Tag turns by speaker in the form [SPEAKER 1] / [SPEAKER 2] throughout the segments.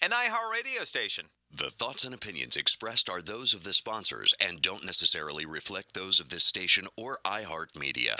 [SPEAKER 1] an iHeartRadio station.
[SPEAKER 2] The thoughts and opinions expressed are those of the sponsors and don't necessarily reflect those of this station or iHeartMedia.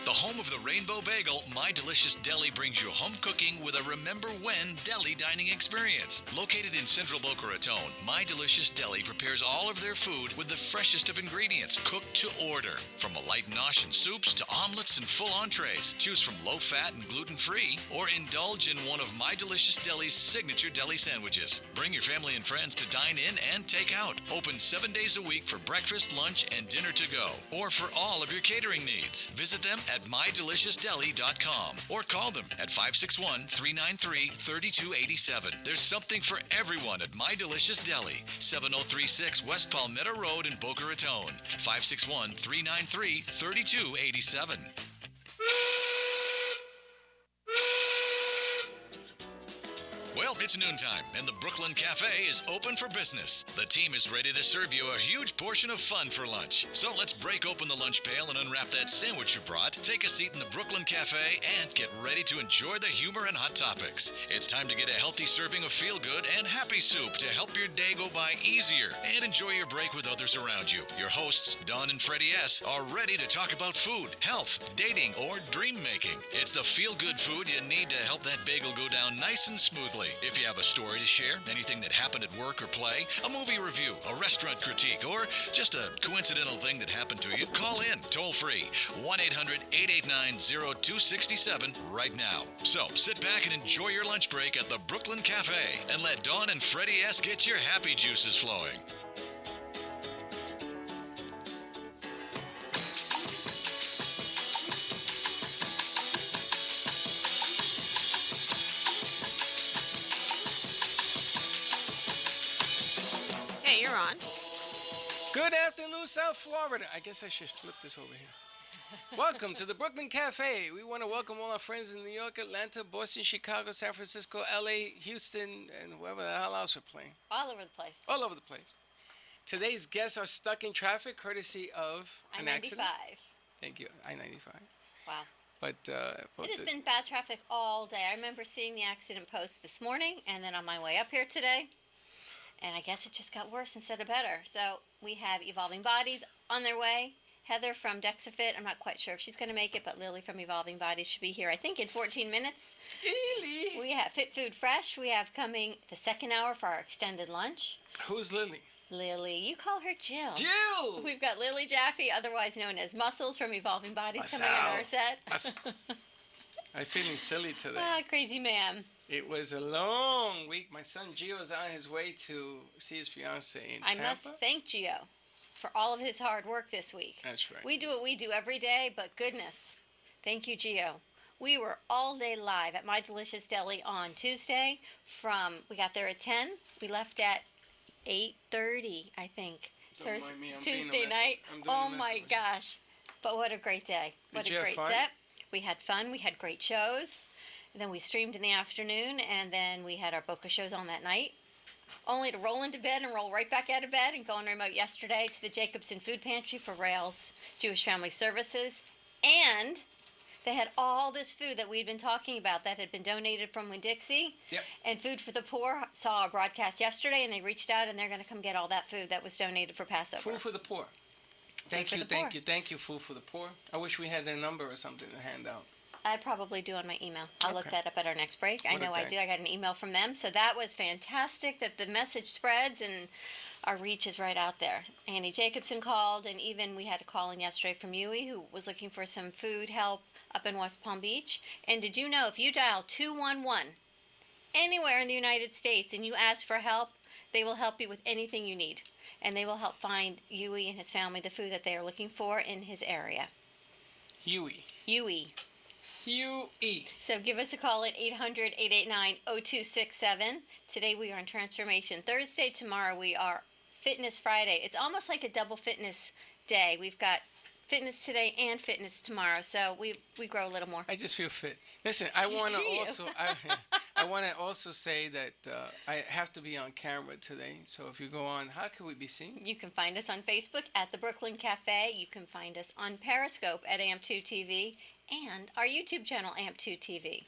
[SPEAKER 3] The home of the Rainbow Bagel, My Delicious Deli brings you home cooking with a Remember When deli dining experience. Located in central Boca Raton, My Delicious Deli prepares all of their food with the freshest of ingredients, cooked to order. From a light nosh and soups to omelets and full entrees, choose from low-fat and gluten-free, or indulge in one of My Delicious Deli's signature deli sandwiches. Bring your family and friends to dine in and take out. Open 7 days a week for breakfast, lunch, and dinner to go, or for all of your catering needs. Visit them at mydeliciousdeli.com or call them at 561-393-3287. There's something for everyone at My Delicious Deli, 7036 West Palmetto Road in Boca Raton, 561-393-3287. Well, it's noontime, and the Brooklyn Cafe is open for business. The team is ready to serve you a huge portion of fun for lunch. So let's break open the lunch pail and unwrap that sandwich you brought, take a seat in the Brooklyn Cafe, and get ready to enjoy the humor and hot topics. It's time to get a healthy serving of feel-good and happy soup to help your day go by easier and enjoy your break with others around you. Your hosts, Don and Freddy S., are ready to talk about food, health, dating, or dream making. It's the feel-good food you need to help that bagel go down nice and smoothly. If you have a story to share, anything that happened at work or play, a movie review, a restaurant critique, or just a coincidental thing that happened to you, call in toll-free 1-800-889-0267 right now. So sit back and enjoy your lunch break at the Brooklyn Cafe and let Dawn and Freddie S. get your happy juices flowing.
[SPEAKER 4] Good afternoon, South Florida. I guess I should flip this over here. Welcome to the Brooklyn Cafe. We want to welcome all our friends in New York, Atlanta, Boston, Chicago, San Francisco, LA, Houston, and wherever the hell else we're playing.
[SPEAKER 5] All over the place.
[SPEAKER 4] All over the place. Today's guests are stuck in traffic courtesy of an
[SPEAKER 5] I-95.
[SPEAKER 4] accident. Thank you, I-95.
[SPEAKER 5] Wow.
[SPEAKER 4] But
[SPEAKER 5] it has been bad traffic all day. I remember seeing the accident post this morning, and then on my way up here today. And I guess it just got worse instead of better. So we have Evolving Bodies on their way. Heather from Dexafit, I'm not quite sure if she's going to make it, but Lily from Evolving Bodies should be here, I think, in 14 minutes.
[SPEAKER 4] Lily!
[SPEAKER 5] We have Fit Food Fresh. We have coming the second hour for our extended lunch.
[SPEAKER 4] Who's Lily?
[SPEAKER 5] Lily. You call her Jill.
[SPEAKER 4] Jill!
[SPEAKER 5] We've got Lily Jaffe, otherwise known as Muscles from Evolving Bodies, coming on our set.
[SPEAKER 4] I'm feeling silly today.
[SPEAKER 5] Ah, crazy man.
[SPEAKER 4] It was a long week. My son Gio is on his way to see his fiancée in Tampa.
[SPEAKER 5] I must thank Gio for all of his hard work this week.
[SPEAKER 4] That's right.
[SPEAKER 5] We do what we do every day, but goodness, thank you, Gio. We were all day live at My Delicious Deli on Tuesday. We got there at 10. We left at 8:30, I think. Tuesday night. Oh my gosh. But what a great day. What a great set. We had fun. We had great shows. And then we streamed in the afternoon, and then we had our Boca shows on that night. Only to roll into bed and roll right back out of bed and go on remote yesterday to the Jacobson Food Pantry for Rails Jewish Family Services. And they had all this food that we'd been talking about that had been donated from Winn-Dixie.
[SPEAKER 4] Yep.
[SPEAKER 5] And Food for the Poor saw our broadcast yesterday, and they reached out, and they're going to come get all that food that was donated for Passover.
[SPEAKER 4] Food for the Poor. Thank you, Food for the Poor. I wish we had their number or something to hand out.
[SPEAKER 5] I probably do on my email. I'll look that up at our next break. I know I do. I got an email from them. So that was fantastic that the message spreads and our reach is right out there. Annie Jacobson called, and even we had a call in yesterday from Yui, who was looking for some food help up in West Palm Beach. And did you know if you dial 211 anywhere in the United States and you ask for help, they will help you with anything you need. And they will help find Yui and his family the food that they are looking for in his area.
[SPEAKER 4] Yui.
[SPEAKER 5] So give us a call at 800-889-0267. Today we are on Transformation Thursday. Tomorrow we are Fitness Friday. It's almost like a double fitness day. We've got fitness today and fitness tomorrow, so we grow a little more.
[SPEAKER 4] I just feel fit. Listen, I want to also say that I have to be on camera today. So if you go on, how can we be seen?
[SPEAKER 5] You can find us on Facebook at the Brooklyn Cafe. You can find us on Periscope at AMP2 TV and our YouTube channel AMP2 TV.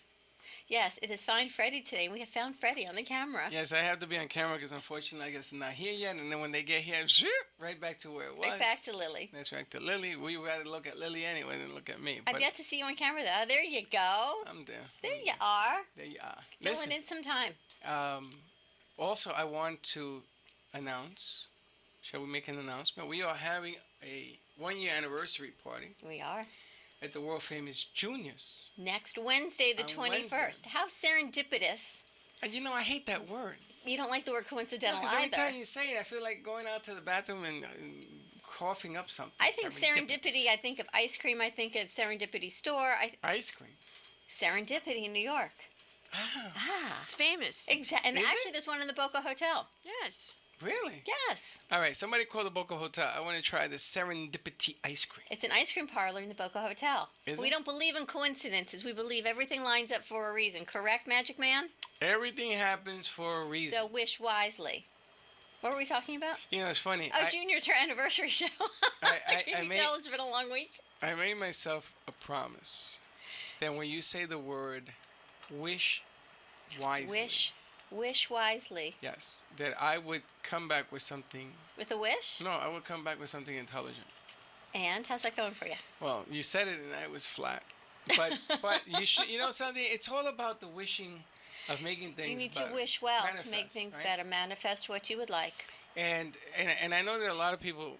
[SPEAKER 5] Yes, it is Find Freddy today. We have found Freddy on the camera.
[SPEAKER 4] Yes, I have to be on camera because unfortunately, I guess it's not here yet. And then when they get here, zip, right back to where it was.
[SPEAKER 5] Right back to Lily.
[SPEAKER 4] That's right, to Lily. We rather look at Lily anyway than look at me.
[SPEAKER 5] I've yet to see you on camera, though. There you go.
[SPEAKER 4] I'm there.
[SPEAKER 5] There you are.
[SPEAKER 4] There you are.
[SPEAKER 5] Filling in some time.
[SPEAKER 4] Also, I want to announce, shall we make an announcement? We are having a 1-year anniversary party
[SPEAKER 5] We are.
[SPEAKER 4] at the world famous Juniors.
[SPEAKER 5] Next Wednesday, the
[SPEAKER 4] On
[SPEAKER 5] 21st.
[SPEAKER 4] Wednesday.
[SPEAKER 5] How serendipitous.
[SPEAKER 4] And you know, I hate that word.
[SPEAKER 5] You don't like the word coincidental
[SPEAKER 4] Because every
[SPEAKER 5] either.
[SPEAKER 4] time you say it, I feel like going out to the bathroom and coughing up something.
[SPEAKER 5] I think serendipity, I think of ice cream, I think of Serendipity Store,
[SPEAKER 4] Ice cream.
[SPEAKER 5] Serendipity in New York.
[SPEAKER 4] Ah,
[SPEAKER 1] It's famous.
[SPEAKER 5] Exactly. And
[SPEAKER 4] Is
[SPEAKER 5] actually,
[SPEAKER 4] it?
[SPEAKER 5] there's one in the Boca Hotel.
[SPEAKER 1] Yes.
[SPEAKER 4] really?
[SPEAKER 5] Yes.
[SPEAKER 4] All right, somebody call the Boca Hotel. I want to try the Serendipity ice cream.
[SPEAKER 5] It's an ice cream parlor in the Boca Hotel.
[SPEAKER 4] Is
[SPEAKER 5] We
[SPEAKER 4] it?
[SPEAKER 5] don't believe in coincidences. We believe everything lines up for a reason. Correct, Magic Man?
[SPEAKER 4] Everything happens for a reason.
[SPEAKER 5] So wish wisely. What were we talking about?
[SPEAKER 4] You know, it's funny.
[SPEAKER 5] Oh, Junior's her anniversary show.
[SPEAKER 4] I
[SPEAKER 5] Can you
[SPEAKER 4] made-
[SPEAKER 5] tell it's been a long week?
[SPEAKER 4] I made myself a promise that when you say the word wish wisely.
[SPEAKER 5] Wish wisely.
[SPEAKER 4] Yes, that I would come back with something.
[SPEAKER 5] With a wish?
[SPEAKER 4] No, I would come back with something intelligent.
[SPEAKER 5] And how's that going for you?
[SPEAKER 4] Well, you said it and I was flat. But you should, you know something? It's all about the wishing of making things
[SPEAKER 5] You need
[SPEAKER 4] better.
[SPEAKER 5] to wish well to make
[SPEAKER 4] Manifest,
[SPEAKER 5] things
[SPEAKER 4] right?
[SPEAKER 5] better. Manifest what you would like.
[SPEAKER 4] And I know that a lot of people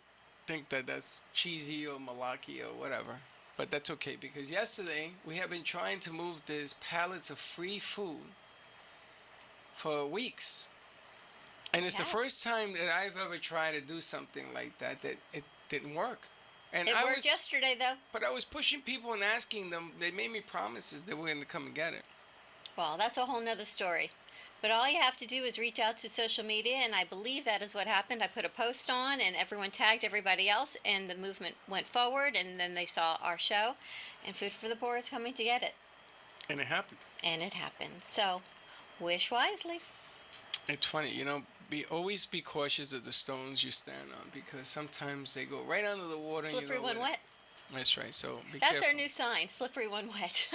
[SPEAKER 4] think that that's cheesy or malarkey or whatever. But that's okay because yesterday we have been trying to move these pallets of free food for weeks. And it's the
[SPEAKER 5] Yeah.
[SPEAKER 4] first time that I've ever tried to do something like that it didn't work. And
[SPEAKER 5] It
[SPEAKER 4] I
[SPEAKER 5] worked
[SPEAKER 4] was
[SPEAKER 5] yesterday, though.
[SPEAKER 4] But I was pushing people and asking them, they made me promises that we're going to come and get it.
[SPEAKER 5] Well, that's a whole nother story. But all you have to do is reach out to social media, and I believe that is what happened. I put a post on, and everyone tagged everybody else, and the movement went forward, and then they saw our show, and Food for the Poor is coming to get it.
[SPEAKER 4] And it happened.
[SPEAKER 5] And it happened. So, wish wisely.
[SPEAKER 4] It's funny, you know, always be cautious of the stones you stand on because sometimes they go right under the water.
[SPEAKER 5] Slippery
[SPEAKER 4] and you
[SPEAKER 5] when
[SPEAKER 4] go with
[SPEAKER 5] wet.
[SPEAKER 4] it. That's right. So be
[SPEAKER 5] That's
[SPEAKER 4] careful.
[SPEAKER 5] our new sign, slippery when wet.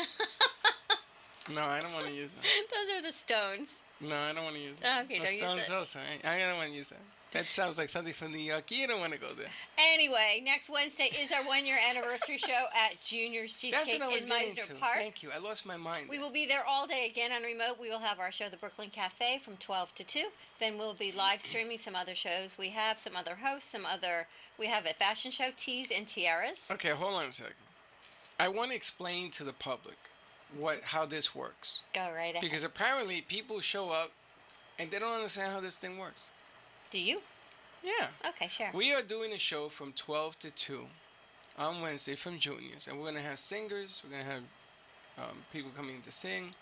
[SPEAKER 4] No, I don't want to use that.
[SPEAKER 5] Those are the stones.
[SPEAKER 4] No, I don't want to use that.
[SPEAKER 5] Okay,
[SPEAKER 4] No,
[SPEAKER 5] don't use
[SPEAKER 4] stones
[SPEAKER 5] that.
[SPEAKER 4] also. I don't want to use that. That sounds like something from New York. You don't want to go there.
[SPEAKER 5] Anyway, next Wednesday is our 1-year anniversary show at Junior's
[SPEAKER 4] That's
[SPEAKER 5] Cheesecake
[SPEAKER 4] what I was
[SPEAKER 5] in
[SPEAKER 4] getting
[SPEAKER 5] Meisner
[SPEAKER 4] to.
[SPEAKER 5] Park.
[SPEAKER 4] Thank you. I lost my mind.
[SPEAKER 5] We will be there all day again on remote. We will have our show, The Brooklyn Cafe, from 12 to 2. Then we'll be live streaming some other shows. We have some other hosts, we have a fashion show, Teas and Tiaras.
[SPEAKER 4] Okay, hold on a second. I want to explain to the public how this works.
[SPEAKER 5] Go right ahead.
[SPEAKER 4] Because apparently people show up and they don't understand how this thing works.
[SPEAKER 5] Do you?
[SPEAKER 4] Yeah.
[SPEAKER 5] Okay, sure.
[SPEAKER 4] We are doing a show from 12 to 2 on Wednesday from Juniors. And we're going to have singers. We're going to have people coming to sing.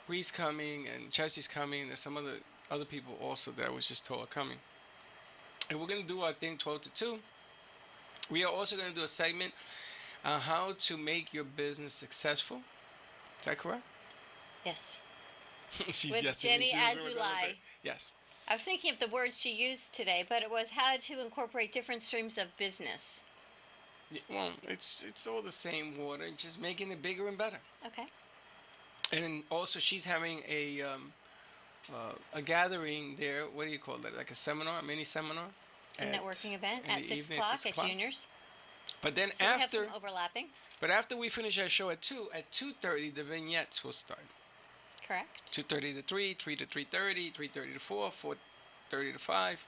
[SPEAKER 4] Bree's coming and Chelsea's coming. There's some other people also that I was just told are coming. And we're going to do our thing 12 to 2. We are also going to do a segment on how to make your business successful. Is that correct?
[SPEAKER 5] Yes.
[SPEAKER 4] She's
[SPEAKER 5] With
[SPEAKER 4] yes,
[SPEAKER 5] Jenny
[SPEAKER 4] she's with the whole
[SPEAKER 5] Azulay.
[SPEAKER 4] thing. Yes.
[SPEAKER 5] I was thinking of the words she used today, but it was how to incorporate different streams of business.
[SPEAKER 4] Yeah, well, it's all the same water, just making it bigger and better.
[SPEAKER 5] Okay.
[SPEAKER 4] And then also she's having a gathering there. What do you call that? Like a seminar, a mini seminar.
[SPEAKER 5] A networking event
[SPEAKER 4] in
[SPEAKER 5] at
[SPEAKER 4] the
[SPEAKER 5] 6
[SPEAKER 4] evening,
[SPEAKER 5] o'clock
[SPEAKER 4] 6
[SPEAKER 5] at
[SPEAKER 4] o'clock.
[SPEAKER 5] Junior's.
[SPEAKER 4] But then
[SPEAKER 5] So we have
[SPEAKER 4] after,
[SPEAKER 5] some overlapping.
[SPEAKER 4] but after we finish our show at 2:30, the vignettes will start.
[SPEAKER 5] Correct.
[SPEAKER 4] 2:30 to 3, 3 to 3:30, 3:30 to 4, 4:30 to 5.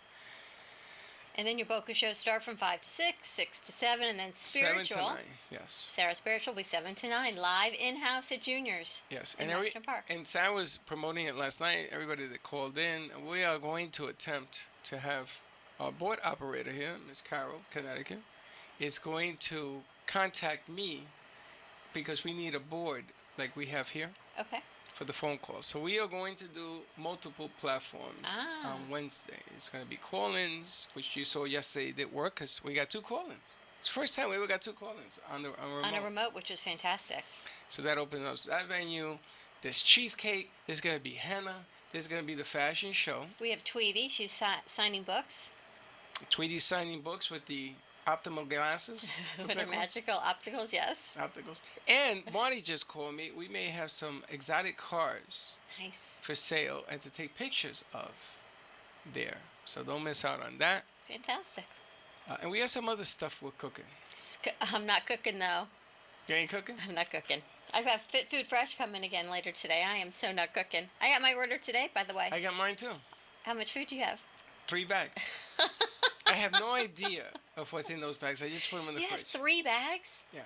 [SPEAKER 5] And then your Boca shows start from 5 to 6, 6 to 7, and then
[SPEAKER 4] 7
[SPEAKER 5] Spiritual.
[SPEAKER 4] to 9, yes.
[SPEAKER 5] Sarah Spiritual will be 7 to 9, live in-house at Junior's.
[SPEAKER 4] Yes,
[SPEAKER 5] in Meisner Park.
[SPEAKER 4] and Sarah was promoting it last night. Everybody that called in, we are going to attempt to have our board operator here, Miss Carol, Connecticut, is going to contact me because we need a board like we have here
[SPEAKER 5] Okay.
[SPEAKER 4] for the phone call. So we are going to do multiple platforms
[SPEAKER 5] Ah.
[SPEAKER 4] on Wednesday. It's going to be call-ins, which you saw yesterday did work because we got 2 call-ins. It's the first time we ever got 2 call-ins on remote.
[SPEAKER 5] On a remote, which was fantastic.
[SPEAKER 4] So that opens up that venue. There's cheesecake. There's going to be henna. There's going to be the fashion show.
[SPEAKER 5] We have Tweety. She's signing books.
[SPEAKER 4] Tweety's signing books with the optimal glasses.
[SPEAKER 5] With
[SPEAKER 4] What's
[SPEAKER 5] her
[SPEAKER 4] that called?
[SPEAKER 5] magical opticals, yes.
[SPEAKER 4] Opticals. And Marty just called me. We may have some exotic cars
[SPEAKER 5] Nice.
[SPEAKER 4] for sale and to take pictures of there. So don't miss out on that.
[SPEAKER 5] Fantastic.
[SPEAKER 4] And we got some other stuff we're cooking.
[SPEAKER 5] I'm not cooking, though.
[SPEAKER 4] You ain't cooking?
[SPEAKER 5] I'm not cooking. I've got Fit Food Fresh coming again later today. I am so not cooking. I got my order today, by the way.
[SPEAKER 4] I got mine too.
[SPEAKER 5] How much food do you have?
[SPEAKER 4] 3 bags. I have no idea of what's in those bags. I just put them in the
[SPEAKER 5] You have
[SPEAKER 4] fridge.
[SPEAKER 5] 3 bags?
[SPEAKER 4] Yeah.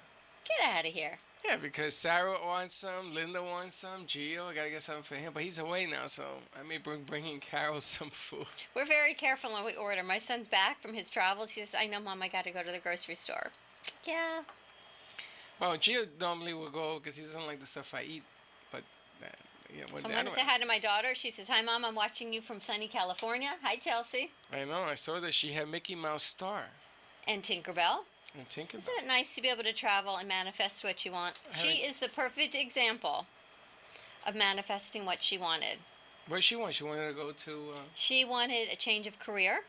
[SPEAKER 5] Get out of here.
[SPEAKER 4] Yeah, because Sarah wants some, Linda wants some, Gio, I gotta get something for him. But he's away now, so I may bring in Carol some food.
[SPEAKER 5] We're very careful when we order. My son's back from his travels. He says, I know, Mom, I got to go to the grocery store. Yeah.
[SPEAKER 4] Well, Gio normally will go because he doesn't like the stuff I eat. But, yeah,
[SPEAKER 5] So I'm going to say hi to my daughter. She says, hi, Mom, I'm watching you from sunny California. Hi, Chelsea.
[SPEAKER 4] I know, I saw that she had Mickey Mouse star.
[SPEAKER 5] And Tinkerbell.
[SPEAKER 4] And Tinkerbell.
[SPEAKER 5] Isn't it nice to be able to travel and manifest what you want? She is the perfect example of manifesting what she wanted.
[SPEAKER 4] What did she want? She wanted to go to,
[SPEAKER 5] She wanted a change of career,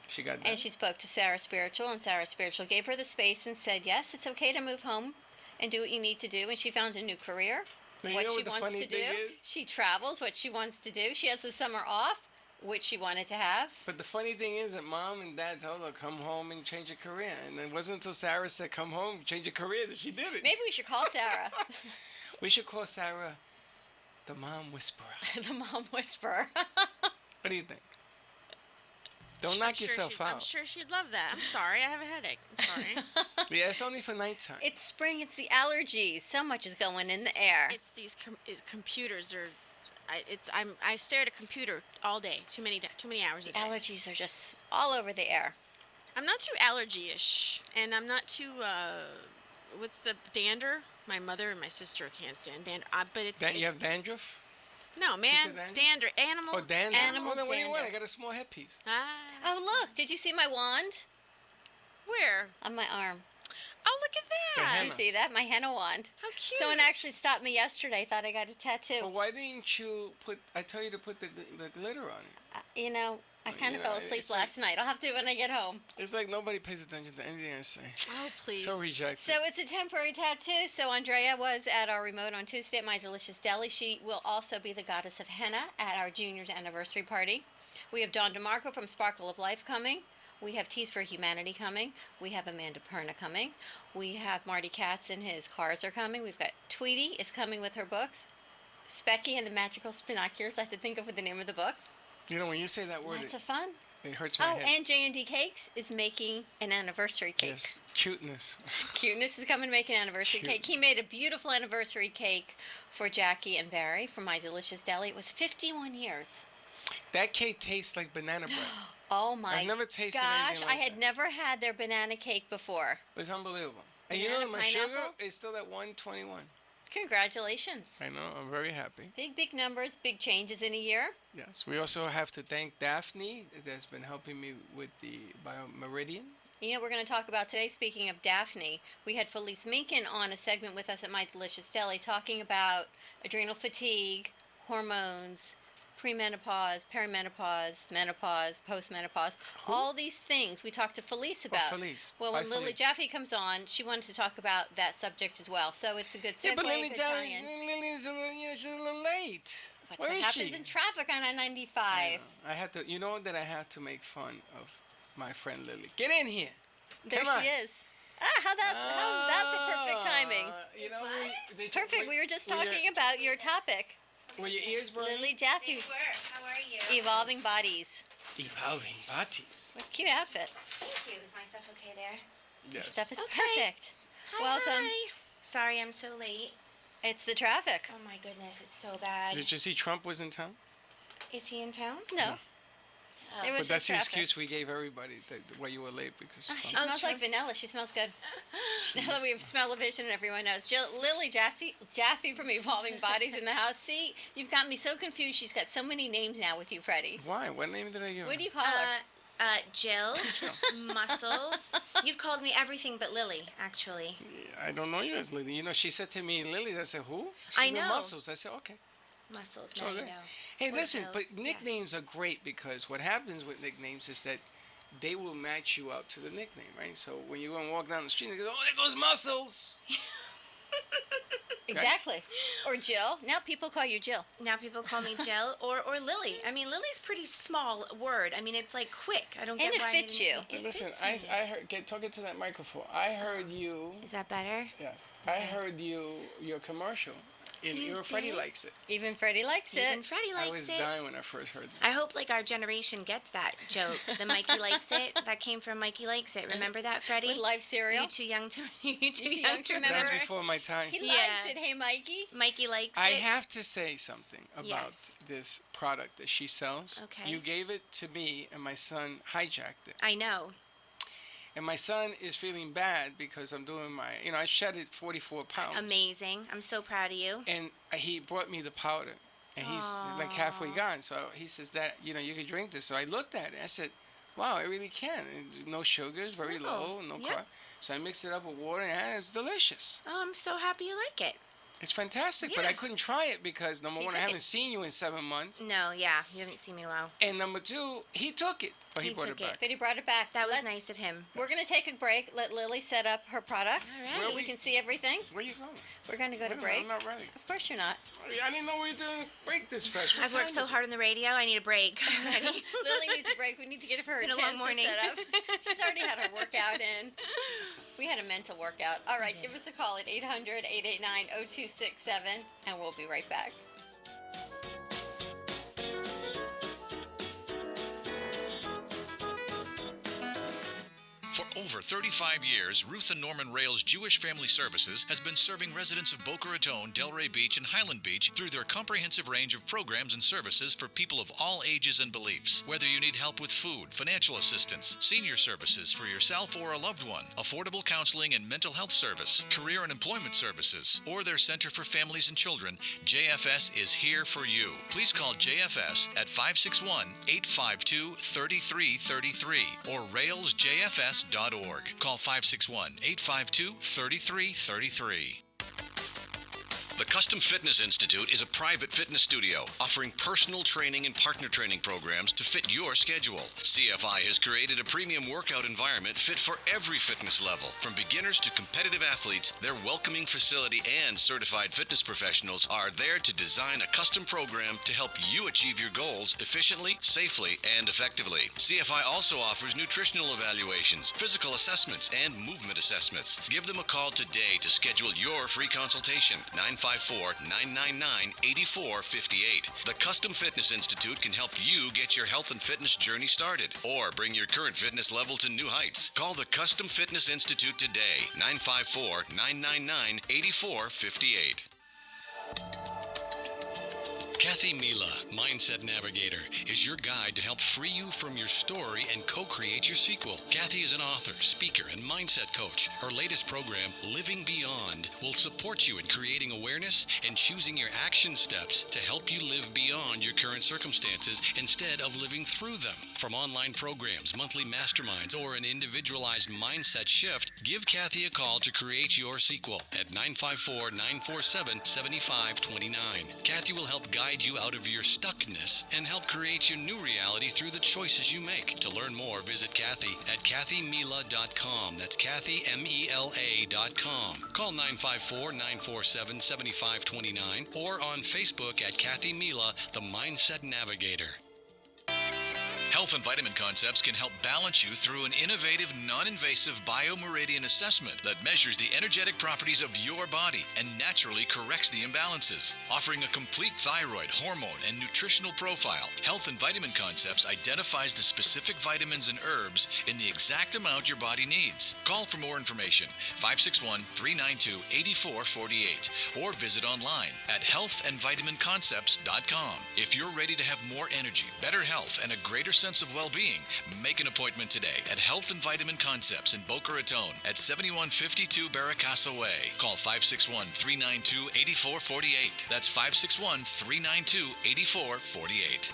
[SPEAKER 4] she got that.
[SPEAKER 5] and she spoke to Sarah Spiritual, and Sarah Spiritual gave her the space and said, yes, it's okay to move home and do what you need to do, and she found a new career.
[SPEAKER 4] Now, you
[SPEAKER 5] What
[SPEAKER 4] know
[SPEAKER 5] she
[SPEAKER 4] what the
[SPEAKER 5] wants
[SPEAKER 4] funny
[SPEAKER 5] to do.
[SPEAKER 4] thing is?
[SPEAKER 5] She travels, what she wants to do. She has the summer off, which she wanted to have.
[SPEAKER 4] But the funny thing is that Mom and Dad told her, come home and change your career. And it wasn't until Sarah said, come home, change your career, that she did it.
[SPEAKER 5] Maybe we should call Sarah,
[SPEAKER 4] We should call Sarah the Mom Whisperer.
[SPEAKER 5] the mom whisperer.
[SPEAKER 4] What do you think? Don't knock yourself out.
[SPEAKER 1] I'm sure she'd love that. I'm sorry, I have a headache. I'm sorry.
[SPEAKER 4] Yeah, it's only for nighttime.
[SPEAKER 5] It's spring. It's the allergies. So much is going in the air.
[SPEAKER 1] It's these computers are. I stare at a computer all day. Too many hours a day.
[SPEAKER 5] Allergies are just all over the air.
[SPEAKER 1] I'm not too allergy-ish, and I'm not too. What's the dander? My mother and my sister can't stand dander. But it's.
[SPEAKER 4] You have dandruff?
[SPEAKER 1] No, man,
[SPEAKER 4] said dander?
[SPEAKER 1] dander. Animal.
[SPEAKER 4] Oh, dandruff.
[SPEAKER 5] Animal
[SPEAKER 4] Oh, then what do you want? I
[SPEAKER 5] dander.
[SPEAKER 4] got a small headpiece.
[SPEAKER 1] Ah.
[SPEAKER 5] Oh, look. Did you see my wand
[SPEAKER 1] Where?
[SPEAKER 5] on my arm?
[SPEAKER 1] Oh, look at
[SPEAKER 4] The
[SPEAKER 1] that.
[SPEAKER 5] Did
[SPEAKER 4] henna.
[SPEAKER 5] you see that? My henna wand.
[SPEAKER 1] How cute.
[SPEAKER 5] Someone actually stopped me yesterday. Thought I got a tattoo.
[SPEAKER 4] But why didn't you put, I told you to put the glitter on it.
[SPEAKER 5] You know, I kind of
[SPEAKER 4] you know,
[SPEAKER 5] fell asleep
[SPEAKER 4] it's like-
[SPEAKER 5] last night. I'll have to do it when I get home.
[SPEAKER 4] It's like nobody pays attention to anything I say.
[SPEAKER 1] Oh, please.
[SPEAKER 4] So rejected.
[SPEAKER 5] So it's a temporary tattoo. So Andrea was at our remote on Tuesday at My Delicious Deli. She will also be the goddess of henna at our junior's anniversary party. We have Dawn DeMarco from Sparkle of Life coming. We have Teas for Humanity coming. We have Amanda Perna coming. We have Marty Katz and his cars are coming. We've got Tweety is coming with her books. Specky and the Magical Spinoculars. I have to think of what the name of the book.
[SPEAKER 4] You know, when you say that word,
[SPEAKER 5] Lots of fun.
[SPEAKER 4] it hurts my
[SPEAKER 5] Oh,
[SPEAKER 4] head.
[SPEAKER 5] and J&D Cakes is making an anniversary cake.
[SPEAKER 4] Yes, cuteness.
[SPEAKER 5] Cuteness is coming to make an anniversary
[SPEAKER 4] Cute.
[SPEAKER 5] cake. He made a beautiful anniversary cake for Jackie and Barry from My Delicious Deli. It was 51 years.
[SPEAKER 4] That cake tastes like banana bread.
[SPEAKER 5] Oh my
[SPEAKER 4] I've never tasted
[SPEAKER 5] gosh,
[SPEAKER 4] anything like
[SPEAKER 5] I had
[SPEAKER 4] that.
[SPEAKER 5] never had their banana cake before.
[SPEAKER 4] It was unbelievable. And you
[SPEAKER 5] Banana,
[SPEAKER 4] know, my sugar
[SPEAKER 5] pineapple?
[SPEAKER 4] is still at 121.
[SPEAKER 5] Congratulations.
[SPEAKER 4] I know, I'm very happy.
[SPEAKER 5] Big numbers, big changes in a year.
[SPEAKER 4] Yes, we also have to thank Daphne that's been helping me with the Biomeridian.
[SPEAKER 5] You know, we're going to talk about today, speaking of Daphne, we had Felice Minkin on a segment with us at My Delicious Deli talking about adrenal fatigue, hormones, premenopause, perimenopause, menopause, postmenopause, all these things we talked to Felice about.
[SPEAKER 4] Felice.
[SPEAKER 5] Well,
[SPEAKER 4] Bye,
[SPEAKER 5] when Lily
[SPEAKER 4] Felice.
[SPEAKER 5] Jaffe comes on, she wanted to talk about that subject as well. So it's a good segue,
[SPEAKER 4] Yeah, but Lily,
[SPEAKER 5] good tie-in.
[SPEAKER 4] Lily's she's a little late.
[SPEAKER 5] What's
[SPEAKER 4] Where
[SPEAKER 5] what
[SPEAKER 4] is
[SPEAKER 5] happens
[SPEAKER 4] she?
[SPEAKER 5] in traffic on I-95?
[SPEAKER 4] I have to. You know that I have to make fun of my friend Lily. Get in here.
[SPEAKER 5] There
[SPEAKER 4] Come on.
[SPEAKER 5] she is. How's that for perfect timing?
[SPEAKER 4] You know,
[SPEAKER 5] Perfect. We were just talking about your topic.
[SPEAKER 4] Were your ears burning?
[SPEAKER 5] Lily Jaffe,
[SPEAKER 6] How are you?
[SPEAKER 5] Evolving Bodies.
[SPEAKER 4] Evolving bodies.
[SPEAKER 5] What a cute outfit.
[SPEAKER 6] Thank you. Is my stuff okay there?
[SPEAKER 5] Your
[SPEAKER 4] Yes.
[SPEAKER 5] stuff is
[SPEAKER 6] Okay.
[SPEAKER 5] perfect.
[SPEAKER 6] Hi,
[SPEAKER 5] Welcome.
[SPEAKER 6] hi. Sorry I'm so late.
[SPEAKER 5] It's the traffic.
[SPEAKER 6] Oh my goodness, it's so bad.
[SPEAKER 4] Did you see Trump was in town?
[SPEAKER 6] Is he in town?
[SPEAKER 5] No. It
[SPEAKER 4] But
[SPEAKER 5] was
[SPEAKER 4] that's
[SPEAKER 5] just
[SPEAKER 4] the
[SPEAKER 5] traffic.
[SPEAKER 4] excuse we gave everybody why you were late because.
[SPEAKER 5] She
[SPEAKER 6] Oh,
[SPEAKER 5] smells like
[SPEAKER 6] Trump.
[SPEAKER 5] vanilla. She smells good. Now that we have smell-o-vision and everyone knows. Lily Jaffe from Evolving Bodies in the house. See, you've got me so confused. She's got so many names now with you, Freddie.
[SPEAKER 4] Why? What name did I give?
[SPEAKER 5] What
[SPEAKER 4] her?
[SPEAKER 5] do you call her?
[SPEAKER 6] Jill, Muscles. You've called me everything but Lily, actually.
[SPEAKER 4] I don't know you as Lily. You know, she said to me, Lily. I said, who?
[SPEAKER 6] I
[SPEAKER 4] She said,
[SPEAKER 6] know.
[SPEAKER 4] Muscles. I said, okay.
[SPEAKER 6] Muscles,
[SPEAKER 4] It's
[SPEAKER 6] now
[SPEAKER 4] all
[SPEAKER 6] you
[SPEAKER 4] good.
[SPEAKER 6] know.
[SPEAKER 4] Hey,
[SPEAKER 6] Or
[SPEAKER 4] listen,
[SPEAKER 6] Jill,
[SPEAKER 4] but
[SPEAKER 6] yes.
[SPEAKER 4] nicknames are great because what happens with nicknames is that they will match you out to the nickname, right? So when you go and walk down the street, they go, "Oh, there goes Muscles."
[SPEAKER 5] Exactly. Or Jill. Now people call you Jill.
[SPEAKER 6] Now people call me Jill or Lily. I mean, Lily's pretty small word. I mean, it's like quick. I don't
[SPEAKER 5] And
[SPEAKER 6] get
[SPEAKER 5] it
[SPEAKER 6] why
[SPEAKER 5] fits you.
[SPEAKER 6] It
[SPEAKER 4] Listen,
[SPEAKER 6] fits
[SPEAKER 4] I
[SPEAKER 6] me.
[SPEAKER 4] heard. Talk into that microphone. I heard you.
[SPEAKER 6] Is that better?
[SPEAKER 4] Yes, I heard your commercial. And
[SPEAKER 6] You
[SPEAKER 4] your Freddy
[SPEAKER 6] did?
[SPEAKER 4] likes it.
[SPEAKER 5] Even Freddie likes
[SPEAKER 6] Even
[SPEAKER 5] it.
[SPEAKER 6] Freddy
[SPEAKER 4] I
[SPEAKER 6] likes
[SPEAKER 4] was
[SPEAKER 6] it.
[SPEAKER 4] dying when I first heard that.
[SPEAKER 6] I hope like our generation gets that joke. The Mikey likes it. That came from Mikey likes it. Remember that, Freddie?
[SPEAKER 5] With live cereal.
[SPEAKER 6] You too young to. You
[SPEAKER 5] too young to
[SPEAKER 6] remember?
[SPEAKER 4] That was
[SPEAKER 5] remember?
[SPEAKER 4] before my time.
[SPEAKER 5] He
[SPEAKER 6] Yeah.
[SPEAKER 5] likes it. Hey, Mikey.
[SPEAKER 6] Mikey likes
[SPEAKER 4] I
[SPEAKER 6] it.
[SPEAKER 4] have to say something about
[SPEAKER 6] Yes.
[SPEAKER 4] this product that she sells.
[SPEAKER 6] Okay.
[SPEAKER 4] You gave it to me, and my son hijacked it.
[SPEAKER 6] I know.
[SPEAKER 4] And my son is feeling bad because I'm doing my, I shedded 44 pounds.
[SPEAKER 6] Amazing. I'm so proud of you.
[SPEAKER 4] And he brought me the powder. And he's like halfway gone. So he says that, you can drink this. So I looked at it. I said, wow, I really can. It's no sugars, very
[SPEAKER 6] No.
[SPEAKER 4] low, no
[SPEAKER 6] Yep.
[SPEAKER 4] carb. So I mixed it up with water, and it's delicious.
[SPEAKER 6] Oh, I'm so happy you like it.
[SPEAKER 4] It's fantastic, but
[SPEAKER 6] Yeah.
[SPEAKER 4] I couldn't try it because, number
[SPEAKER 5] He
[SPEAKER 4] one, I
[SPEAKER 5] took
[SPEAKER 4] haven't
[SPEAKER 5] it.
[SPEAKER 4] seen you in 7 months.
[SPEAKER 6] No, yeah. You haven't seen me in a while.
[SPEAKER 4] And number two, he took it, but he
[SPEAKER 6] He
[SPEAKER 4] brought
[SPEAKER 6] took
[SPEAKER 4] it
[SPEAKER 6] it.
[SPEAKER 4] back.
[SPEAKER 5] But he brought it back.
[SPEAKER 6] That was
[SPEAKER 5] Let's-
[SPEAKER 6] nice of him.
[SPEAKER 5] We're going to take a break. Let Lily set up her products
[SPEAKER 6] All
[SPEAKER 5] so
[SPEAKER 6] right.
[SPEAKER 5] that we can see everything.
[SPEAKER 4] Where you going?
[SPEAKER 5] We're going to go to
[SPEAKER 4] Wait a
[SPEAKER 5] break.
[SPEAKER 4] minute, I'm not ready.
[SPEAKER 5] Of course you're not.
[SPEAKER 4] I didn't know we were doing a break this fast. What
[SPEAKER 6] I've worked
[SPEAKER 4] time
[SPEAKER 6] so
[SPEAKER 4] is it?
[SPEAKER 6] hard on the radio. I need a break. Ready?
[SPEAKER 5] Lily needs a break. We need to get her a
[SPEAKER 6] Been a
[SPEAKER 5] chance
[SPEAKER 6] long
[SPEAKER 5] to
[SPEAKER 6] morning.
[SPEAKER 5] set up. She's already had her workout in. We had a mental workout. All right, give us a call at 800-889-0267, and we'll be right back.
[SPEAKER 3] For over 35 years, Ruth and Norman Rails Jewish Family Services has been serving residents of Boca Raton, Delray Beach, and Highland Beach through their comprehensive range of programs and services for people of all ages and beliefs. Whether you need help with food, financial assistance, senior services for yourself or a loved one, affordable counseling and mental health service, career and employment services, or their Center for Families and Children, JFS is here for you. Please call JFS at 561-852-3333 or railsjfs.org. Call 561-852-3333. The Custom Fitness Institute is a private fitness studio offering personal training and partner training programs to fit your schedule. CFI has created a premium workout environment fit for every fitness level. From beginners to competitive athletes, their welcoming facility and certified fitness professionals are there to design a custom program to help you achieve your goals efficiently, safely, and effectively. CFI also offers nutritional evaluations, physical assessments, and movement assessments. Give them a call today to schedule your free consultation. 954-999-8458. The Custom Fitness Institute can help you get your health and fitness journey started or bring your current fitness level to new heights. Call the Custom Fitness Institute today. 954-999-8458. Kathy Mila, Mindset Navigator, is your guide to help free you from your story and co-create your sequel. Kathy is an author, speaker, and mindset coach. Her latest program, Living Beyond, will support you in creating awareness and choosing your action steps to help you live beyond your current circumstances instead of living through them. From online programs, monthly masterminds, or an individualized mindset shift, give Kathy a call to create your sequel at 954-947-7529. Kathy will help guide you out of your stuckness and help create your new reality through the choices you make. To learn more, visit Kathy at kathymila.com. That's Kathy, MELA.com. Call 954-947-7529 or on Facebook at Kathy Mila, the Mindset Navigator. Health and Vitamin Concepts can help balance you through an innovative, non-invasive biomeridian assessment that measures the energetic properties of your body and naturally corrects the imbalances. Offering a complete thyroid, hormone, and nutritional profile, Health and Vitamin Concepts identifies the specific vitamins and herbs in the exact amount your body needs. Call for more information, 561-392-8448, or visit online at healthandvitaminconcepts.com. If you're ready to have more energy, better health, and a greater sense of well-being, make an appointment today at Health and Vitamin Concepts in Boca Raton at 7152 Barracasa Way. Call 561-392-8448. That's 561-392-8448.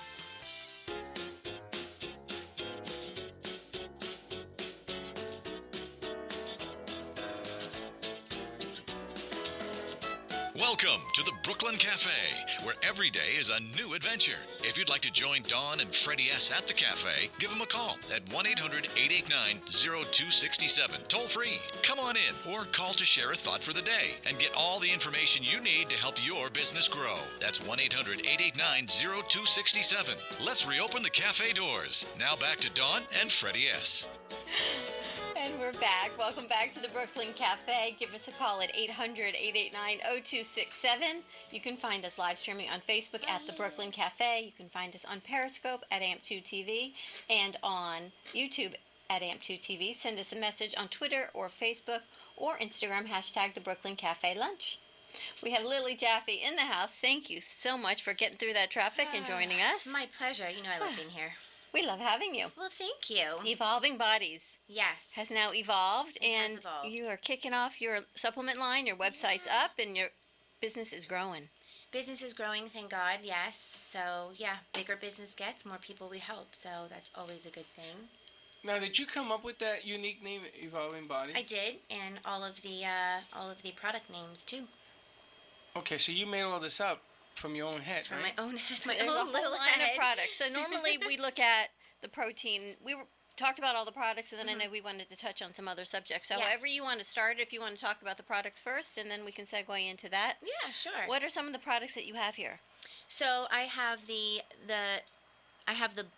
[SPEAKER 3] Welcome to the Brooklyn Cafe, where every day is a new adventure. If you'd like to join Dawn and Freddy S. at the cafe, give them a call at 1-800-889-0267, toll free. Come on in or call to share a thought for the day and get all the information you need to help your business grow. That's 1-800-889-0267. Let's reopen the cafe doors. Now back to Dawn and Freddy S.
[SPEAKER 5] And we're back. Welcome back to the Brooklyn Cafe. Give us a call at 800-889-0267. You can find us live streaming on Facebook at the Brooklyn Cafe. You can find us on Periscope at AMP2TV and on YouTube at AMP2TV. Send us a message on Twitter or Facebook or Instagram, hashtag the Brooklyn Cafe Lunch. We have Lily Jaffe in the house. Thank you so much for getting through that traffic and joining us.
[SPEAKER 6] My pleasure. You know I love being here.
[SPEAKER 5] We love having you.
[SPEAKER 6] Well, thank you.
[SPEAKER 5] Evolving Bodies
[SPEAKER 6] Yes.
[SPEAKER 5] has now evolved,
[SPEAKER 6] It has
[SPEAKER 5] and
[SPEAKER 6] evolved.
[SPEAKER 5] you are kicking off your supplement line. Your website's up, and your business is growing.
[SPEAKER 6] Business is growing, thank God, yes. So, yeah, bigger business gets, more people we help. So that's always a good thing.
[SPEAKER 4] Now, did you come up with that unique name, Evolving Body?
[SPEAKER 6] I did, and all of the product names, too.
[SPEAKER 4] Okay, so you made all this up from your own head,
[SPEAKER 6] From
[SPEAKER 4] right?
[SPEAKER 6] my own head, my
[SPEAKER 5] There's a
[SPEAKER 6] own
[SPEAKER 5] whole
[SPEAKER 6] little
[SPEAKER 5] line
[SPEAKER 6] head.
[SPEAKER 5] of products. So normally we look at the protein. Talked about all the products, and then I know we wanted to touch on some other subjects.
[SPEAKER 6] Yeah.
[SPEAKER 5] However you want to start, if you want to talk about the products first, and then we can segue into that.
[SPEAKER 6] Yeah, sure.
[SPEAKER 5] What are some of the products that you have here?
[SPEAKER 6] So I have the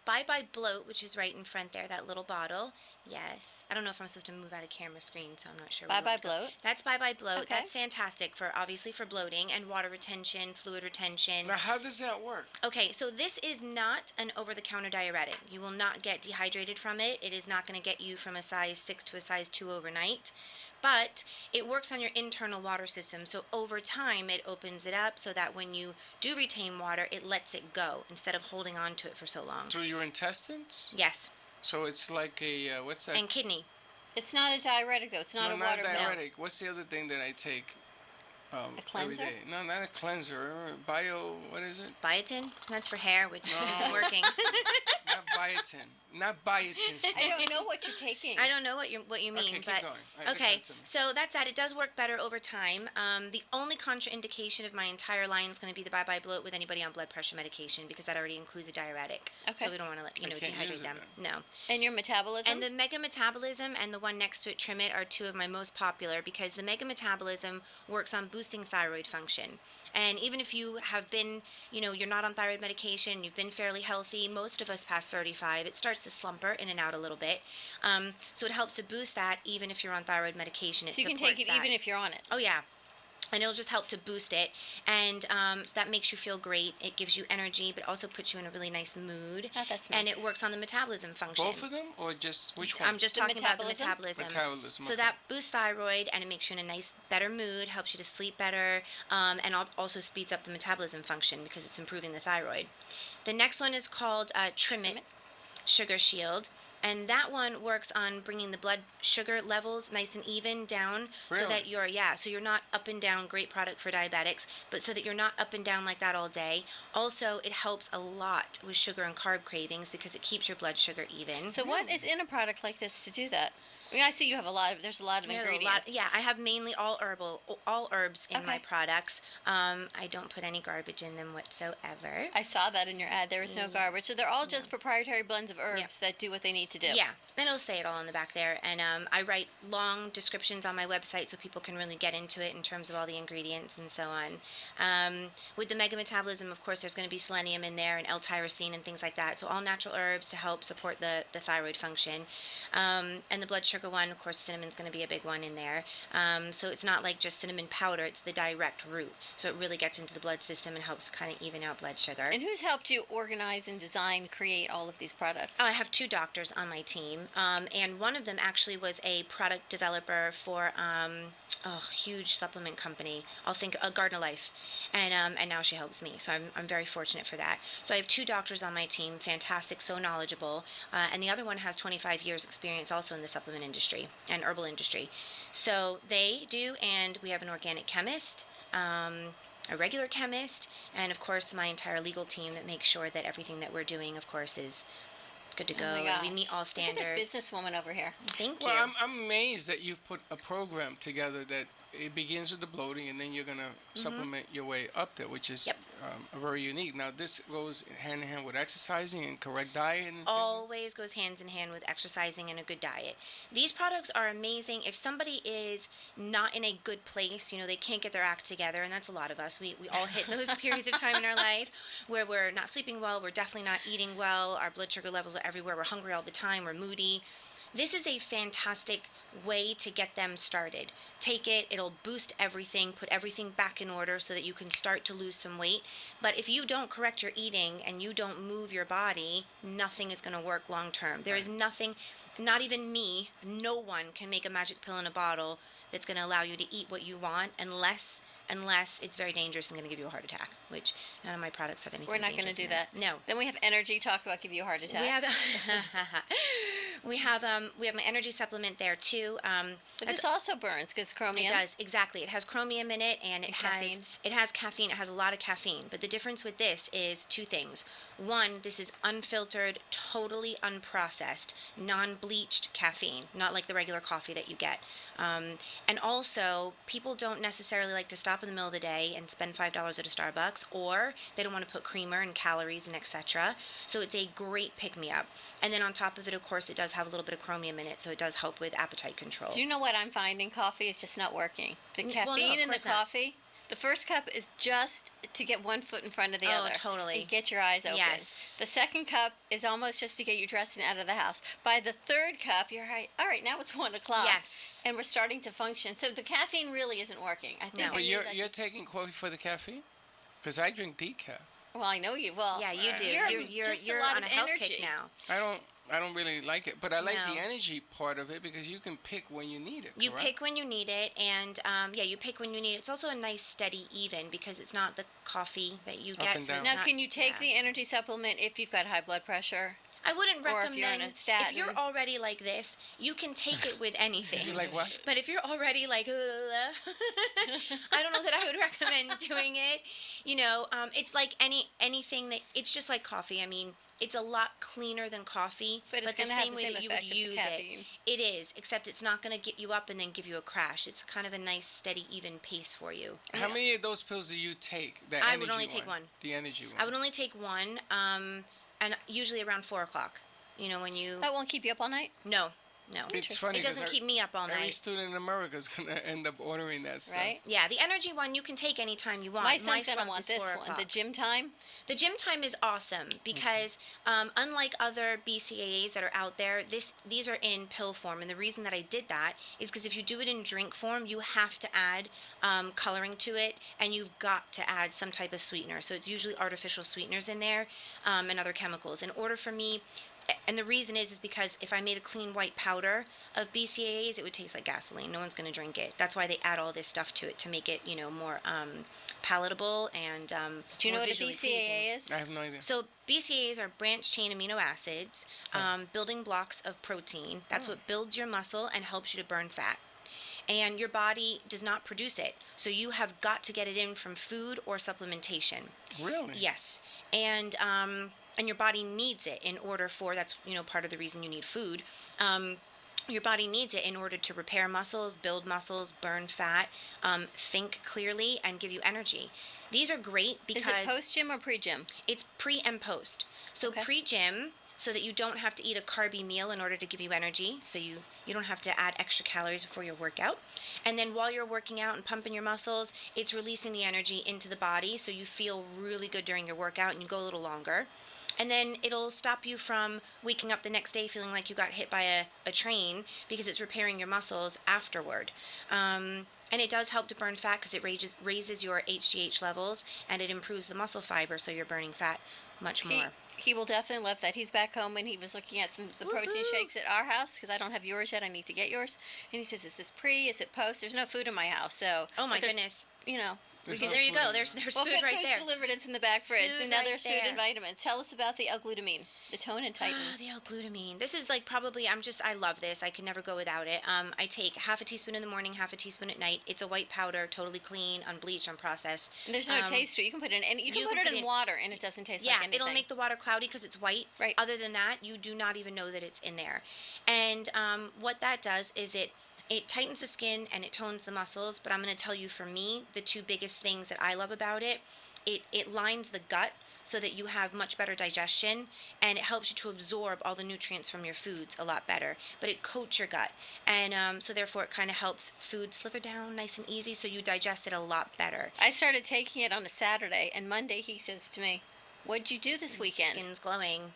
[SPEAKER 6] Bye Bye Bloat, which is right in front there, that little bottle. Yes. I don't know if I'm supposed to move out of camera screen, so I'm not sure.
[SPEAKER 5] Bye Bye Bloat.
[SPEAKER 6] That's Bye Bye Bloat.
[SPEAKER 5] Okay.
[SPEAKER 6] That's fantastic for bloating and water retention, fluid retention.
[SPEAKER 4] Now, how does that work?
[SPEAKER 6] Okay, so this is not an over-the-counter diuretic. You will not get dehydrated from it. It is not going to get you from a size 6 to a size 2 overnight. But it works on your internal water system. So over time, it opens it up so that when you do retain water, it lets it go instead of holding on to it for so long.
[SPEAKER 4] Through your intestines?
[SPEAKER 6] Yes,
[SPEAKER 4] So it's like a, what's that?
[SPEAKER 6] and kidney.
[SPEAKER 5] It's not a diuretic, though. It's not
[SPEAKER 4] no,
[SPEAKER 5] a
[SPEAKER 4] not
[SPEAKER 5] water
[SPEAKER 4] diuretic. What's the other thing that I take
[SPEAKER 5] A cleanser?
[SPEAKER 4] every day? No, not a cleanser. What is it?
[SPEAKER 6] Biotin, that's for hair, which
[SPEAKER 4] No.
[SPEAKER 6] isn't working.
[SPEAKER 4] Not biotin. Not biotin.
[SPEAKER 5] I don't know what you're taking.
[SPEAKER 6] I don't know what you mean,
[SPEAKER 4] Okay, keep
[SPEAKER 6] but
[SPEAKER 4] going. All right,
[SPEAKER 6] okay.
[SPEAKER 4] continue.
[SPEAKER 6] So that's that. It does work better over time. The only contraindication of my entire line is going to be the Bye Bye Bloat with anybody on blood pressure medication because that already includes a diuretic.
[SPEAKER 5] Okay.
[SPEAKER 6] So we don't want to let
[SPEAKER 4] I can't use
[SPEAKER 6] dehydrate
[SPEAKER 4] it
[SPEAKER 6] them.
[SPEAKER 4] then.
[SPEAKER 6] No.
[SPEAKER 5] And your metabolism?
[SPEAKER 6] And the Mega Metabolism and the one next to it, Trim It, are two of my most popular because the Mega Metabolism works on boosting thyroid function. And even if you have been, you're not on thyroid medication, you've been fairly healthy, most of us past 35, it starts to slumper in and out a little bit. So it helps to boost that even if you're on thyroid medication. It
[SPEAKER 5] so you can take it
[SPEAKER 6] supports that.
[SPEAKER 5] even if you're on it.
[SPEAKER 6] Oh, yeah. And it'll just help to boost it. And so that makes you feel great. It gives you energy, but also puts you in a really nice mood.
[SPEAKER 5] Oh, that's nice.
[SPEAKER 6] And it works on the metabolism function.
[SPEAKER 4] Both of them, or just which one?
[SPEAKER 6] I'm just
[SPEAKER 5] The
[SPEAKER 6] talking about the
[SPEAKER 5] metabolism?
[SPEAKER 4] Metabolism.
[SPEAKER 6] So
[SPEAKER 4] okay.
[SPEAKER 6] that boosts thyroid and it makes you in a nice, better mood, helps you to sleep better, and also speeds up the metabolism function because it's improving the thyroid. The next one is called Trim It Sugar Shield. And that one works on bringing the blood sugar levels nice and even down so that you're not up and down. Great product for diabetics, but so that you're not up and down like that all day. Also, it helps a lot with sugar and carb cravings because it keeps your blood sugar even.
[SPEAKER 5] So what is in a product like this to do that? I mean, I see you have there's a lot of
[SPEAKER 6] There's
[SPEAKER 5] ingredients.
[SPEAKER 6] I have mainly all herbs in my
[SPEAKER 5] Okay.
[SPEAKER 6] products. I don't put any garbage in them whatsoever.
[SPEAKER 5] I saw that in your ad. There is no garbage. So they're all just proprietary blends of herbs that do what they need to do.
[SPEAKER 6] Yeah, and it'll say it all on the back there. And I write long descriptions on my website so people can really get into it in terms of all the ingredients and so on. With the Mega Metabolism, of course, there's going to be selenium in there and L-tyrosine and things like that. So all natural herbs to help support the thyroid function. And the blood sugar one, of course, cinnamon's going to be a big one in there. So it's not like just cinnamon powder, it's the direct root. So it really gets into the blood system and helps kind of even out blood sugar.
[SPEAKER 5] And who's helped you organize and design, create all of these products?
[SPEAKER 6] I have two doctors on my team, and one of them actually was a product developer for a huge supplement company. I'll think Garden Life, and now she helps me. So I'm very fortunate for that. So I have two doctors on my team, fantastic, so knowledgeable, and the other one has 25 years experience also in the supplement industry and herbal industry. So they do, and we have an organic chemist. A regular chemist, and of course my entire legal team that makes sure that everything that we're doing, of course, is good to go.
[SPEAKER 5] Oh my
[SPEAKER 6] And we
[SPEAKER 5] gosh.
[SPEAKER 6] meet all
[SPEAKER 5] Look
[SPEAKER 6] standards.
[SPEAKER 5] at this businesswoman over here.
[SPEAKER 6] Thank you.
[SPEAKER 4] Well, I'm amazed that you put a program together that it begins with the bloating, and then you're gonna supplement your way up there, which is
[SPEAKER 6] Yep.
[SPEAKER 4] very unique. Now, this goes hand in hand with exercising and correct diet and things.
[SPEAKER 6] Always goes hands in hand with exercising and a good diet. These products are amazing. If somebody is not in a good place, they can't get their act together, and that's a lot of us. We all hit those periods of time in our life where we're not sleeping well, we're definitely not eating well, our blood sugar levels are everywhere, we're hungry all the time, we're moody. This is a fantastic way to get them started. Take it, it'll boost everything, put everything back in order so that you can start to lose some weight. But if you don't correct your eating and you don't move your body, nothing is going to work long term. There is nothing, not even me, no one can make a magic pill in a bottle that's going to allow you to eat what you want unless it's very dangerous and going to give you a heart attack, which none of my products have anything
[SPEAKER 5] We're not going to
[SPEAKER 6] dangerous
[SPEAKER 5] do
[SPEAKER 6] in them.
[SPEAKER 5] that.
[SPEAKER 6] No.
[SPEAKER 5] Then we have energy. Talk about give you a heart attack.
[SPEAKER 6] We have my energy supplement there too.
[SPEAKER 5] But this also burns because chromium.
[SPEAKER 6] It does, exactly. It has chromium in it, and it
[SPEAKER 5] caffeine.
[SPEAKER 6] has caffeine. It has a lot of caffeine. But the difference with this is two things. One, this is unfiltered, totally unprocessed, non-bleached caffeine, not like the regular coffee that you get. And also, people don't necessarily like to stop in the middle of the day and spend $5 at a Starbucks, or they don't want to put creamer and calories and etc. So it's a great pick-me-up. And then on top of it, of course, it does have a little bit of chromium in it, so it does help with appetite control.
[SPEAKER 5] Do you know what I'm finding? Coffee is just not working. The
[SPEAKER 6] Well, no,
[SPEAKER 5] caffeine
[SPEAKER 6] of
[SPEAKER 5] in the
[SPEAKER 6] course not.
[SPEAKER 5] coffee, the first cup is just to get one foot in front of the
[SPEAKER 6] Oh,
[SPEAKER 5] other.
[SPEAKER 6] totally.
[SPEAKER 5] And get your eyes open.
[SPEAKER 6] Yes.
[SPEAKER 5] The second cup is almost just to get you dressed and out of the house. By the third cup, you're right. All right, now it's 1 o'clock.
[SPEAKER 6] Yes.
[SPEAKER 5] And we're starting to function. So the caffeine really isn't working. I think.
[SPEAKER 6] No.
[SPEAKER 5] I
[SPEAKER 4] But
[SPEAKER 5] need
[SPEAKER 4] you're
[SPEAKER 5] that-
[SPEAKER 4] you're taking coffee for the caffeine? Because I drink decaf.
[SPEAKER 5] Well, I know you. Well,
[SPEAKER 6] Yeah, you do.
[SPEAKER 5] You're just a lot
[SPEAKER 6] on
[SPEAKER 5] of
[SPEAKER 6] a health
[SPEAKER 5] energy.
[SPEAKER 6] kick now.
[SPEAKER 4] I don't really like it, but I like
[SPEAKER 6] No.
[SPEAKER 4] the energy part of it because you can pick when you need it.
[SPEAKER 6] You
[SPEAKER 4] correct?
[SPEAKER 6] pick when you need it, and you pick when you need it. It's also a nice steady even because it's not the coffee that you
[SPEAKER 4] Up
[SPEAKER 6] get.
[SPEAKER 4] and
[SPEAKER 6] so
[SPEAKER 4] down.
[SPEAKER 6] it's
[SPEAKER 5] Now,
[SPEAKER 6] not-
[SPEAKER 5] can you take
[SPEAKER 6] yeah.
[SPEAKER 5] the energy supplement if you've got high blood pressure?
[SPEAKER 6] I wouldn't
[SPEAKER 5] or if
[SPEAKER 6] recommend.
[SPEAKER 5] you're on a statin?
[SPEAKER 6] If you're already like this, you can take it with anything.
[SPEAKER 4] You're like, what?
[SPEAKER 6] But if you're already like, I don't know that I would recommend doing it. It's like anything that it's just like coffee. I mean, it's a lot cleaner than coffee,
[SPEAKER 5] But it's
[SPEAKER 6] the
[SPEAKER 5] gonna have
[SPEAKER 6] same
[SPEAKER 5] the
[SPEAKER 6] way
[SPEAKER 5] same
[SPEAKER 6] that you would
[SPEAKER 5] effect of the
[SPEAKER 6] use
[SPEAKER 5] caffeine.
[SPEAKER 6] it. It is, except it's not going to get you up and then give you a crash. It's kind of a nice, steady, even pace for you.
[SPEAKER 4] How many of those pills do you take? The
[SPEAKER 6] I would
[SPEAKER 4] energy
[SPEAKER 6] only take one.
[SPEAKER 4] The energy one.
[SPEAKER 6] I would only take one, and usually around 4 o'clock. When you
[SPEAKER 5] That won't keep you up all night?
[SPEAKER 6] no.
[SPEAKER 4] It's funny
[SPEAKER 6] It doesn't
[SPEAKER 4] 'cause
[SPEAKER 6] keep me up all
[SPEAKER 4] Every
[SPEAKER 6] night.
[SPEAKER 4] student in America is going to end up ordering that stuff.
[SPEAKER 5] Right?
[SPEAKER 6] Yeah, the energy one you can take anytime you want.
[SPEAKER 5] My son's
[SPEAKER 6] slump
[SPEAKER 5] gonna want
[SPEAKER 6] is
[SPEAKER 5] this
[SPEAKER 6] 4
[SPEAKER 5] one. The
[SPEAKER 6] o'clock.
[SPEAKER 5] gym time.
[SPEAKER 6] The gym time is awesome because unlike other BCAAs that are out there, these are in pill form. And the reason that I did that is because if you do it in drink form, you have to add coloring to it, and you've got to add some type of sweetener. So it's usually artificial sweeteners in there and other chemicals. In order for me, and the reason is because if I made a clean white powder of BCAAs, it would taste like gasoline. No one's going to drink it. That's why they add all this stuff to it to make it, more palatable and
[SPEAKER 5] Do you know
[SPEAKER 6] more
[SPEAKER 5] what a
[SPEAKER 6] visually
[SPEAKER 5] BCAA
[SPEAKER 6] pleasing.
[SPEAKER 5] is?
[SPEAKER 4] I have no idea.
[SPEAKER 6] So BCAAs are branched chain amino acids, building blocks of protein. That's what builds your muscle and helps you to burn fat. And your body does not produce it. So you have got to get it in from food or supplementation.
[SPEAKER 4] Really?
[SPEAKER 6] Yes. And your body needs it in order for, that's, part of the reason you need food. Your body needs it in order to repair muscles, build muscles, burn fat, think clearly, and give you energy. These are great because
[SPEAKER 5] Is it post gym or pre gym?
[SPEAKER 6] it's pre and post. So
[SPEAKER 5] Okay.
[SPEAKER 6] pre-gym, so that you don't have to eat a carby meal in order to give you energy. So you don't have to add extra calories before your workout. And then while you're working out and pumping your muscles, it's releasing the energy into the body. So you feel really good during your workout and you go a little longer. And then it'll stop you from waking up the next day feeling like you got hit by a train because it's repairing your muscles afterward. And it does help to burn fat because it raises your HGH levels and it improves the muscle fiber, so you're burning fat much more.
[SPEAKER 5] He will definitely love that. He's back home and he was looking at some of the protein
[SPEAKER 6] Woohoo.
[SPEAKER 5] shakes at our house because I don't have yours yet. I need to get yours. And he says, "Is this pre? Is it post?" There's no food in my house, so
[SPEAKER 6] Oh my
[SPEAKER 5] but there's-
[SPEAKER 6] goodness.
[SPEAKER 4] There's
[SPEAKER 6] There
[SPEAKER 4] no
[SPEAKER 6] you
[SPEAKER 4] food
[SPEAKER 6] go.
[SPEAKER 4] in
[SPEAKER 6] There's
[SPEAKER 5] Well,
[SPEAKER 6] food
[SPEAKER 5] get
[SPEAKER 6] right
[SPEAKER 5] food's
[SPEAKER 6] there.
[SPEAKER 5] delivered. It's in the back fridge.
[SPEAKER 6] Food
[SPEAKER 5] And now
[SPEAKER 6] right
[SPEAKER 5] there's food
[SPEAKER 6] there.
[SPEAKER 5] and vitamins. Tell us about the L-glutamine, the tone and tighten.
[SPEAKER 6] The L-glutamine. This is like probably, I love this. I can never go without it. I take half a teaspoon in the morning, half a teaspoon at night. It's a white powder, totally clean, unbleached, unprocessed.
[SPEAKER 5] And there's no taste to it. You can put it in, and you can put it in water, and it doesn't taste like anything.
[SPEAKER 6] It'll make the water cloudy because it's white.
[SPEAKER 5] Right.
[SPEAKER 6] Other than that, you do not even know that it's in there. And what that does is it It tightens the skin and it tones the muscles, but I'm going to tell you, for me, the two biggest things that I love about it, it lines the gut so that you have much better digestion, and it helps you to absorb all the nutrients from your foods a lot better. But it coats your gut, and so therefore it kind of helps food slither down nice and easy, so you digest it a lot better.
[SPEAKER 5] I started taking it on a Saturday, and Monday he says to me, "What'd you do this weekend?"
[SPEAKER 6] Skin's glowing.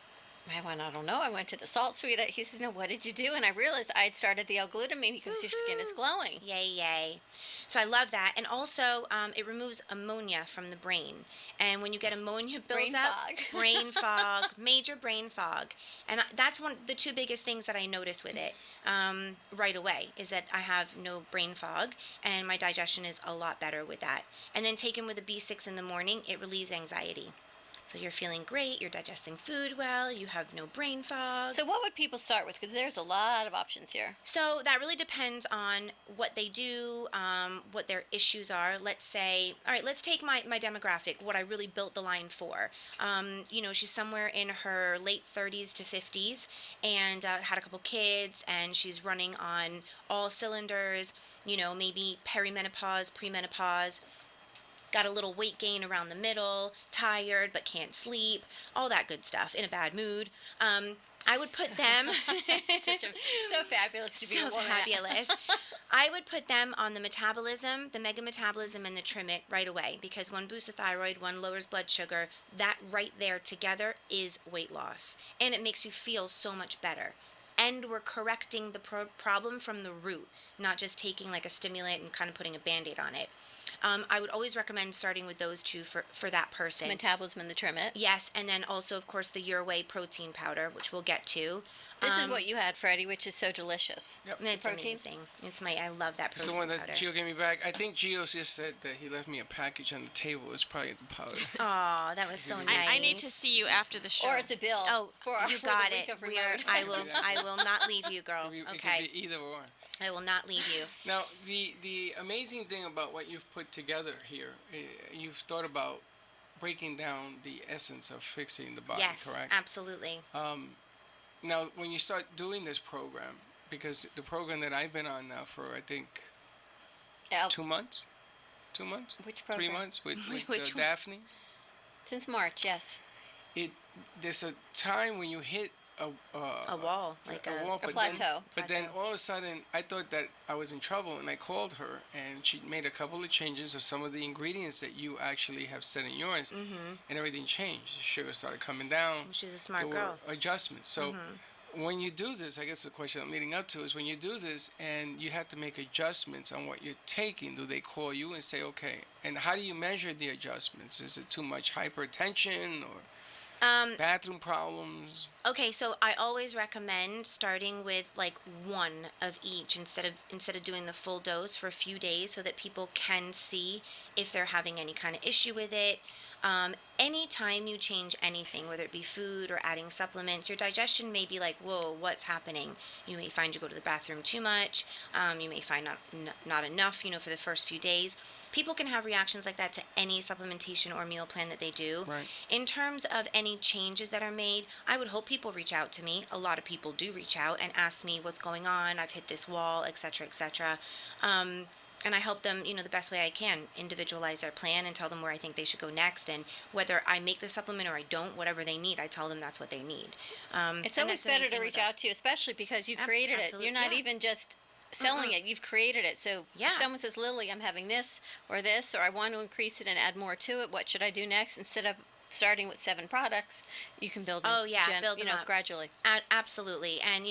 [SPEAKER 5] I went, "I don't know. I went to the salt suite." He says, "No, what did you do?" And I realized I had started the L-glutamine. He goes, "Your skin is glowing."
[SPEAKER 6] Yay, yay. So I love that. And also, it removes ammonia from the brain. And when you get ammonia
[SPEAKER 5] Brain
[SPEAKER 6] built up,
[SPEAKER 5] fog.
[SPEAKER 6] brain fog, major brain fog. And that's the two biggest things that I notice with it right away, is that I have no brain fog, and my digestion is a lot better with that. And then taken with a B6 in the morning, it relieves anxiety. So you're feeling great, you're digesting food well, you have no brain fog.
[SPEAKER 5] So what would people start with? Because there's a lot of options here.
[SPEAKER 6] So that really depends on what they do, what their issues are. Let's say, all right, let's take my demographic, what I really built the line for. She's somewhere in her late 30s to 50s, and had a couple kids, and she's running on all cylinders, maybe perimenopause, premenopause. Got a little weight gain around the middle, tired but can't sleep, all that good stuff, in a bad mood. I would put them
[SPEAKER 5] So fabulous to be
[SPEAKER 6] so
[SPEAKER 5] a woman.
[SPEAKER 6] fabulous. I would put them on the metabolism, the mega metabolism, and the trim it right away, because one boosts the thyroid, one lowers blood sugar. That right there together is weight loss, and it makes you feel so much better. And we're correcting the problem from the root, not just taking like a stimulant and kind of putting a Band-Aid on it. I would always recommend starting with those two for that person.
[SPEAKER 5] Metabolism and the Trim It.
[SPEAKER 6] Yes, and then also, of course, the Your Way protein powder, which we'll get to.
[SPEAKER 5] This is what you had, Freddie, which is so delicious.
[SPEAKER 4] Yep.
[SPEAKER 6] It's
[SPEAKER 5] protein.
[SPEAKER 6] amazing. I love that
[SPEAKER 4] It's the
[SPEAKER 6] protein
[SPEAKER 4] one
[SPEAKER 6] powder.
[SPEAKER 4] that Gio gave me back. I think Gio just said that he left me a package on the table. It's probably the powder.
[SPEAKER 6] Aw, that was so nice.
[SPEAKER 1] I need to see you after the show.
[SPEAKER 5] Or it's a bill.
[SPEAKER 6] Oh, you
[SPEAKER 5] for
[SPEAKER 6] got
[SPEAKER 5] the week
[SPEAKER 6] it.
[SPEAKER 5] of remote.
[SPEAKER 6] I will not leave you, girl.
[SPEAKER 4] It
[SPEAKER 6] Okay,
[SPEAKER 4] could be either or.
[SPEAKER 6] I will not leave you.
[SPEAKER 4] Now, the amazing thing about what you've put together here, you've thought about breaking down the essence of fixing the body,
[SPEAKER 6] Yes,
[SPEAKER 4] correct?
[SPEAKER 6] absolutely.
[SPEAKER 4] Now, when you start doing this program, because the program that I've been on now for, I think,
[SPEAKER 5] Yeah,
[SPEAKER 4] 2 months? 2 months?
[SPEAKER 5] which
[SPEAKER 4] 3
[SPEAKER 5] program?
[SPEAKER 4] months with
[SPEAKER 6] Which one?
[SPEAKER 4] Daphne.
[SPEAKER 5] Since March, yes.
[SPEAKER 4] There's a time when you hit
[SPEAKER 6] A wall, like a
[SPEAKER 4] wall,
[SPEAKER 5] A
[SPEAKER 4] but
[SPEAKER 5] plateau.
[SPEAKER 4] But then all of a sudden, I thought that I was in trouble, and I called her, and she made a couple of changes of some of the ingredients that you actually have set in yours, and everything changed. The sugar started coming down.
[SPEAKER 6] She's a smart
[SPEAKER 4] There
[SPEAKER 6] girl.
[SPEAKER 4] were adjustments. So when you do this, I guess the question I'm leading up to is, when you do this and you have to make adjustments on what you're taking, do they call you and say, okay, and how do you measure the adjustments? Is it too much hypertension or bathroom problems?
[SPEAKER 6] Okay, so I always recommend starting with like one of each instead of doing the full dose for a few days, so that people can see if they're having any kind of issue with it. Anytime you change anything, whether it be food or adding supplements, your digestion may be like, whoa, what's happening? You may find you go to the bathroom too much. You may find not enough, for the first few days. People can have reactions like that to any supplementation or meal plan that they do.
[SPEAKER 4] Right.
[SPEAKER 6] In terms of any changes that are made, I would hope people reach out to me. A lot of people do reach out and ask me what's going on. I've hit this wall, etc., etc. And I help them, the best way I can, individualize their plan and tell them where I think they should go next. And whether I make the supplement or I don't, whatever they need, I tell them that's what they need.
[SPEAKER 5] It's
[SPEAKER 6] and
[SPEAKER 5] always
[SPEAKER 6] that's the
[SPEAKER 5] better
[SPEAKER 6] nice
[SPEAKER 5] to
[SPEAKER 6] thing
[SPEAKER 5] reach
[SPEAKER 6] with us.
[SPEAKER 5] out to you, especially because you created it.
[SPEAKER 6] absolutely,
[SPEAKER 5] You're not
[SPEAKER 6] yeah.
[SPEAKER 5] even just selling it. You've created it. So
[SPEAKER 6] Yeah.
[SPEAKER 5] if someone says, "Lily, I'm having this, or I want to increase it and add more to it. What should I do next?" Instead of starting with 7 products, you can build them,
[SPEAKER 6] Oh, yeah, build them up.
[SPEAKER 5] gradually.
[SPEAKER 6] Absolutely. And,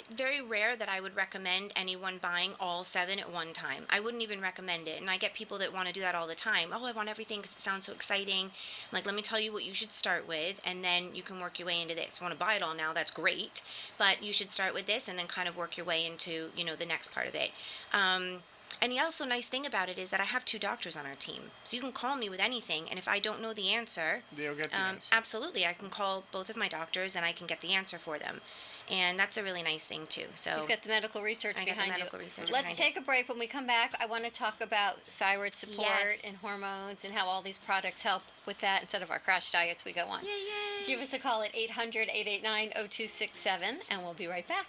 [SPEAKER 6] very rare that I would recommend anyone buying all 7 at one time. I wouldn't even recommend it. And I get people that want to do that all the time. Oh, I want everything because it sounds so exciting. I'm like, let me tell you what you should start with, and then you can work your way into this. Want to buy it all now? That's great. But you should start with this and then kind of work your way into, the next part of it. And the also nice thing about it is that I have 2 doctors on our team. So you can call me with anything, and if I don't know the answer,
[SPEAKER 4] They'll get the answer.
[SPEAKER 6] absolutely, I can call both of my doctors and I can get the answer for them. And that's a really nice thing too. So
[SPEAKER 5] You've got the medical research
[SPEAKER 6] I got the
[SPEAKER 5] behind
[SPEAKER 6] medical
[SPEAKER 5] you.
[SPEAKER 6] research
[SPEAKER 5] Let's
[SPEAKER 6] behind it.
[SPEAKER 5] take a break. When we come back, I want to talk about thyroid support
[SPEAKER 6] Yes.
[SPEAKER 5] and hormones and how all these products help with that instead of our crash diets we go on.
[SPEAKER 6] Yay.
[SPEAKER 5] Give us a call at 800-889-0267, and we'll be right back.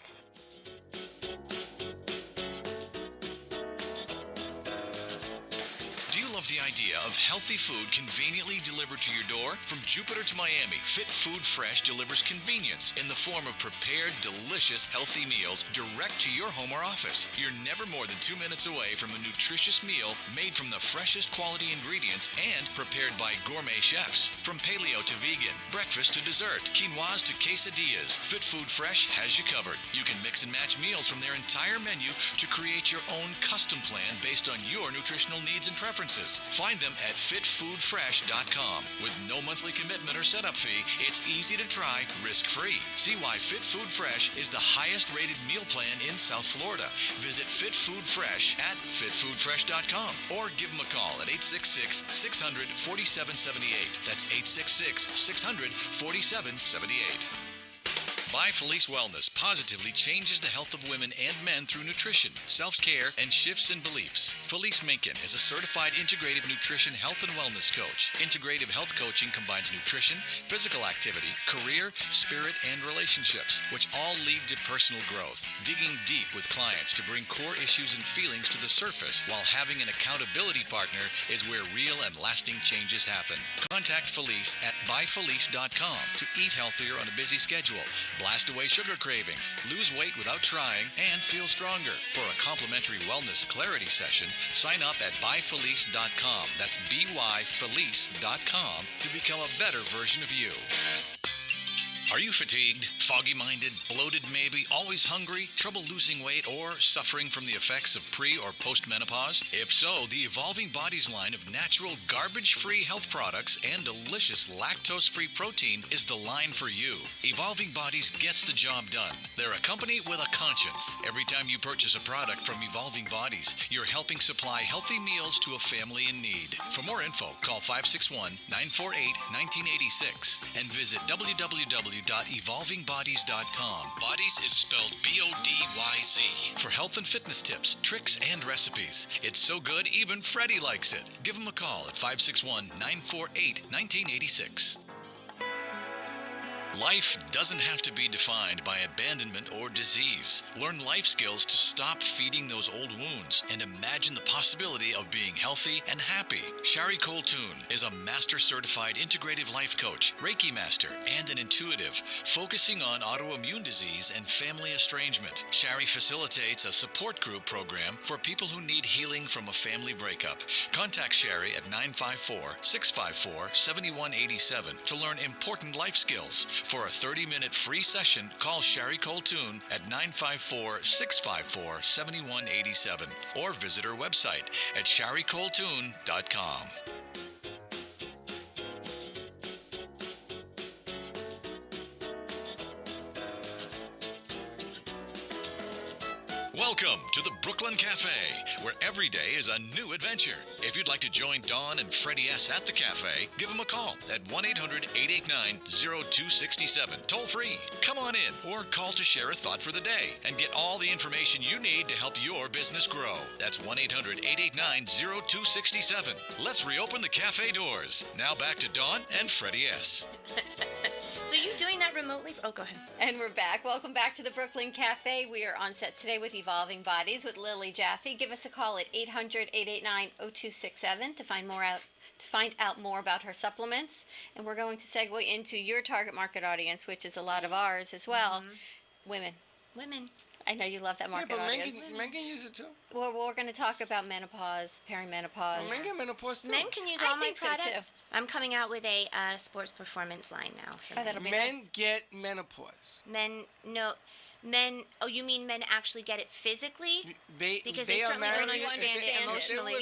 [SPEAKER 3] the idea of healthy food conveniently delivered to your door? From Jupiter to Miami, Fit Food Fresh delivers convenience in the form of prepared, delicious, healthy meals direct to your home or office. You're never more than 2 minutes away from a nutritious meal made from the freshest quality ingredients and prepared by gourmet chefs. From paleo to vegan, breakfast to dessert, quinoas to quesadillas, Fit Food Fresh has you covered. You can mix and match meals from their entire menu to create your own custom plan based on your nutritional needs and preferences. Find them at fitfoodfresh.com. With no monthly commitment or setup fee, it's easy to try, risk-free. See why Fit Food Fresh is the highest rated meal plan in South Florida. Visit Fit Food Fresh at fitfoodfresh.com or give them a call at 866-600-4778. That's 866-600-4778. By Felice Wellness positively changes the health of women and men through nutrition, self-care, and shifts in beliefs. Felice Minkin is a certified integrative nutrition health and wellness coach. Integrative health coaching combines nutrition, physical activity, career, spirit, and relationships, which all lead to personal growth. Digging deep with clients to bring core issues and feelings to the surface while having an accountability partner is where real and lasting changes happen. Contact Felice at byfelice.com to eat healthier on a busy schedule, blast away sugar cravings, lose weight without trying, and feel stronger. For a complimentary wellness clarity session, sign up at byfelice.com. That's byfelice.com to become a better version of you. Are you fatigued, foggy-minded, bloated maybe, always hungry, trouble losing weight, or suffering from the effects of pre- or post-menopause? If so, the Evolving Bodies line of natural, garbage-free health products and delicious lactose-free protein is the line for you. Evolving Bodies gets the job done. They're a company with a conscience. Every time you purchase a product from Evolving Bodies, you're helping supply healthy meals to a family in need. For more info, call 561-948-1986 and visit www.evolvingbodies.com. Bodies is spelled B-O-D-Y-Z. For health and fitness tips, tricks, and recipes. It's so good, even Freddy likes it. Give him a call at 561-948-1986. Life doesn't have to be defined by abandonment or disease. Learn life skills to stop feeding those old wounds and imagine the possibility of being healthy and happy. Shari Coltoon is a master certified integrative life coach, Reiki master, and an intuitive, focusing on autoimmune disease and family estrangement. Shari facilitates a support group program for people who need healing from a family breakup. Contact Shari at 954-654-7187 to learn important life skills. For a 30-minute free session, call Shari Coltoon at 954-654-7187 or visit her website at sharicoltoon.com. Welcome to the Brooklyn Cafe, where every day is a new adventure. If you'd like to join Dawn and Freddy S. at the cafe, give them a call at 1-800-889-0267, toll free. Come on in or call to share a thought for the day and get all the information you need to help your business grow. That's 1-800-889-0267. Let's reopen the cafe doors. Now back to Dawn and Freddy S.
[SPEAKER 6] So you doing that remotely? Oh, go ahead.
[SPEAKER 5] And we're back. Welcome back to the Brooklyn Cafe. We are on set today with Evolving Bodies with Lily Jaffe. Give us a call at 800-889-0267 to find out more about her supplements. And we're going to segue into your target market audience, which is a lot of ours as well. Women. I know you love that market audience.
[SPEAKER 4] Men can use it too.
[SPEAKER 5] Well, we're going to talk about menopause, perimenopause.
[SPEAKER 4] Well, men get menopause too.
[SPEAKER 6] Men can use
[SPEAKER 5] I
[SPEAKER 6] all my
[SPEAKER 5] think so,
[SPEAKER 6] products.
[SPEAKER 5] too.
[SPEAKER 6] I'm coming out with a sports performance line now for men.
[SPEAKER 5] that'll be
[SPEAKER 4] Men
[SPEAKER 5] nice.
[SPEAKER 4] get menopause.
[SPEAKER 6] Men, no. Men, oh, you mean men actually get it physically? Because they
[SPEAKER 4] are
[SPEAKER 6] certainly don't
[SPEAKER 4] married.
[SPEAKER 6] understand it emotionally.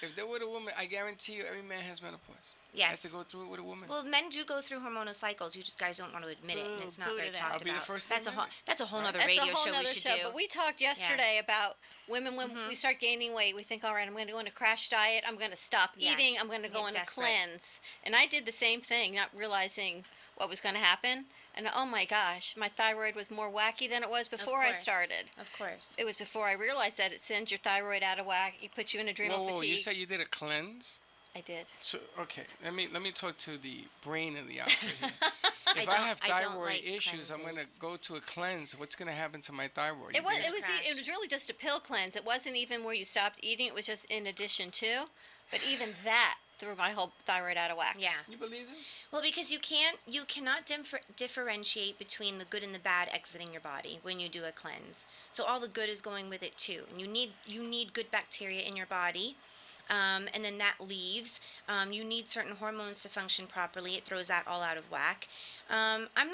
[SPEAKER 4] If they're with a woman, I guarantee you every man has menopause.
[SPEAKER 6] Yes.
[SPEAKER 4] Has to go through it with a woman.
[SPEAKER 6] Well, men do go through hormonal cycles. You just guys don't want to admit it, and it's not
[SPEAKER 5] Boo
[SPEAKER 6] very
[SPEAKER 5] to that.
[SPEAKER 6] talked
[SPEAKER 4] I'll be the
[SPEAKER 6] about.
[SPEAKER 4] first to
[SPEAKER 6] That's a
[SPEAKER 4] admit
[SPEAKER 6] whole. That's a whole other
[SPEAKER 5] That's
[SPEAKER 6] radio
[SPEAKER 5] a whole
[SPEAKER 6] show we
[SPEAKER 5] nother
[SPEAKER 6] should
[SPEAKER 5] show.
[SPEAKER 6] do.
[SPEAKER 5] But we talked yesterday about women when we start gaining weight. We think, all right, I'm going to go on a crash diet. I'm going to stop
[SPEAKER 6] Yes.
[SPEAKER 5] eating. I'm going to go
[SPEAKER 6] Get
[SPEAKER 5] on
[SPEAKER 6] desperate.
[SPEAKER 5] a cleanse. And I did the same thing, not realizing what was going to happen. And oh my gosh, my thyroid was more wacky than it was before I started.
[SPEAKER 6] Of course.
[SPEAKER 5] It was before I realized that it sends your thyroid out of whack. It puts you in adrenal
[SPEAKER 4] Whoa,
[SPEAKER 5] fatigue.
[SPEAKER 4] you said you did a cleanse?
[SPEAKER 5] I did.
[SPEAKER 4] So okay, let me talk to the brain in the outfit here. If I
[SPEAKER 6] don't-
[SPEAKER 4] have
[SPEAKER 6] I don't
[SPEAKER 4] thyroid
[SPEAKER 6] like
[SPEAKER 4] issues, I'm gonna
[SPEAKER 6] cleanses.
[SPEAKER 4] go to a cleanse. What's gonna happen to my thyroid?
[SPEAKER 5] It
[SPEAKER 6] crash.
[SPEAKER 5] was really just a pill cleanse. It wasn't even where you stopped eating. It was just in addition to. But even that threw my whole thyroid out of whack.
[SPEAKER 6] Yeah.
[SPEAKER 4] You believe it?
[SPEAKER 6] Well, because you cannot differentiate between the good and the bad exiting your body when you do a cleanse. So all the good is going with it too. And you need good bacteria in your body. And then that leaves. You need certain hormones to function properly. It throws that all out of whack. I'm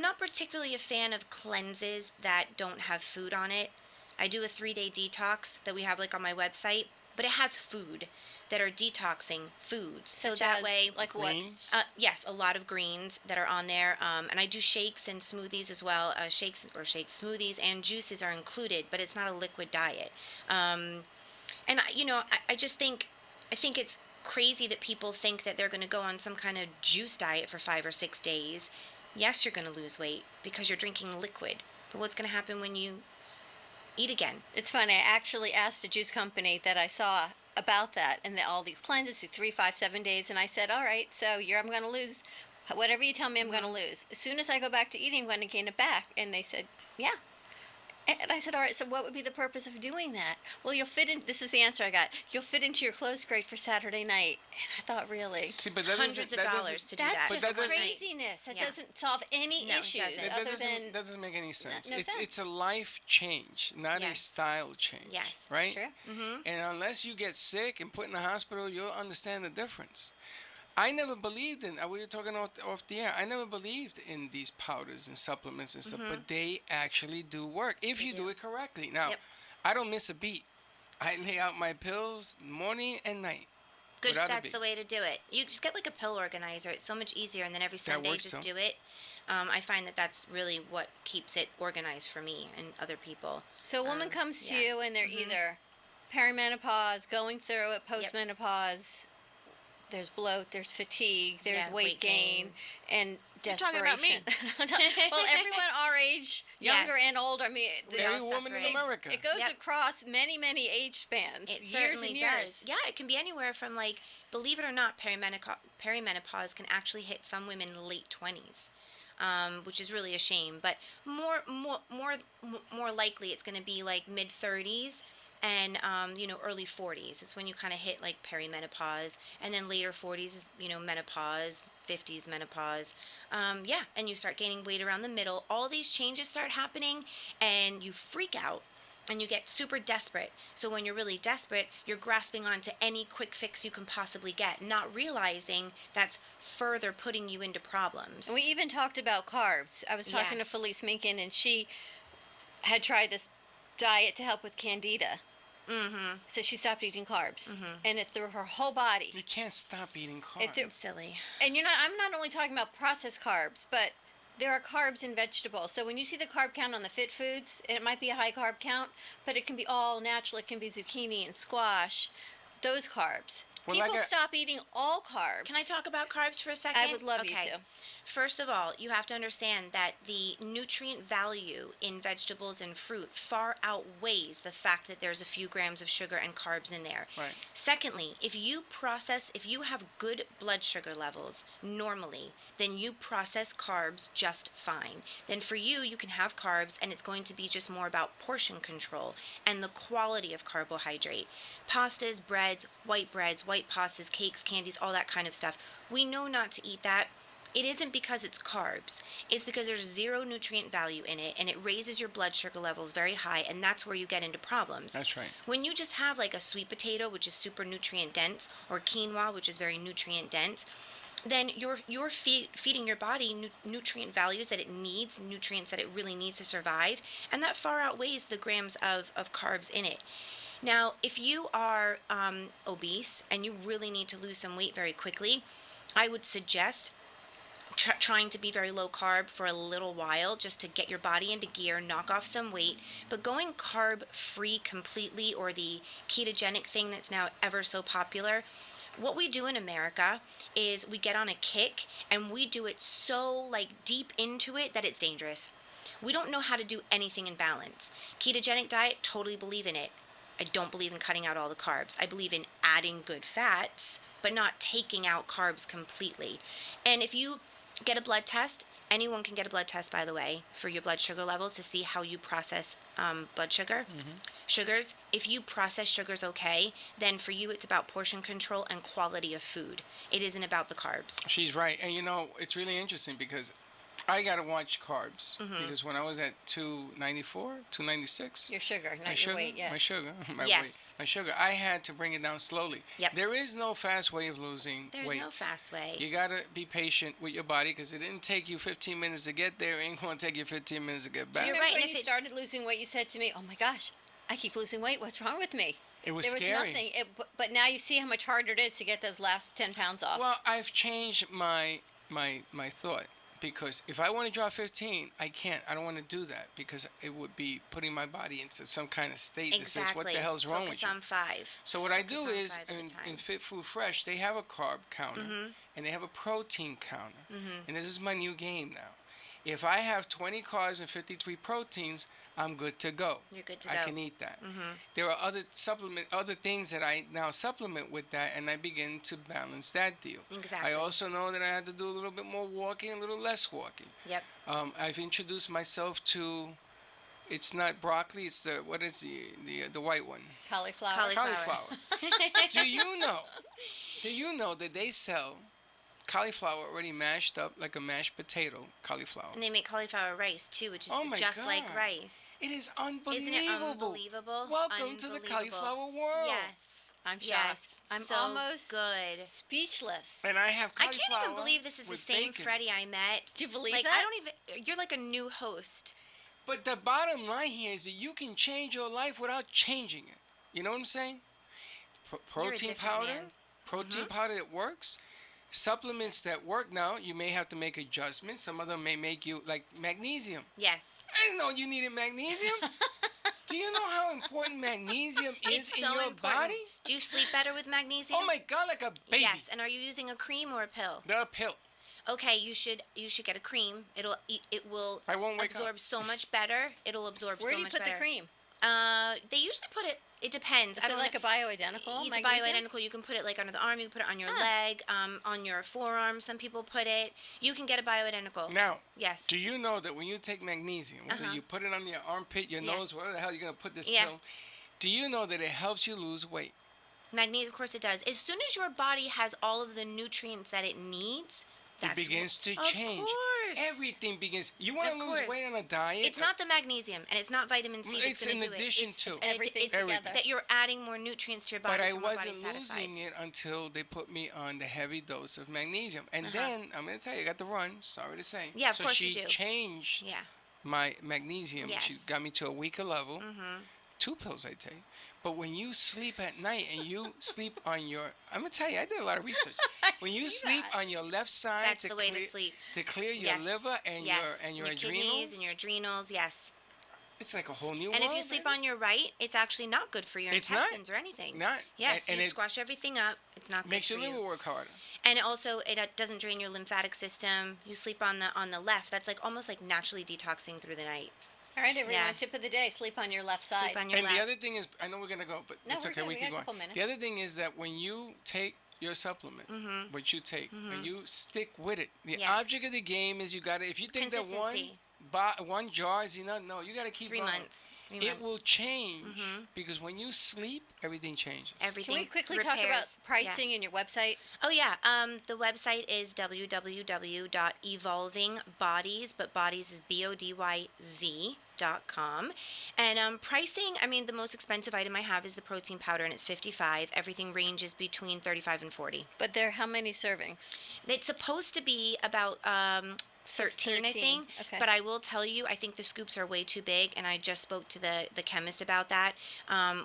[SPEAKER 6] not particularly a fan of cleanses that don't have food on it. I do a 3-day detox that we have like on my website, but it has food that are detoxing foods. So
[SPEAKER 5] Such
[SPEAKER 6] that
[SPEAKER 5] as,
[SPEAKER 6] way,
[SPEAKER 5] like what?
[SPEAKER 4] Greens?
[SPEAKER 6] yes, a lot of greens that are on there, and I do shakes and smoothies as well. Shakes, smoothies, and juices are included, but it's not a liquid diet. And I just I think it's crazy that people think that they're going to go on some kind of juice diet for 5 or 6 days. Yes, you're going to lose weight because you're drinking liquid. But what's going to happen when you eat again?
[SPEAKER 5] It's funny. I actually asked a juice company that I saw about that and all these cleanses, the 3, 5, 7 days, and I said, all right, so I'm going to lose whatever you tell me I'm going to lose. As soon as I go back to eating, I'm going to gain it back. And they said, yeah. And I said, all right, so what would be the purpose of doing that? Well, you'll fit in, this was the answer I got, you'll fit into your clothes great for Saturday night. And I thought, really?
[SPEAKER 4] See, but that
[SPEAKER 6] Hundreds
[SPEAKER 4] doesn't-
[SPEAKER 6] of
[SPEAKER 4] that
[SPEAKER 6] dollars
[SPEAKER 4] doesn't-
[SPEAKER 6] to do
[SPEAKER 5] That's
[SPEAKER 6] that.
[SPEAKER 4] But
[SPEAKER 5] just
[SPEAKER 4] that doesn't-
[SPEAKER 5] craziness. That
[SPEAKER 6] Yeah.
[SPEAKER 5] doesn't solve any
[SPEAKER 6] No, it
[SPEAKER 5] issues
[SPEAKER 6] doesn't.
[SPEAKER 4] That
[SPEAKER 5] other
[SPEAKER 4] doesn't,
[SPEAKER 5] than...
[SPEAKER 4] that doesn't make any sense.
[SPEAKER 5] No
[SPEAKER 4] It's
[SPEAKER 5] sense.
[SPEAKER 4] a life change, not a
[SPEAKER 6] Yes.
[SPEAKER 4] style change.
[SPEAKER 6] Yes.
[SPEAKER 4] Right?
[SPEAKER 5] True.
[SPEAKER 4] And unless you get sick and put in the hospital, you'll understand the difference. I never believed in, we were talking off the air, I never believed in these powders and supplements and stuff, but they actually do work if you do it correctly. Now,
[SPEAKER 6] Yep.
[SPEAKER 4] I don't miss a beat. I lay out my pills morning and night.
[SPEAKER 6] Good,
[SPEAKER 4] without a
[SPEAKER 6] that's
[SPEAKER 4] beat.
[SPEAKER 6] the way to do it. You just get like a pill organizer. It's so much easier, and then every Sunday
[SPEAKER 4] works,
[SPEAKER 6] just
[SPEAKER 4] too.
[SPEAKER 6] do it. I find that that's really what keeps it organized for me and other people.
[SPEAKER 5] So a woman comes to
[SPEAKER 6] yeah.
[SPEAKER 5] you and they're either perimenopause, going through it, postmenopause, there's bloat, there's fatigue, there's
[SPEAKER 6] Yeah,
[SPEAKER 5] weight
[SPEAKER 6] weight
[SPEAKER 5] gain, and
[SPEAKER 1] You're
[SPEAKER 5] desperation.
[SPEAKER 1] talking about me.
[SPEAKER 5] Well, everyone our age, younger
[SPEAKER 6] Yes.
[SPEAKER 5] and older, I mean,
[SPEAKER 4] Every
[SPEAKER 6] all
[SPEAKER 4] woman in
[SPEAKER 6] suffering.
[SPEAKER 4] America.
[SPEAKER 5] it goes
[SPEAKER 6] Yep.
[SPEAKER 5] across many, many age spans,
[SPEAKER 6] It
[SPEAKER 5] years
[SPEAKER 6] certainly
[SPEAKER 5] and years.
[SPEAKER 6] does. Yeah, it can be anywhere from like, believe it or not, perimenopause can actually hit some women late 20s. Which is really a shame, but more likely it's going to be like mid 30s and early 40s. It's when you kind of hit like perimenopause, and then later 40s is menopause, 50s menopause. Yeah, and you start gaining weight around the middle. All these changes start happening, and you freak out. And you get super desperate. So when you're really desperate, you're grasping onto any quick fix you can possibly get, not realizing that's further putting you into problems.
[SPEAKER 5] And we even talked about carbs. I was talking to
[SPEAKER 6] Yes.
[SPEAKER 5] Felice Minkin, and she had tried this diet to help with candida. Mm-hmm. So she stopped eating carbs, and it threw her whole body.
[SPEAKER 4] You can't stop eating carbs.
[SPEAKER 5] It threw,
[SPEAKER 6] Silly.
[SPEAKER 5] and I'm not only talking about processed carbs, but there are carbs in vegetables. So when you see the carb count on the fit foods, and it might be a high carb count, but it can be all natural. It can be zucchini and squash, those carbs.
[SPEAKER 4] Well,
[SPEAKER 5] People
[SPEAKER 4] like
[SPEAKER 5] stop eating all carbs.
[SPEAKER 6] Can I talk about carbs for a second?
[SPEAKER 5] I would love you to.
[SPEAKER 6] First of all, you have to understand that the nutrient value in vegetables and fruit far outweighs the fact that there's a few grams of sugar and carbs in there.
[SPEAKER 4] Right.
[SPEAKER 6] Secondly, if you have good blood sugar levels normally, then you process carbs just fine. Then for you, you can have carbs, and it's going to be just more about portion control and the quality of carbohydrate. Pastas, breads, white pastas, cakes, candies, all that kind of stuff. We know not to eat that. It isn't because it's carbs. It's because there's zero nutrient value in it, and it raises your blood sugar levels very high, and that's where you get into problems.
[SPEAKER 4] That's right.
[SPEAKER 6] When you just have like a sweet potato, which is super nutrient dense, or quinoa, which is very nutrient dense, then you're feeding your body nutrient values that it needs, nutrients that it really needs to survive, and that far outweighs the grams of carbs in it. Now, if you are obese and you really need to lose some weight very quickly, I would suggest trying to be very low carb for a little while just to get your body into gear, knock off some weight. But going carb free completely, or the ketogenic thing that's now ever so popular, what we do in America is we get on a kick and we do it so like deep into it that it's dangerous. We don't know how to do anything in balance. Ketogenic diet, totally believe in it. I don't believe in cutting out all the carbs. I believe in adding good fats, but not taking out carbs completely. And if you get a blood test anyone can get a blood test, by the way, for your blood sugar levels to see how you process blood sugar. Sugars. If you process sugars okay, then for you it's about portion control and quality of food. It isn't about the carbs.
[SPEAKER 4] She's right. And it's really interesting because I got to watch carbs because when I was at 294, 296,
[SPEAKER 5] Your sugar,
[SPEAKER 4] my
[SPEAKER 5] not
[SPEAKER 4] sugar,
[SPEAKER 5] your weight. Yes.
[SPEAKER 4] my sugar, my
[SPEAKER 6] Yes.
[SPEAKER 4] weight, my sugar, I had to bring it down slowly.
[SPEAKER 6] Yep.
[SPEAKER 4] There is no fast way of losing
[SPEAKER 6] There's
[SPEAKER 4] weight.
[SPEAKER 6] no fast way.
[SPEAKER 4] You got to be patient with your body because it didn't take you 15 minutes to get there. It ain't going to take you 15 minutes to get back.
[SPEAKER 6] You're
[SPEAKER 5] Remember
[SPEAKER 6] right,
[SPEAKER 5] when
[SPEAKER 6] and
[SPEAKER 5] you
[SPEAKER 6] if it-
[SPEAKER 5] started losing weight, you said to me, "Oh my gosh, I keep losing weight. What's wrong with me?"
[SPEAKER 4] It was
[SPEAKER 5] There was
[SPEAKER 4] scary.
[SPEAKER 5] nothing. But now you see how much harder it is to get those last 10 pounds off.
[SPEAKER 4] Well, I've changed my thought because if I want to drop 15, I can't. I don't want to do that because it would be putting my body into some kind of state that says,
[SPEAKER 6] Exactly.
[SPEAKER 4] what the hell's wrong
[SPEAKER 6] Focus
[SPEAKER 4] with you?
[SPEAKER 6] on 5.
[SPEAKER 4] So what I
[SPEAKER 6] Focus
[SPEAKER 4] do
[SPEAKER 6] on
[SPEAKER 4] is
[SPEAKER 6] 5 at a
[SPEAKER 4] in
[SPEAKER 6] time.
[SPEAKER 4] Fit Food Fresh, they have a carb counter and they have a protein counter. And this is my new game now. If I have 20 carbs and 53 proteins, I'm good to go.
[SPEAKER 6] You're good to
[SPEAKER 4] I
[SPEAKER 6] go.
[SPEAKER 4] can eat that. There are other things that I now supplement with that, and I begin to balance that deal.
[SPEAKER 6] Exactly.
[SPEAKER 4] I also know that I have to do a little bit more walking, a little less walking.
[SPEAKER 6] Yep.
[SPEAKER 4] I've introduced myself to. It's not broccoli. It's what is the white one?
[SPEAKER 5] Cauliflower.
[SPEAKER 4] Cauliflower. Do you know? Do you know that they sell cauliflower already mashed up like a mashed potato cauliflower?
[SPEAKER 6] And they make cauliflower rice too, which is
[SPEAKER 4] Oh my
[SPEAKER 6] just like
[SPEAKER 4] God.
[SPEAKER 6] rice.
[SPEAKER 4] It is unbelievable.
[SPEAKER 6] Isn't it unbelievable?
[SPEAKER 4] Welcome to the
[SPEAKER 6] Unbelievable.
[SPEAKER 4] cauliflower world.
[SPEAKER 6] Yes.
[SPEAKER 5] I'm shocked.
[SPEAKER 6] Yes.
[SPEAKER 5] I'm
[SPEAKER 6] so
[SPEAKER 5] almost
[SPEAKER 6] good.
[SPEAKER 5] speechless.
[SPEAKER 4] And I have
[SPEAKER 6] I
[SPEAKER 4] cauliflower.
[SPEAKER 6] can't even believe this is the
[SPEAKER 4] with
[SPEAKER 6] same
[SPEAKER 4] bacon.
[SPEAKER 6] Freddy I met.
[SPEAKER 5] Do you believe
[SPEAKER 6] Like
[SPEAKER 5] that?
[SPEAKER 6] I don't even. You're like a new host.
[SPEAKER 4] But the bottom line here is that you can change your life without changing it. You know what I'm saying?
[SPEAKER 6] You're a
[SPEAKER 4] Protein
[SPEAKER 6] different
[SPEAKER 4] powder,
[SPEAKER 6] man.
[SPEAKER 4] protein powder that works. Supplements that work now, you may have to make adjustments. Some of them may make you like magnesium.
[SPEAKER 6] Yes.
[SPEAKER 4] I didn't know you needed magnesium. Do you know how important magnesium is
[SPEAKER 6] It's
[SPEAKER 4] in
[SPEAKER 6] so
[SPEAKER 4] your
[SPEAKER 6] important.
[SPEAKER 4] body?
[SPEAKER 6] Do you sleep better with magnesium?
[SPEAKER 4] Oh my God, like a baby.
[SPEAKER 6] Yes. And are you using a cream or a pill?
[SPEAKER 4] The pill.
[SPEAKER 6] Okay, you should get a cream. It will
[SPEAKER 4] I won't wake
[SPEAKER 6] absorb
[SPEAKER 4] up.
[SPEAKER 6] so much better. It'll absorb
[SPEAKER 5] Where
[SPEAKER 6] so
[SPEAKER 5] do you
[SPEAKER 6] much
[SPEAKER 5] put
[SPEAKER 6] better.
[SPEAKER 5] the cream?
[SPEAKER 6] They usually put it. It depends.
[SPEAKER 5] Is it like a bioidentical?
[SPEAKER 6] It's
[SPEAKER 5] magnesium?
[SPEAKER 6] bioidentical. You can put it like under the arm. You can put it on your leg, on your forearm. Some people put it. You can get a bioidentical.
[SPEAKER 4] Now,
[SPEAKER 6] Yes.
[SPEAKER 4] do you know that when you take magnesium, whether you put it on your armpit, your
[SPEAKER 6] Yeah.
[SPEAKER 4] nose, wherever the hell you're going to put this
[SPEAKER 6] Yeah.
[SPEAKER 4] pill, do you know that it helps you lose weight?
[SPEAKER 6] Magnesium, of course, it does. As soon as your body has all of the nutrients that it needs,
[SPEAKER 4] It begins to
[SPEAKER 6] of
[SPEAKER 4] change.
[SPEAKER 6] course.
[SPEAKER 4] Everything begins. You want
[SPEAKER 6] Of
[SPEAKER 4] to lose
[SPEAKER 6] course.
[SPEAKER 4] weight on a diet?
[SPEAKER 6] It's not the magnesium, and it's not vitamin C.
[SPEAKER 4] It's
[SPEAKER 6] that's gonna
[SPEAKER 4] in
[SPEAKER 6] do
[SPEAKER 4] addition
[SPEAKER 6] it.
[SPEAKER 4] to.
[SPEAKER 5] Everything
[SPEAKER 6] it's
[SPEAKER 5] together.
[SPEAKER 6] that you're adding more nutrients to your body.
[SPEAKER 4] But I
[SPEAKER 6] so my body's
[SPEAKER 4] wasn't
[SPEAKER 6] satisfied.
[SPEAKER 4] losing it until they put me on the heavy dose of magnesium. And then, I'm going to tell you, I got to run. Sorry to say.
[SPEAKER 6] Yeah, of
[SPEAKER 4] so
[SPEAKER 6] course
[SPEAKER 4] she
[SPEAKER 6] you do.
[SPEAKER 4] changed
[SPEAKER 6] Yeah.
[SPEAKER 4] my magnesium. She
[SPEAKER 6] Yes.
[SPEAKER 4] got me to a weaker level. 2 pills I take. But when you sleep at night and you sleep on your, I'm gonna tell you, I did a lot of research. When you
[SPEAKER 5] see
[SPEAKER 4] sleep
[SPEAKER 5] that.
[SPEAKER 4] on your left side,
[SPEAKER 6] That's the way to sleep.
[SPEAKER 4] to clear your
[SPEAKER 6] Yes.
[SPEAKER 4] liver and
[SPEAKER 6] Yes.
[SPEAKER 4] your adrenals,
[SPEAKER 6] kidneys and your adrenals. Yes.
[SPEAKER 4] it's like a whole new world.
[SPEAKER 6] And if you sleep
[SPEAKER 4] baby.
[SPEAKER 6] on your right, it's actually not good for your
[SPEAKER 4] It's not.
[SPEAKER 6] intestines or anything.
[SPEAKER 4] Not.
[SPEAKER 6] Yes,
[SPEAKER 4] And
[SPEAKER 6] you
[SPEAKER 4] it
[SPEAKER 6] squash everything up. It's not good
[SPEAKER 4] makes
[SPEAKER 6] for
[SPEAKER 4] your liver
[SPEAKER 6] you.
[SPEAKER 4] work harder.
[SPEAKER 6] And also, it doesn't drain your lymphatic system. You sleep on the left. That's like almost like naturally detoxing through the night.
[SPEAKER 5] All right, everyone.
[SPEAKER 6] Yeah.
[SPEAKER 5] Tip of the day: sleep on your left side.
[SPEAKER 6] Sleep on your
[SPEAKER 4] And
[SPEAKER 6] left.
[SPEAKER 4] the other thing is, I know we're gonna go, but
[SPEAKER 5] No,
[SPEAKER 4] it's
[SPEAKER 5] we're
[SPEAKER 4] okay.
[SPEAKER 5] good.
[SPEAKER 4] We
[SPEAKER 5] We
[SPEAKER 4] can
[SPEAKER 5] got
[SPEAKER 4] go
[SPEAKER 5] a
[SPEAKER 4] on.
[SPEAKER 5] couple minutes.
[SPEAKER 4] The other thing is that when you take your supplement,
[SPEAKER 6] Mm-hmm.
[SPEAKER 4] what you take, and you stick with it, the
[SPEAKER 6] Yes.
[SPEAKER 4] object of the game is you gotta. If you think that
[SPEAKER 6] Consistency.
[SPEAKER 4] one jar is enough, no, you gotta keep
[SPEAKER 6] 3
[SPEAKER 4] going.
[SPEAKER 6] months. 3
[SPEAKER 4] It
[SPEAKER 6] months.
[SPEAKER 4] will change because when you sleep, everything changes.
[SPEAKER 6] Everything.
[SPEAKER 5] Can we quickly talk about
[SPEAKER 6] repairs. Yeah.
[SPEAKER 5] pricing and your website?
[SPEAKER 6] Oh yeah, the website is www.evolvingbodies, but bodies is BODYZ.com. And pricing, I mean, the most expensive item I have is the protein powder, and it's $55. Everything ranges between $35 and $40.
[SPEAKER 5] But there, how many servings?
[SPEAKER 6] It's supposed to be about 13, I
[SPEAKER 5] 13,
[SPEAKER 6] think.
[SPEAKER 5] okay.
[SPEAKER 6] But I will tell you, I think the scoops are way too big, and I just spoke to the chemist about that.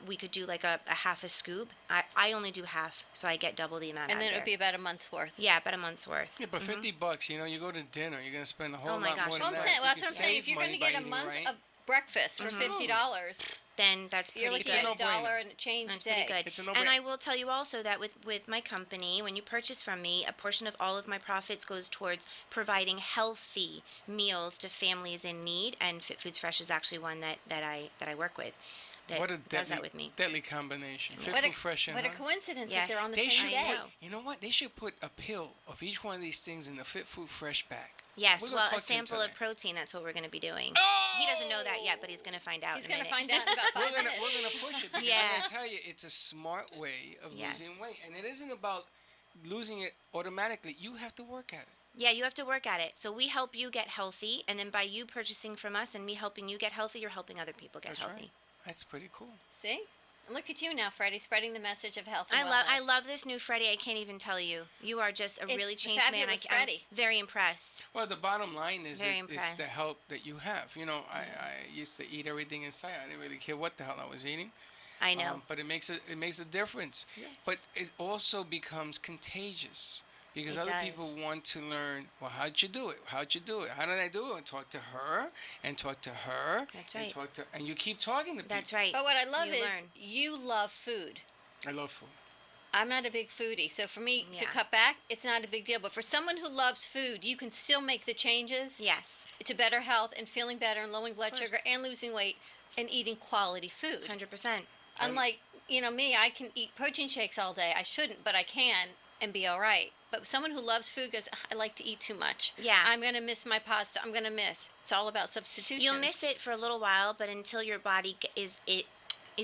[SPEAKER 6] We could do like a half a scoop. I only do half, so I get double the amount
[SPEAKER 5] And
[SPEAKER 6] out
[SPEAKER 5] then it
[SPEAKER 6] there.
[SPEAKER 5] would be about a month's worth.
[SPEAKER 6] Yeah, about a month's worth.
[SPEAKER 4] Yeah, but $50, you go to dinner, you're gonna spend a whole
[SPEAKER 6] Oh my
[SPEAKER 4] lot
[SPEAKER 6] gosh,
[SPEAKER 4] more
[SPEAKER 6] well,
[SPEAKER 4] than
[SPEAKER 5] Well, I'm
[SPEAKER 4] that.
[SPEAKER 5] saying,
[SPEAKER 4] You
[SPEAKER 5] well, that's
[SPEAKER 4] can
[SPEAKER 5] what I'm saying.
[SPEAKER 4] save
[SPEAKER 5] If you're going to
[SPEAKER 4] money by
[SPEAKER 5] get a
[SPEAKER 4] eating
[SPEAKER 5] month
[SPEAKER 4] right.
[SPEAKER 5] of breakfast for $50,
[SPEAKER 6] Then that's pretty
[SPEAKER 5] you're looking
[SPEAKER 6] good.
[SPEAKER 5] at
[SPEAKER 4] no-brainer.
[SPEAKER 5] $1 and a change
[SPEAKER 6] That's
[SPEAKER 5] day.
[SPEAKER 6] pretty good.
[SPEAKER 4] It's a
[SPEAKER 6] And
[SPEAKER 4] no-brainer.
[SPEAKER 6] I will tell you also that with my company, when you purchase from me, a portion of all of my profits goes towards providing healthy meals to families in need, and Fit Foods Fresh is actually one that I work with. that
[SPEAKER 4] What a
[SPEAKER 6] does that
[SPEAKER 4] deadly,
[SPEAKER 6] with me.
[SPEAKER 4] deadly combination. Fit
[SPEAKER 5] What
[SPEAKER 4] Food Fresh and
[SPEAKER 5] what a
[SPEAKER 4] Honey.
[SPEAKER 5] coincidence
[SPEAKER 6] Yes.
[SPEAKER 5] that they're on the
[SPEAKER 4] They
[SPEAKER 5] same
[SPEAKER 4] should
[SPEAKER 5] day.
[SPEAKER 6] know.
[SPEAKER 4] You know what? They should put a pill of each one of these things in the Fit Food Fresh bag.
[SPEAKER 6] Yes,
[SPEAKER 4] We're gonna
[SPEAKER 6] well,
[SPEAKER 4] talk
[SPEAKER 6] a
[SPEAKER 4] to him
[SPEAKER 6] sample of
[SPEAKER 4] today.
[SPEAKER 6] protein, that's what we're going to be doing.
[SPEAKER 4] Oh!
[SPEAKER 6] He doesn't know that yet, but he's going to find out
[SPEAKER 5] He's
[SPEAKER 6] in a
[SPEAKER 5] going to
[SPEAKER 6] minute.
[SPEAKER 5] find out in about 5
[SPEAKER 4] We're
[SPEAKER 5] minutes.
[SPEAKER 4] gonna push it because I'm
[SPEAKER 6] Yeah.
[SPEAKER 4] gonna tell you it's a smart way of
[SPEAKER 6] Yes.
[SPEAKER 4] losing weight, and it isn't about losing it automatically. You have to work at it.
[SPEAKER 6] Yeah, you have to work at it. So we help you get healthy, and then by you purchasing from us and me helping you get healthy, you're helping other people get
[SPEAKER 4] That's
[SPEAKER 6] healthy.
[SPEAKER 4] right. That's pretty cool.
[SPEAKER 5] See? And look at you now, Freddie, spreading the message of health and
[SPEAKER 6] I
[SPEAKER 5] wellness.
[SPEAKER 6] love this new Freddie. I can't even tell you. You are just a
[SPEAKER 5] It's
[SPEAKER 6] really
[SPEAKER 5] the
[SPEAKER 6] changed man.
[SPEAKER 5] fabulous
[SPEAKER 6] I'm
[SPEAKER 5] Freddie.
[SPEAKER 6] very impressed.
[SPEAKER 4] Well, the bottom line is
[SPEAKER 6] Very
[SPEAKER 4] is the
[SPEAKER 6] impressed.
[SPEAKER 4] help that you have. You know, I used to eat everything in sight. I didn't really care what the hell I was eating.
[SPEAKER 6] I know.
[SPEAKER 4] But it makes a difference.
[SPEAKER 6] Yes.
[SPEAKER 4] But it also becomes contagious because
[SPEAKER 6] It
[SPEAKER 4] other
[SPEAKER 6] does.
[SPEAKER 4] people want to learn. Well, how'd you do it? How'd you do it? How did I do it? And talk to her and talk to her.
[SPEAKER 6] That's
[SPEAKER 4] and
[SPEAKER 6] right.
[SPEAKER 4] talk to, and you keep talking to people.
[SPEAKER 6] That's right.
[SPEAKER 5] But what I love
[SPEAKER 6] You
[SPEAKER 5] is
[SPEAKER 6] learn.
[SPEAKER 5] you love food.
[SPEAKER 4] I love food.
[SPEAKER 5] I'm not a big foodie, so for me to
[SPEAKER 6] Yeah.
[SPEAKER 5] cut back, it's not a big deal. But for someone who loves food, you can still make the changes
[SPEAKER 6] Yes,
[SPEAKER 5] to better health and feeling better and lowering blood
[SPEAKER 6] course.
[SPEAKER 5] sugar and losing weight and eating quality food.
[SPEAKER 6] 100%.
[SPEAKER 5] Unlike, me, I can eat protein shakes all day. I shouldn't, but I can and be all right. But someone who loves food goes, I like to eat too much.
[SPEAKER 6] Yeah.
[SPEAKER 5] I'm going to miss my pasta. I'm going to miss. It's all about substitution.
[SPEAKER 6] You'll miss it for a little while, but until your body is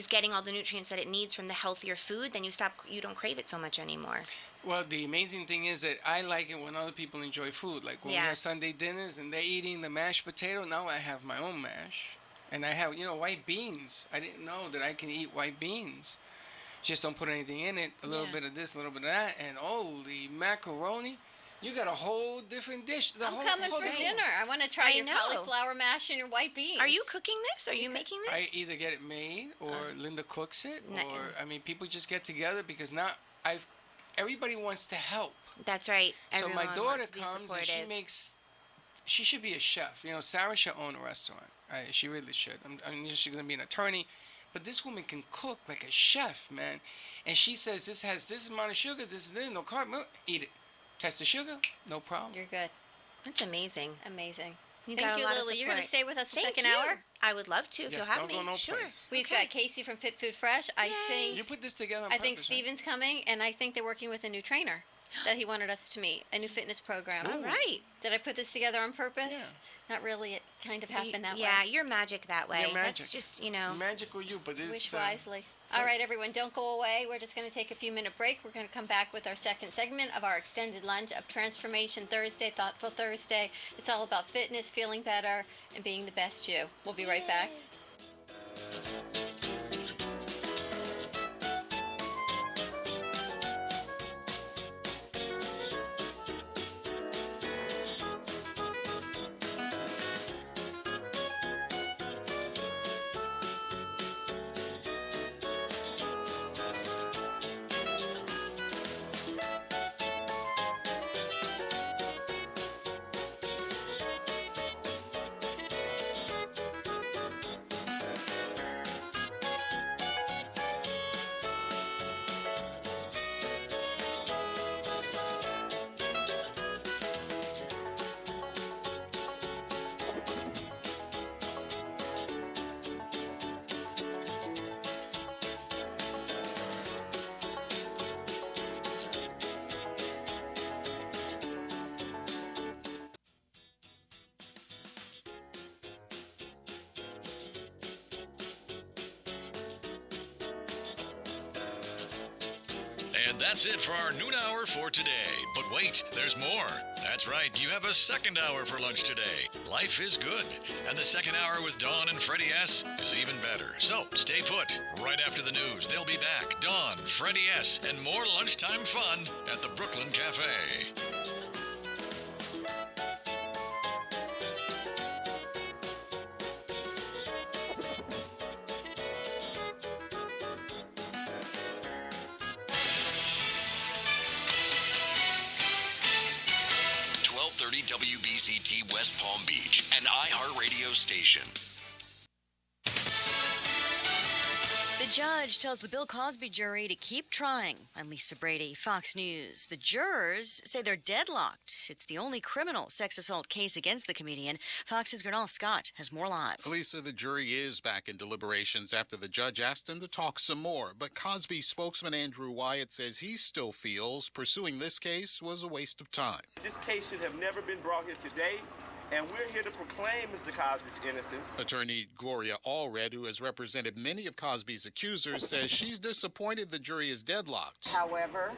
[SPEAKER 6] getting all the nutrients that it needs from the healthier food, then you don't crave it so much anymore.
[SPEAKER 4] Well, the amazing thing is that I like it when other people enjoy food. Like when we
[SPEAKER 6] Yeah.
[SPEAKER 4] have Sunday dinners and they're eating the mashed potato, now I have my own mash. And I have, white beans. I didn't know that I can eat white beans. Just don't put anything in it. A little
[SPEAKER 6] Yeah.
[SPEAKER 4] bit of this, a little bit of that. And holy macaroni. You got a whole different dish. The
[SPEAKER 5] I'm
[SPEAKER 4] whole,
[SPEAKER 5] coming
[SPEAKER 4] whole
[SPEAKER 5] for
[SPEAKER 4] thing.
[SPEAKER 5] dinner. I want to try
[SPEAKER 6] I
[SPEAKER 5] your
[SPEAKER 6] know.
[SPEAKER 5] cauliflower mash and your white beans.
[SPEAKER 6] Are you cooking this? Are you making
[SPEAKER 4] I
[SPEAKER 6] this?
[SPEAKER 4] either get it made or Linda cooks it.
[SPEAKER 6] Ni-
[SPEAKER 4] Or, people just get together because now everybody wants to help.
[SPEAKER 6] That's right.
[SPEAKER 4] So my
[SPEAKER 6] Everyone
[SPEAKER 4] daughter
[SPEAKER 6] wants to be
[SPEAKER 4] comes and
[SPEAKER 6] supportive.
[SPEAKER 4] she should be a chef. Sarah should own a restaurant. She really should. She's going to be an attorney. But this woman can cook like a chef, man. And she says, this has this amount of sugar, this is this, no carb, eat it. Test the sugar, no problem.
[SPEAKER 5] You're good.
[SPEAKER 6] That's amazing.
[SPEAKER 5] Amazing.
[SPEAKER 6] You
[SPEAKER 5] Thank
[SPEAKER 6] got a
[SPEAKER 5] you,
[SPEAKER 6] lot of
[SPEAKER 5] Lily. You're going to
[SPEAKER 6] support.
[SPEAKER 5] stay with us the
[SPEAKER 6] Thank
[SPEAKER 5] second
[SPEAKER 6] you.
[SPEAKER 5] hour?
[SPEAKER 6] I would love to if
[SPEAKER 4] Yes,
[SPEAKER 6] you'll have
[SPEAKER 4] don't
[SPEAKER 6] me.
[SPEAKER 4] go no
[SPEAKER 6] Sure.
[SPEAKER 4] place.
[SPEAKER 5] We've
[SPEAKER 6] Okay.
[SPEAKER 5] got Casey from Fit Food Fresh. I
[SPEAKER 6] Yay.
[SPEAKER 5] think
[SPEAKER 4] You put this together on
[SPEAKER 5] I think
[SPEAKER 4] purpose, huh?
[SPEAKER 5] Steven's coming, and I think they're working with a new trainer that he wanted us to meet, a new fitness program.
[SPEAKER 6] All right.
[SPEAKER 5] Did I put this together on purpose?
[SPEAKER 4] Yeah.
[SPEAKER 5] Not really. It kind of happened that
[SPEAKER 6] Yeah,
[SPEAKER 5] way.
[SPEAKER 6] you're magic that way.
[SPEAKER 4] You're magic.
[SPEAKER 6] That's just,
[SPEAKER 4] Magical you, but
[SPEAKER 5] Wish
[SPEAKER 4] it's...
[SPEAKER 5] wisely. All right, everyone, don't go away. We're just going to take a few-minute break. We're going to come back with our second segment of our extended lunch of Transformation Thursday, Thoughtful Thursday. It's all about fitness, feeling better, and being the best you. We'll be right back.
[SPEAKER 3] And that's it for our noon hour for today. But wait, there's more. That's right, you have a second hour for lunch today. Life is good. And the second hour with Dawn and Freddie S. is even better. So stay put. Right after the news, they'll be back. Dawn, Freddie S., and more lunchtime fun at the Brooklyn Cafe.
[SPEAKER 2] WBZT West Palm Beach, an iHeartRadio station.
[SPEAKER 5] The
[SPEAKER 7] The judge tells the Bill Cosby jury to keep trying. I'm Lisa Brady, Fox News. The jurors say they're deadlocked. It's the only criminal sex assault case against the comedian. Fox's Gernal Scott has more live.
[SPEAKER 8] Lisa, the jury is back in deliberations after the judge asked them to talk some more. But Cosby spokesman Andrew Wyatt says he still feels pursuing this case was a waste of time.
[SPEAKER 9] This case should have never been brought here today. And we're here to proclaim Mr. Cosby's innocence.
[SPEAKER 8] Attorney Gloria Allred, who has represented many of Cosby's accusers, says she's disappointed the jury is deadlocked.
[SPEAKER 10] However,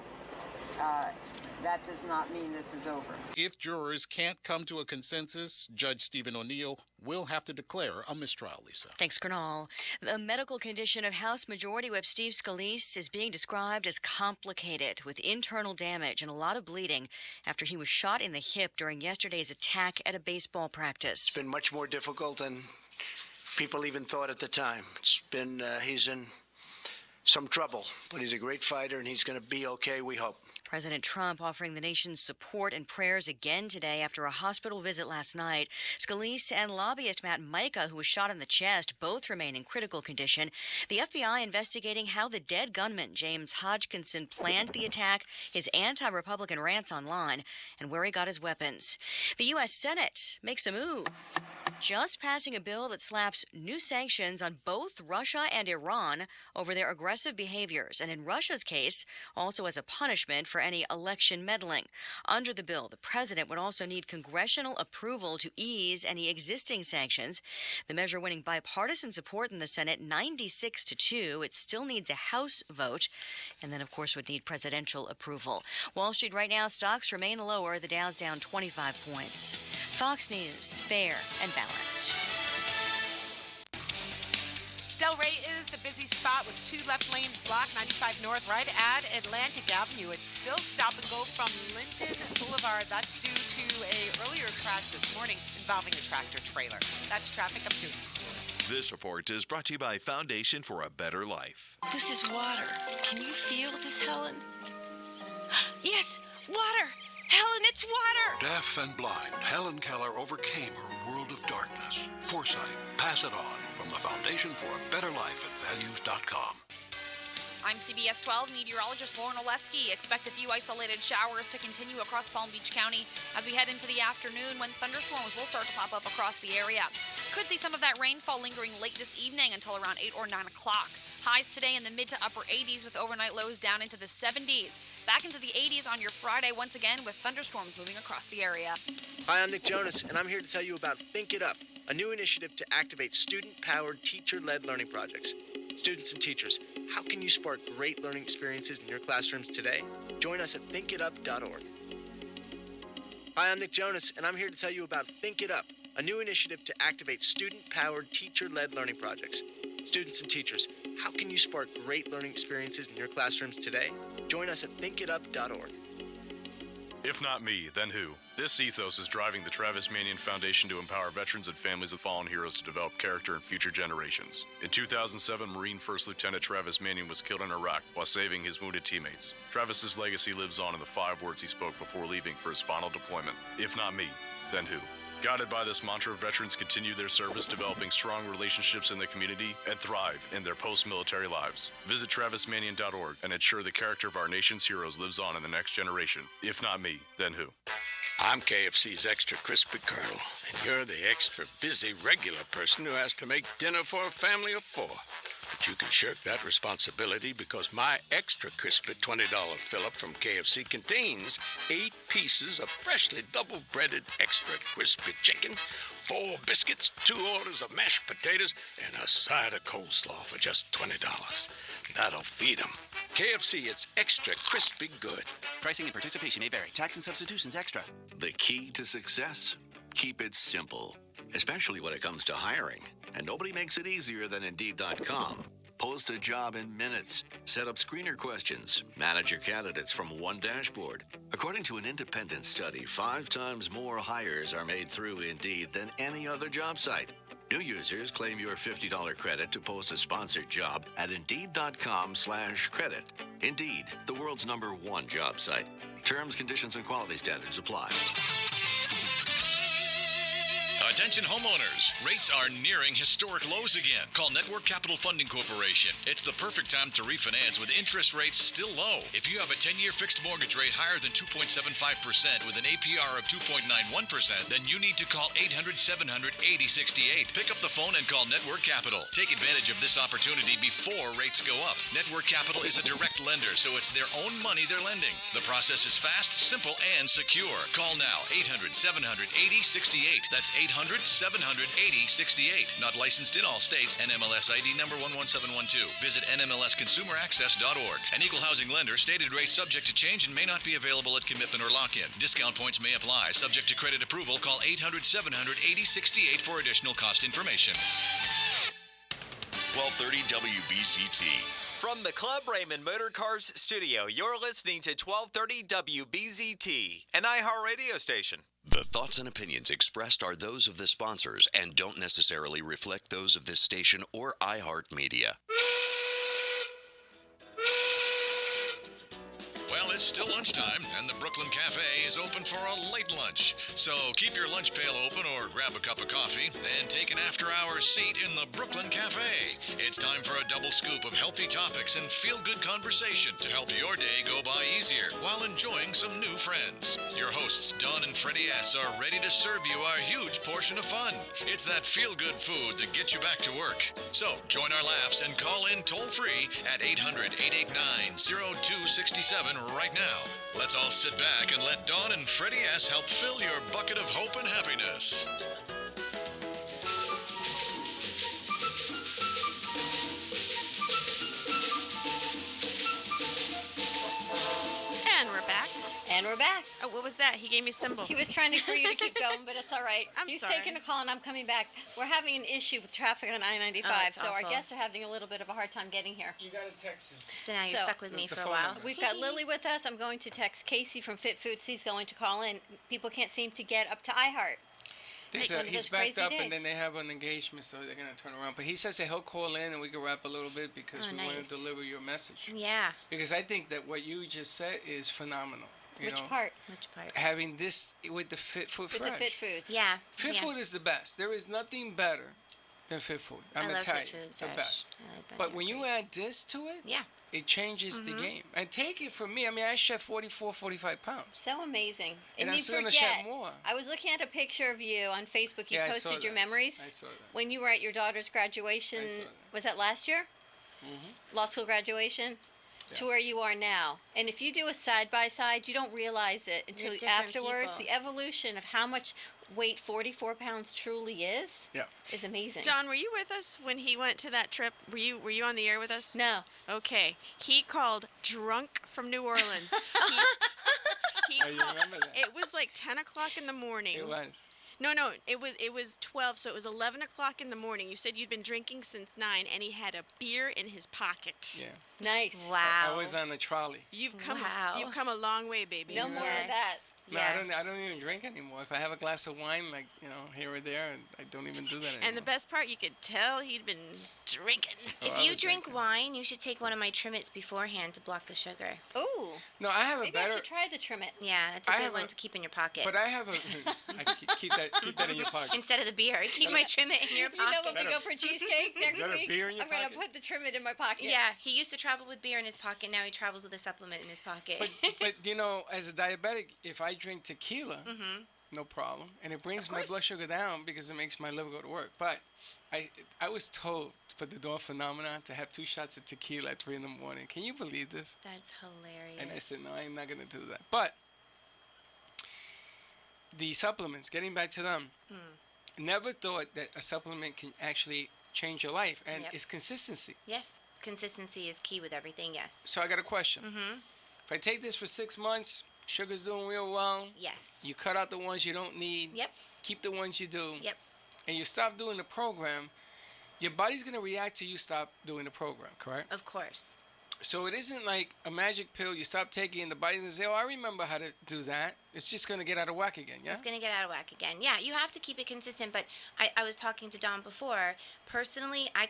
[SPEAKER 10] that does not mean this is over.
[SPEAKER 8] If jurors can't come to a consensus, Judge Stephen O'Neill will have to declare a mistrial, Lisa.
[SPEAKER 7] Thanks, Gernal. The medical condition of House Majority Whip Steve Scalise is being described as complicated, with internal damage and a lot of bleeding after he was shot in the hip during yesterday's attack at a baseball practice.
[SPEAKER 11] It's been much more difficult than people even thought at the time. He's in some trouble, but he's a great fighter and he's going to be okay, we hope.
[SPEAKER 7] President Trump offering the nation's support and prayers again today after a hospital visit last night. Scalise and lobbyist Matt Micah, who was shot in the chest, both remain in critical condition. The FBI investigating how the dead gunman, James Hodgkinson, planned the attack, his anti-Republican rants online, and where he got his weapons. The U.S. Senate makes a move, just passing a bill that slaps new sanctions on both Russia and Iran over their aggressive behaviors, and in Russia's case, also as a punishment for any election meddling. Under the bill, the president would also need congressional approval to ease any existing sanctions. The measure winning bipartisan support in the Senate, 96-2. It still needs a House vote, and then, of course, would need presidential approval. Wall Street right now, stocks remain lower. The Dow's down 25 points. Fox News, fair and balanced.
[SPEAKER 12] Delray is the busy spot with two left lanes blocked, 95 north, right at Atlantic Avenue. It's still stop and go from Linton Boulevard. That's due to a earlier crash this morning involving a tractor trailer. That's traffic. I'm Judy Stewart.
[SPEAKER 2] This report is brought to you by Foundation for a Better Life.
[SPEAKER 13] This is water. Can you feel this, Helen? Yes, water! Helen, it's water!
[SPEAKER 14] Deaf and blind, Helen Keller overcame her world of darkness. Foresight, pass it on from the Foundation for a Better Life at values.com.
[SPEAKER 15] I'm CBS 12 meteorologist Lauren Oleski. Expect a few isolated showers to continue across Palm Beach County as we head into the afternoon when thunderstorms will start to pop up across the area. Could see some of that rainfall lingering late this evening until around 8 or 9 o'clock. Highs today in the mid to upper 80s with overnight lows down into the 70s. Back into the 80s on your Friday once again with thunderstorms moving across the area.
[SPEAKER 16] Hi, I'm Nick Jonas, and I'm here to tell you about Think It Up, a new initiative to activate student-powered, teacher-led learning projects. Students and teachers, how can you spark great learning experiences in your classrooms today? Join us at thinkitup.org. Hi, I'm Nick Jonas, and I'm here to tell you about Think It Up, a new initiative to activate student-powered, teacher-led learning projects. Students and teachers, how can you spark great learning experiences in your classrooms today? Join us at thinkitup.org.
[SPEAKER 17] If not me, then who? This ethos is driving the Travis Manion Foundation to empower veterans and families of fallen heroes to develop character in future generations. In 2007, Marine First Lieutenant Travis Manion was killed in Iraq while saving his wounded teammates. Travis's legacy lives on in the 5 words he spoke before leaving for his final deployment. If not me, then who? Guided by this mantra, veterans continue their service, developing strong relationships in the community and thrive in their post-military lives. Visit TravisManion.org and ensure the character of our nation's heroes lives on in the next generation. If not me, then who?
[SPEAKER 14] I'm KFC's Extra Crispy Colonel, and you're the extra busy regular person who has to make dinner for a family of 4. But you can shirk that responsibility because my Extra Crispy $20 fill-up from KFC contains 8 pieces of freshly double-breaded extra crispy chicken, 4 biscuits, 2 orders of mashed potatoes, and a side of coleslaw for just $20. That'll feed 'em. KFC, it's extra crispy good.
[SPEAKER 18] Pricing and participation may vary. Tax and substitutions extra.
[SPEAKER 2] The key to success? Keep it simple, especially when it comes to hiring. And nobody makes it easier than Indeed.com. Post a job in minutes. Set up screener questions. Manage your candidates from one dashboard. According to an independent study, 5 times more hires are made through Indeed than any other job site. New users claim your $50 credit to post a sponsored job at Indeed.com/credit. Indeed, the world's #1 job site. Terms, conditions, and quality standards apply.
[SPEAKER 3] Attention homeowners, rates are nearing historic lows again. Call Network Capital Funding Corporation. It's the perfect time to refinance with interest rates still low. If you have a 10-year fixed mortgage rate higher than 2.75% with an APR of 2.91%, then you need to call 800-700-8068. Pick up the phone and call Network Capital. Take advantage of this opportunity before rates go up. Network Capital is a direct lender, so it's their own money they're lending. The process is fast, simple, and secure. Call now, 800-700-8068. That's 800-700-8068. Not licensed in all states. NMLS ID number 11712. Visit nmlsconsumeraccess.org. An equal housing lender. Stated rate subject to change and may not be available at commitment or lock-in. Discount points may apply. Subject to credit approval. Call 800-700-8068 for additional cost information.
[SPEAKER 19] 1230 WBZT. From the Club Raymond Motor Cars studio, you're listening to 1230 WBZT, an iHeartRadio station.
[SPEAKER 2] The thoughts and opinions expressed are those of the sponsors and don't necessarily reflect those of this station or iHeartMedia.
[SPEAKER 3] Well, it's still lunchtime, and the Brooklyn Cafe is open for a late lunch. So keep your lunch pail open or grab a cup of coffee and take an after-hours seat in the Brooklyn Cafe. It's time for a double scoop of healthy topics and feel-good conversation to help your day go by easier while enjoying some new friends. Your hosts, Don and Freddy S., are ready to serve you a huge portion of fun. It's that feel-good food that gets you back to work. So join our laughs and call in toll-free at 800-889-0267 right now. Let's all sit back and let Dawn and Freddy S. help fill your bucket of hope and happiness.
[SPEAKER 1] And we're back.
[SPEAKER 5] And we're back.
[SPEAKER 1] Oh, what was that? He gave me a symbol.
[SPEAKER 5] He was trying for you to keep going, but it's all right. He's
[SPEAKER 1] sorry.
[SPEAKER 5] taking a call, and I'm coming back. We're having an issue with traffic on I-95,
[SPEAKER 6] it's
[SPEAKER 5] so our
[SPEAKER 6] awful.
[SPEAKER 5] guests are having a little bit of a hard time getting here.
[SPEAKER 4] You got to text him.
[SPEAKER 6] So now you're stuck with me for a while.
[SPEAKER 5] We've got Lily with us. I'm going to text Casey from Fit Foods. He's going to call in. People can't seem to get up to iHeart.
[SPEAKER 4] He's
[SPEAKER 5] One of
[SPEAKER 4] backed
[SPEAKER 5] those crazy
[SPEAKER 4] up,
[SPEAKER 5] days.
[SPEAKER 4] and then they have an engagement, so they're going to turn around. But he says that he'll call in, and we can wrap a little bit because we want to
[SPEAKER 6] nice.
[SPEAKER 4] deliver your message.
[SPEAKER 6] Yeah.
[SPEAKER 4] Because I think that what you just said is phenomenal. You
[SPEAKER 5] Which
[SPEAKER 4] know,
[SPEAKER 5] part?
[SPEAKER 6] Which part?
[SPEAKER 4] having this with the Fit Food
[SPEAKER 5] With
[SPEAKER 4] Fresh.
[SPEAKER 5] the Fit Foods.
[SPEAKER 6] Yeah.
[SPEAKER 4] Fit Food is the best. There is nothing better than Fit Food. I'm
[SPEAKER 6] I
[SPEAKER 4] gonna
[SPEAKER 6] love
[SPEAKER 4] tell
[SPEAKER 6] Fit
[SPEAKER 4] you,
[SPEAKER 6] Food
[SPEAKER 4] the
[SPEAKER 6] Fresh.
[SPEAKER 4] best.
[SPEAKER 6] I like that.
[SPEAKER 4] But when you add this to it,
[SPEAKER 6] yeah,
[SPEAKER 4] it changes the game. And take it from me. I mean, I shed 44, 45 pounds.
[SPEAKER 5] So amazing.
[SPEAKER 4] And I'm
[SPEAKER 5] you
[SPEAKER 4] still gonna
[SPEAKER 5] forget,
[SPEAKER 4] shed more.
[SPEAKER 5] I was looking at a picture of you on Facebook. You
[SPEAKER 4] Yeah, I saw
[SPEAKER 5] posted your
[SPEAKER 4] that.
[SPEAKER 5] memories.
[SPEAKER 4] I saw that.
[SPEAKER 5] When you were at your daughter's graduation.
[SPEAKER 4] I saw that.
[SPEAKER 5] Was that last year? Law school graduation?
[SPEAKER 4] Yeah.
[SPEAKER 5] To where you are now. And if you do a side-by-side, you don't realize it until
[SPEAKER 6] They're different
[SPEAKER 5] afterwards.
[SPEAKER 6] people.
[SPEAKER 5] The evolution of how much weight 44 pounds truly is amazing.
[SPEAKER 1] Don, were you with us when he went to that trip? Were you on the air with us?
[SPEAKER 5] No.
[SPEAKER 1] Okay. He called drunk from New Orleans. he
[SPEAKER 4] I remember that.
[SPEAKER 1] It was like 10 o'clock in the morning.
[SPEAKER 4] It was.
[SPEAKER 1] No, it was 12, so it was 11 o'clock in the morning. You said you'd been drinking since 9, and he had a beer in his pocket.
[SPEAKER 4] Yeah.
[SPEAKER 5] Nice.
[SPEAKER 6] Wow.
[SPEAKER 4] I was on the trolley.
[SPEAKER 1] You've come
[SPEAKER 6] Wow.
[SPEAKER 1] you've come a long way, baby.
[SPEAKER 5] No more of that.
[SPEAKER 4] No, I don't even drink anymore. If I have a glass of wine, like, here or there, I don't even do that anymore.
[SPEAKER 1] And the best part, you could tell he'd been drinking.
[SPEAKER 6] If you drink wine, you should take one of my Trimmets beforehand to block the sugar.
[SPEAKER 5] Ooh.
[SPEAKER 4] No, I have a
[SPEAKER 5] Maybe
[SPEAKER 4] better.
[SPEAKER 5] I should try the Trimmet.
[SPEAKER 6] Yeah, that's a
[SPEAKER 4] I
[SPEAKER 6] good
[SPEAKER 4] have
[SPEAKER 6] one
[SPEAKER 4] a-
[SPEAKER 6] to keep in your pocket.
[SPEAKER 4] But I have a. keep that in your pocket.
[SPEAKER 6] Instead of the beer, keep my Trimmet in your pocket.
[SPEAKER 5] You know when we go for cheesecake next
[SPEAKER 4] that a
[SPEAKER 5] week?
[SPEAKER 4] beer in your
[SPEAKER 5] I'm going to
[SPEAKER 4] pocket?
[SPEAKER 5] put the Trimmet in my pocket.
[SPEAKER 6] Yeah, he used to travel with beer in his pocket. Now he travels with a supplement in his pocket.
[SPEAKER 4] But as a diabetic, if I drink tequila, no problem, and it brings my blood sugar down because it makes my liver go to work. But I was told for the Dawn phenomenon to have 2 shots of tequila at 3 in the morning. Can you believe this?
[SPEAKER 6] That's hilarious.
[SPEAKER 4] And I said, no, I'm not going to do that. But the supplements, getting back to them, never thought that a supplement can actually change your life, and
[SPEAKER 6] Yep.
[SPEAKER 4] it's consistency.
[SPEAKER 6] Yes, consistency is key with everything. Yes.
[SPEAKER 4] So I got a question. If I take this for 6 months, sugar's doing real well.
[SPEAKER 6] Yes.
[SPEAKER 4] You cut out the ones you don't need.
[SPEAKER 6] Yep.
[SPEAKER 4] Keep the ones you do.
[SPEAKER 6] Yep.
[SPEAKER 4] And you stop doing the program, your body's going to react to you stop doing the program, correct?
[SPEAKER 6] Of course.
[SPEAKER 4] So it isn't like a magic pill you stop taking and the body's going to say, oh, I remember how to do that. It's just going to get out of whack again, yeah?
[SPEAKER 6] It's going to get out of whack again. Yeah, you have to keep it consistent. But I was talking to Don before. Personally, I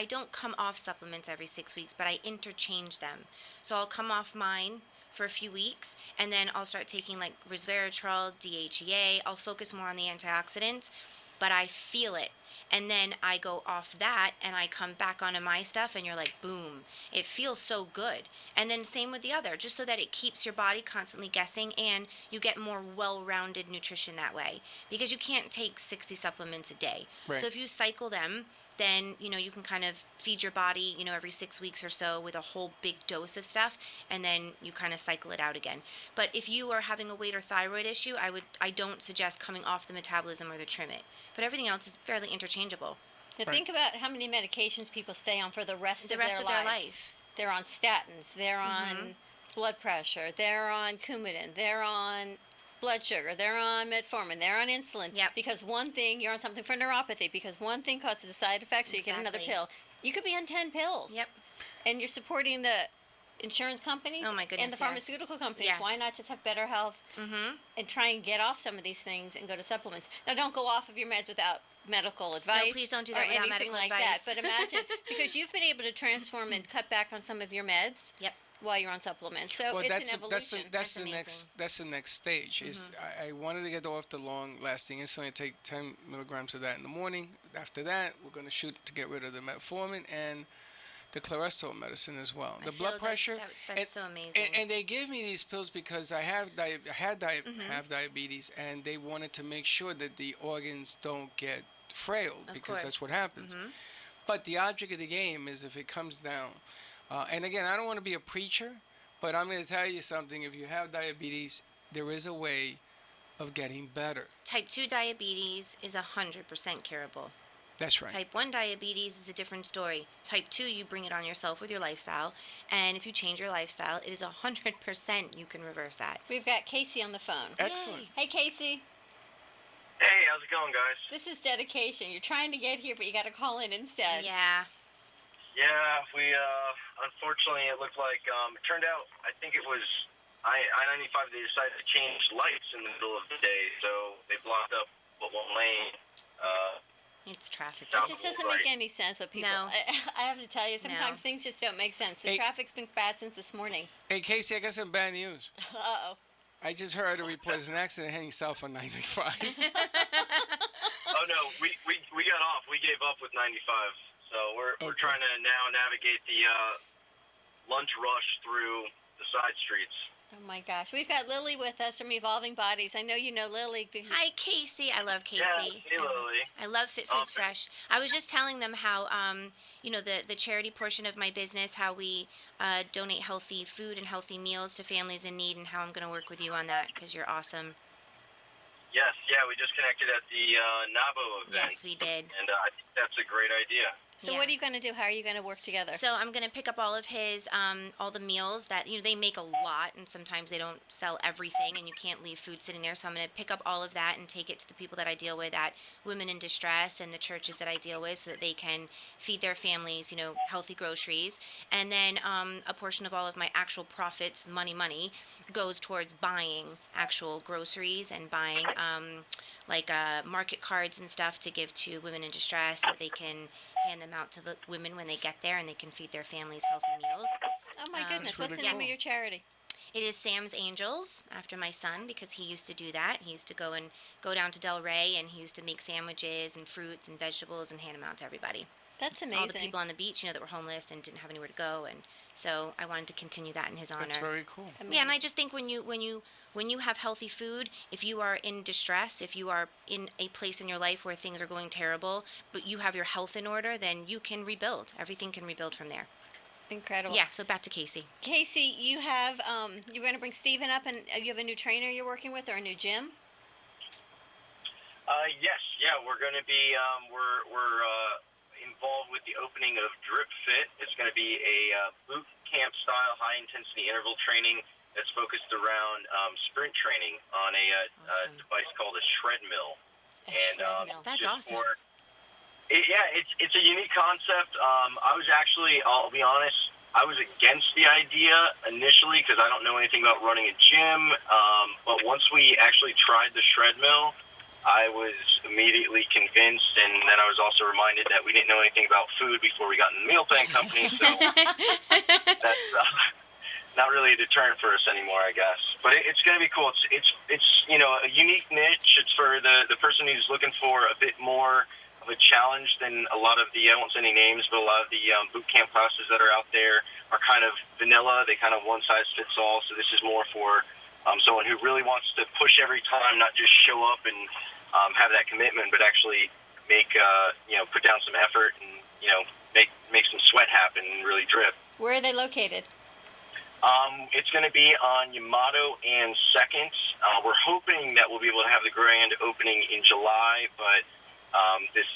[SPEAKER 6] don't come off supplements every 6 weeks, but I interchange them. So I'll come off mine for a few weeks, and then I'll start taking like resveratrol, DHEA. I'll focus more on the antioxidants, but I feel it. And then I go off that and I come back onto my stuff, and you're like, boom, it feels so good. And then same with the other, just so that it keeps your body constantly guessing, and you get more well-rounded nutrition that way, because you can't take 60 supplements a day.
[SPEAKER 4] Right.
[SPEAKER 6] So if you cycle them, then you can kind of feed your body every 6 weeks or so with a whole big dose of stuff, and then you kind of cycle it out again. But if you are having a weight or thyroid issue, I don't suggest coming off the metabolism or the Trimit. But everything else is fairly interchangeable.
[SPEAKER 5] Now think about how many medications people stay on for the rest of
[SPEAKER 6] their
[SPEAKER 5] their lives.
[SPEAKER 6] life.
[SPEAKER 5] They're on statins, they're on blood pressure, they're on Coumadin, they're on blood sugar, they're on metformin, they're on insulin.
[SPEAKER 6] Yep.
[SPEAKER 5] Because one thing, you're on something for neuropathy, because one thing causes a side effect, so you get another
[SPEAKER 6] Exactly.
[SPEAKER 5] pill. You could be on 10 pills.
[SPEAKER 6] Yep.
[SPEAKER 5] And you're supporting the insurance companies
[SPEAKER 6] Oh my goodness,
[SPEAKER 5] and the
[SPEAKER 6] yes.
[SPEAKER 5] pharmaceutical companies.
[SPEAKER 6] Yes.
[SPEAKER 5] Why not just have better health and try and get off some of these things and go to supplements? Now, don't go off of your meds without medical advice.
[SPEAKER 6] No, please don't do that
[SPEAKER 5] or
[SPEAKER 6] without
[SPEAKER 5] anything
[SPEAKER 6] medical
[SPEAKER 5] like
[SPEAKER 6] advice.
[SPEAKER 5] that. But imagine, because you've been able to transform and cut back on some of your meds.
[SPEAKER 6] Yep.
[SPEAKER 5] While you're on supplements, so
[SPEAKER 4] Well,
[SPEAKER 5] it's
[SPEAKER 4] that's
[SPEAKER 5] an evolution.
[SPEAKER 4] that's the next stage. Is I wanted to get off the long-lasting insulin. I take 10 milligrams of that in the morning. After that, we're going to shoot to get rid of the metformin and the cholesterol medicine as well.
[SPEAKER 6] I
[SPEAKER 4] The
[SPEAKER 6] feel
[SPEAKER 4] blood pressure.
[SPEAKER 6] that's so amazing.
[SPEAKER 4] And they give me these pills because I have have diabetes, and they wanted to make sure that the organs don't get frailed, because that's what happens. But the object of the game is if it comes down. And again, I don't want to be a preacher, but I'm going to tell you something. If you have diabetes, there is a way of getting better.
[SPEAKER 6] Type 2 diabetes is 100% curable.
[SPEAKER 4] That's right.
[SPEAKER 6] Type 1 diabetes is a different story. Type 2, you bring it on yourself with your lifestyle. And if you change your lifestyle, it is 100% you can reverse that.
[SPEAKER 5] We've got Casey on the phone.
[SPEAKER 4] Excellent.
[SPEAKER 5] Yay. Hey, Casey.
[SPEAKER 20] Hey, how's it going, guys?
[SPEAKER 5] This is dedication. You're trying to get here, but you got to call in instead.
[SPEAKER 6] Yeah.
[SPEAKER 20] Yeah, we, unfortunately, it looked like, it turned out, I think it was I-95, they decided to change lights in the middle of the day, so they blocked up one lane.
[SPEAKER 6] It's traffic.
[SPEAKER 5] It just doesn't make any sense with people.
[SPEAKER 6] No.
[SPEAKER 5] I have to tell you, sometimes things just don't make sense. The
[SPEAKER 4] Hey.
[SPEAKER 5] traffic's been bad since this morning.
[SPEAKER 4] Hey, Casey, I got some bad news.
[SPEAKER 5] Uh-oh.
[SPEAKER 4] I just heard a report. There's an accident heading south on 95.
[SPEAKER 20] Oh, no, we got off. We gave up with 95. So we're trying to now navigate the lunch rush through the side streets.
[SPEAKER 5] Oh, my gosh. We've got Lily with us from Evolving Bodies. I know you know Lily.
[SPEAKER 6] Hi, Casey. I love Casey.
[SPEAKER 20] Yeah, hey, Lily.
[SPEAKER 6] I love Fit Foods Fresh. I was just telling them how, the charity portion of my business, how we donate healthy food and healthy meals to families in need, and how I'm going to work with you on that because you're awesome.
[SPEAKER 20] Yes, yeah, we just connected at the NABO event.
[SPEAKER 6] Yes, we did.
[SPEAKER 20] And I think that's a great idea.
[SPEAKER 5] So what are you going to do? How are you going to work together?
[SPEAKER 6] So I'm going to pick up all of his, all the meals that, they make a lot, and sometimes they don't sell everything, and you can't leave food sitting there. So I'm going to pick up all of that and take it to the people that I deal with at Women in Distress and the churches that I deal with, so that they can feed their families, healthy groceries. And then a portion of all of my actual profits, money, goes towards buying actual groceries and buying market cards and stuff to give to Women in Distress, so they can hand them out to the women when they get there, and they can feed their families healthy meals.
[SPEAKER 5] Oh, my goodness. What's the name of your charity?
[SPEAKER 6] It is Sam's Angels, after my son, because he used to do that. He used to go down to Del Rey, and he used to make sandwiches and fruits and vegetables and hand them out to everybody.
[SPEAKER 5] That's amazing.
[SPEAKER 6] All the people on the beach, that were homeless and didn't have anywhere to go, and so I wanted to continue that in his honor.
[SPEAKER 4] That's very cool.
[SPEAKER 6] Yeah, and I just think when you have healthy food, if you are in distress, if you are in a place in your life where things are going terrible, but you have your health in order, then you can rebuild. Everything can rebuild from there.
[SPEAKER 5] Incredible.
[SPEAKER 6] Yeah, so back to Casey.
[SPEAKER 5] Casey, you have, you're going to bring Steven up, and you have a new trainer you're working with, or a new gym?
[SPEAKER 20] Yes, yeah, we're going to be, we're involved with the opening of Drip Fit. It's going to be a boot camp style high intensity interval training that's focused around sprint training on a device called a Shredmill.
[SPEAKER 6] That's awesome.
[SPEAKER 20] It's a unique concept. I'll be honest, I was against the idea initially because I don't know anything about running a gym. But once we actually tried the Shredmill, I was immediately convinced, and then I was also reminded that we didn't know anything about food before we got in the meal plan company. So not really a deterrent for us anymore, I guess. But it's going to be cool. It's a unique niche. It's for the person who's looking for a bit more of a challenge than a lot of the, I won't say any names, but a lot of the boot camp classes that are out there are kind of vanilla. They kind of one size fits all. So this is more for someone who really wants to push every time, not just show up and have that commitment, but actually make put down some effort and make some sweat happen and really drip.
[SPEAKER 5] Where are they located?
[SPEAKER 20] It's going to be on Yamato and 2nd. We're hoping that we'll be able to have the grand opening in July, but this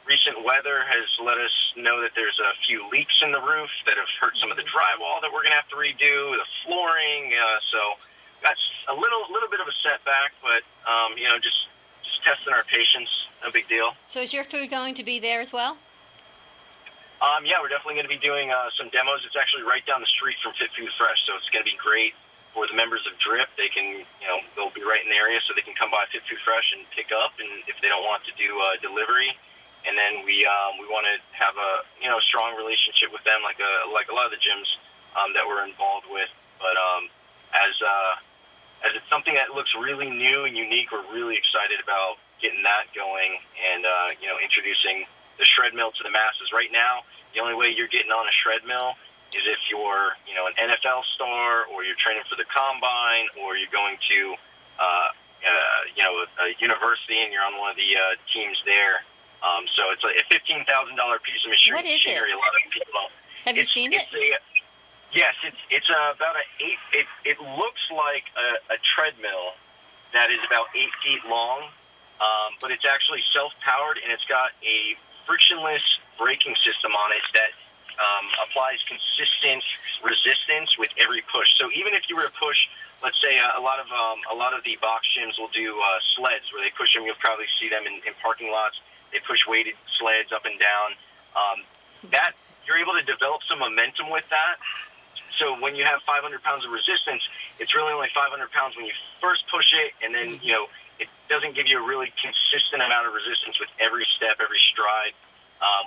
[SPEAKER 20] recent weather has let us know that there's a few leaks in the roof that have hurt some of the drywall that we're going to have to redo, the flooring. So that's a little bit of a setback, but just testing our patience. No big deal.
[SPEAKER 5] So is your food going to be there as well?
[SPEAKER 20] Yeah, we're definitely going to be doing some demos. It's actually right down the street from Fit Food Fresh, so it's going to be great for the members of DRIP. They can, they'll be right in the area, so they can come by Fit Food Fresh and pick up, and if they don't want to do delivery. And then we want to have a strong relationship with them, like a lot of the gyms that we're involved with. But as it's something that looks really new and unique, we're really excited about getting that going and introducing the shred mill to the masses. Right now, the only way you're getting on a shred mill is if you're, an NFL star, or you're training for the combine, or you're going to, a university and you're on one of the teams there. So it's a $15,000 piece of machinery.
[SPEAKER 5] What is it?
[SPEAKER 20] A lot of people don't.
[SPEAKER 5] Have you seen it?
[SPEAKER 20] Yes, it's about It looks like a treadmill that is about 8 feet long, but it's actually self-powered, and it's got a frictionless braking system on it that applies consistent resistance with every push. So even if you were to push, let's say a lot of the box gyms will do sleds where they push them. You'll probably see them in parking lots. They push weighted sleds up and down. That you're able to develop some momentum with that. So when you have 500 pounds of resistance, it's really only 500 pounds when you first push it, and then it doesn't give you a really consistent amount of resistance with every step, every stride.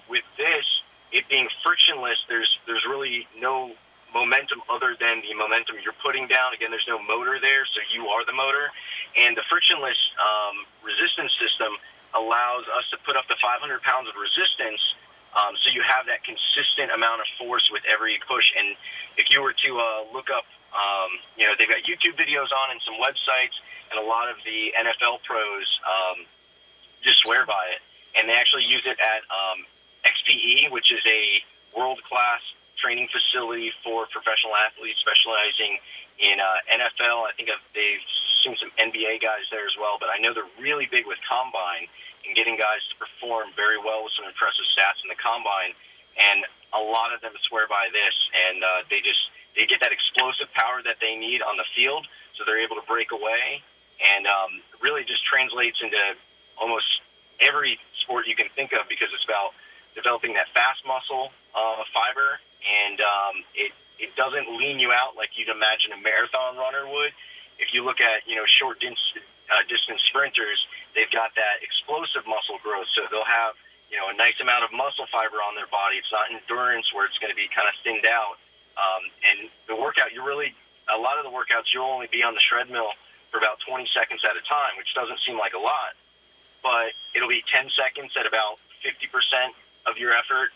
[SPEAKER 20] With this, it being frictionless, there's really no momentum other than the momentum you're putting down. Again, there's no motor there, so you are the motor. And the frictionless resistance system allows us to put up to 500 pounds of resistance, so you have that consistent amount of force with every push. And if you were to look up, they've got YouTube videos on and some websites, and a lot of the NFL pros just swear by it. And they actually use it at XPE, which is a world-class training facility for professional athletes specializing in NFL. I think they've seen some NBA guys there as well, but I know they're really big with combine and getting guys to perform very well with some impressive stats in the combine. And a lot of them swear by this, and they get that explosive power that they need on the field, so they're able to break away, and really just translates into almost every sport you can think of, because it's about developing that fast muscle fiber, and it doesn't lean you out like you'd imagine a marathon runner would. If you look at short distance sprinters, they've got that explosive muscle growth, so they'll have a nice amount of muscle fiber on their body. It's not endurance where it's going to be kind of thinned out. And the workout, a lot of the workouts, you'll only be on the shred mill for about 20 seconds at a time, which doesn't seem like a lot, but it'll be 10 seconds at about 50% of your effort,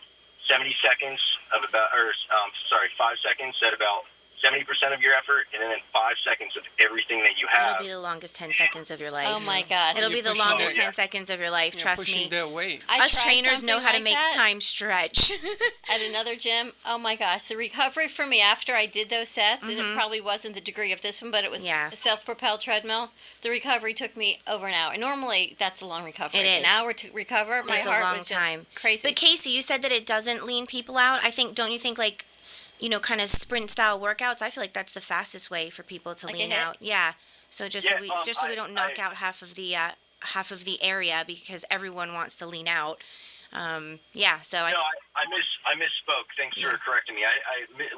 [SPEAKER 20] 70 seconds of 5 seconds at about 70% of your effort, and then 5 seconds of everything that you have.
[SPEAKER 6] It'll be the longest 10 seconds of your life.
[SPEAKER 5] Oh my gosh.
[SPEAKER 6] It'll be the longest 10 seconds of your life, trust me.
[SPEAKER 4] Pushing their weight.
[SPEAKER 6] Us trainers know how to make time stretch.
[SPEAKER 5] At another gym, oh my gosh, the recovery for me after I did those sets, and it probably wasn't the degree of this one, but it was a self-propelled treadmill. The recovery took me over an hour. Normally, that's a long recovery.
[SPEAKER 6] It is.
[SPEAKER 5] An hour to recover, my heart was just crazy.
[SPEAKER 6] But Casey, you said that it doesn't lean people out. Don't you think kind of sprint style workouts? I feel like that's the fastest way for people to lean out. Yeah. So so we don't knock out half of the area because everyone wants to lean out. So
[SPEAKER 20] I misspoke. Thanks for correcting me.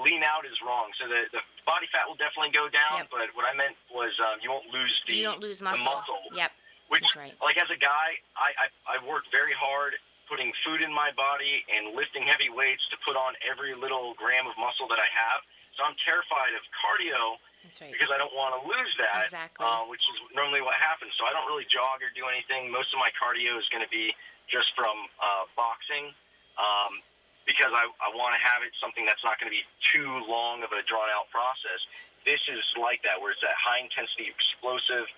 [SPEAKER 20] Lean out is wrong. So the body fat will definitely go down, but what I meant was you won't lose muscle.
[SPEAKER 6] Yep.
[SPEAKER 20] Which,
[SPEAKER 6] that's right.
[SPEAKER 20] like as a guy, I worked very hard putting food in my body and lifting heavy weights to put on every little gram of muscle that I have. So I'm terrified of cardio
[SPEAKER 6] That's right.
[SPEAKER 20] because I don't want to lose that,
[SPEAKER 6] Exactly.
[SPEAKER 20] which is normally what happens. So I don't really jog or do anything. Most of my cardio is going to be just from boxing because I want to have it something that's not going to be too long of a drawn-out process. This is like that, where it's that high-intensity, explosive,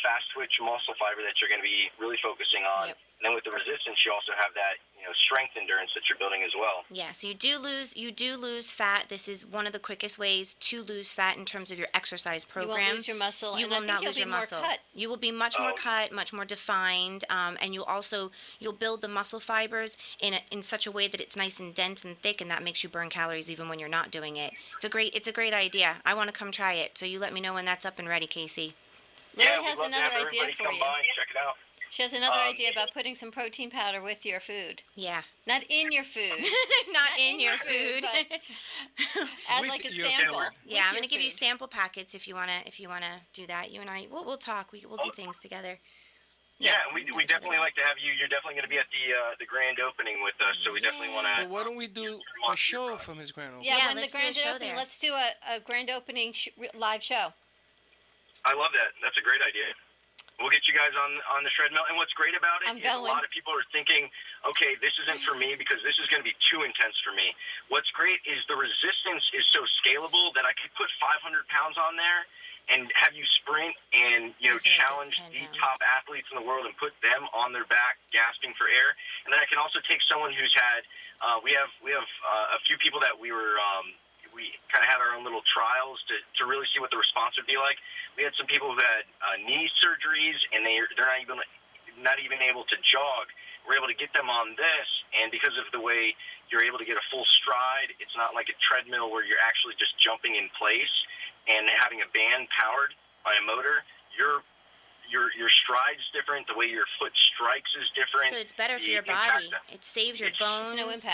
[SPEAKER 20] fast-twitch muscle fiber that you're going to be really focusing on.
[SPEAKER 6] Yep.
[SPEAKER 20] And then with the resistance, you also have that strength endurance that you're building as well.
[SPEAKER 6] Yeah, so you do lose fat. This is one of the quickest ways to lose fat in terms of your exercise program.
[SPEAKER 5] You won't lose your muscle.
[SPEAKER 6] You
[SPEAKER 5] and
[SPEAKER 6] will
[SPEAKER 5] I think
[SPEAKER 6] not
[SPEAKER 5] you'll
[SPEAKER 6] lose
[SPEAKER 5] be
[SPEAKER 6] your
[SPEAKER 5] more
[SPEAKER 6] muscle.
[SPEAKER 5] cut.
[SPEAKER 6] You will be much more cut, much more defined, and you'll build the muscle fibers in such a way that it's nice and dense and thick, and that makes you burn calories even when you're not doing it. It's a great idea. I want to come try it. So you let me know when that's up and ready, Casey.
[SPEAKER 5] Lily
[SPEAKER 20] Yeah,
[SPEAKER 5] has
[SPEAKER 20] we'd love to
[SPEAKER 5] another
[SPEAKER 20] have
[SPEAKER 5] idea
[SPEAKER 20] everybody
[SPEAKER 5] for
[SPEAKER 20] come
[SPEAKER 5] you.
[SPEAKER 20] by and check it out.
[SPEAKER 5] She has another idea about putting some protein powder with your food.
[SPEAKER 6] Yeah.
[SPEAKER 5] Not in your food.
[SPEAKER 6] Not in your food.
[SPEAKER 5] but as
[SPEAKER 4] With
[SPEAKER 5] like a
[SPEAKER 4] your
[SPEAKER 5] sample.
[SPEAKER 4] food.
[SPEAKER 5] with
[SPEAKER 6] Yeah, I'm
[SPEAKER 5] your
[SPEAKER 6] gonna give you
[SPEAKER 5] food.
[SPEAKER 6] sample packets if you wanna do that. You and I, we'll talk. We'll do things together.
[SPEAKER 20] Yeah, we definitely like to have you. You're definitely going to be at the grand opening with us, so we definitely want to.
[SPEAKER 4] Well, why don't we do a show from his grand opening?
[SPEAKER 5] Yeah, when
[SPEAKER 6] let's
[SPEAKER 5] the
[SPEAKER 6] do a
[SPEAKER 5] grand
[SPEAKER 6] show
[SPEAKER 5] opening,
[SPEAKER 6] there.
[SPEAKER 5] let's do a grand opening live show.
[SPEAKER 20] I love that. That's a great idea. We'll get you guys on the treadmill. And what's great about it
[SPEAKER 5] I'm
[SPEAKER 20] is
[SPEAKER 5] going.
[SPEAKER 20] a lot of people are thinking, okay, this isn't for me because this is going to be too intense for me. What's great is the resistance is so scalable that I could put 500 pounds on there and have you sprint and challenge the top athletes in the world and put them on their back gasping for air. And then I can also take someone who's had we have a few people that we kind of had our own little trials to really see what the response would be like. We had some people who had knee surgeries and they're not even able to jog. We're able to get them on this, and because of the way you're able to get a full stride, it's not like a treadmill where you're actually just jumping in place and having a band powered by a motor. Your stride's different. The way your foot strikes is different.
[SPEAKER 6] So it's better for
[SPEAKER 20] The
[SPEAKER 6] your body.
[SPEAKER 20] impact-
[SPEAKER 6] It saves your bones.
[SPEAKER 5] There's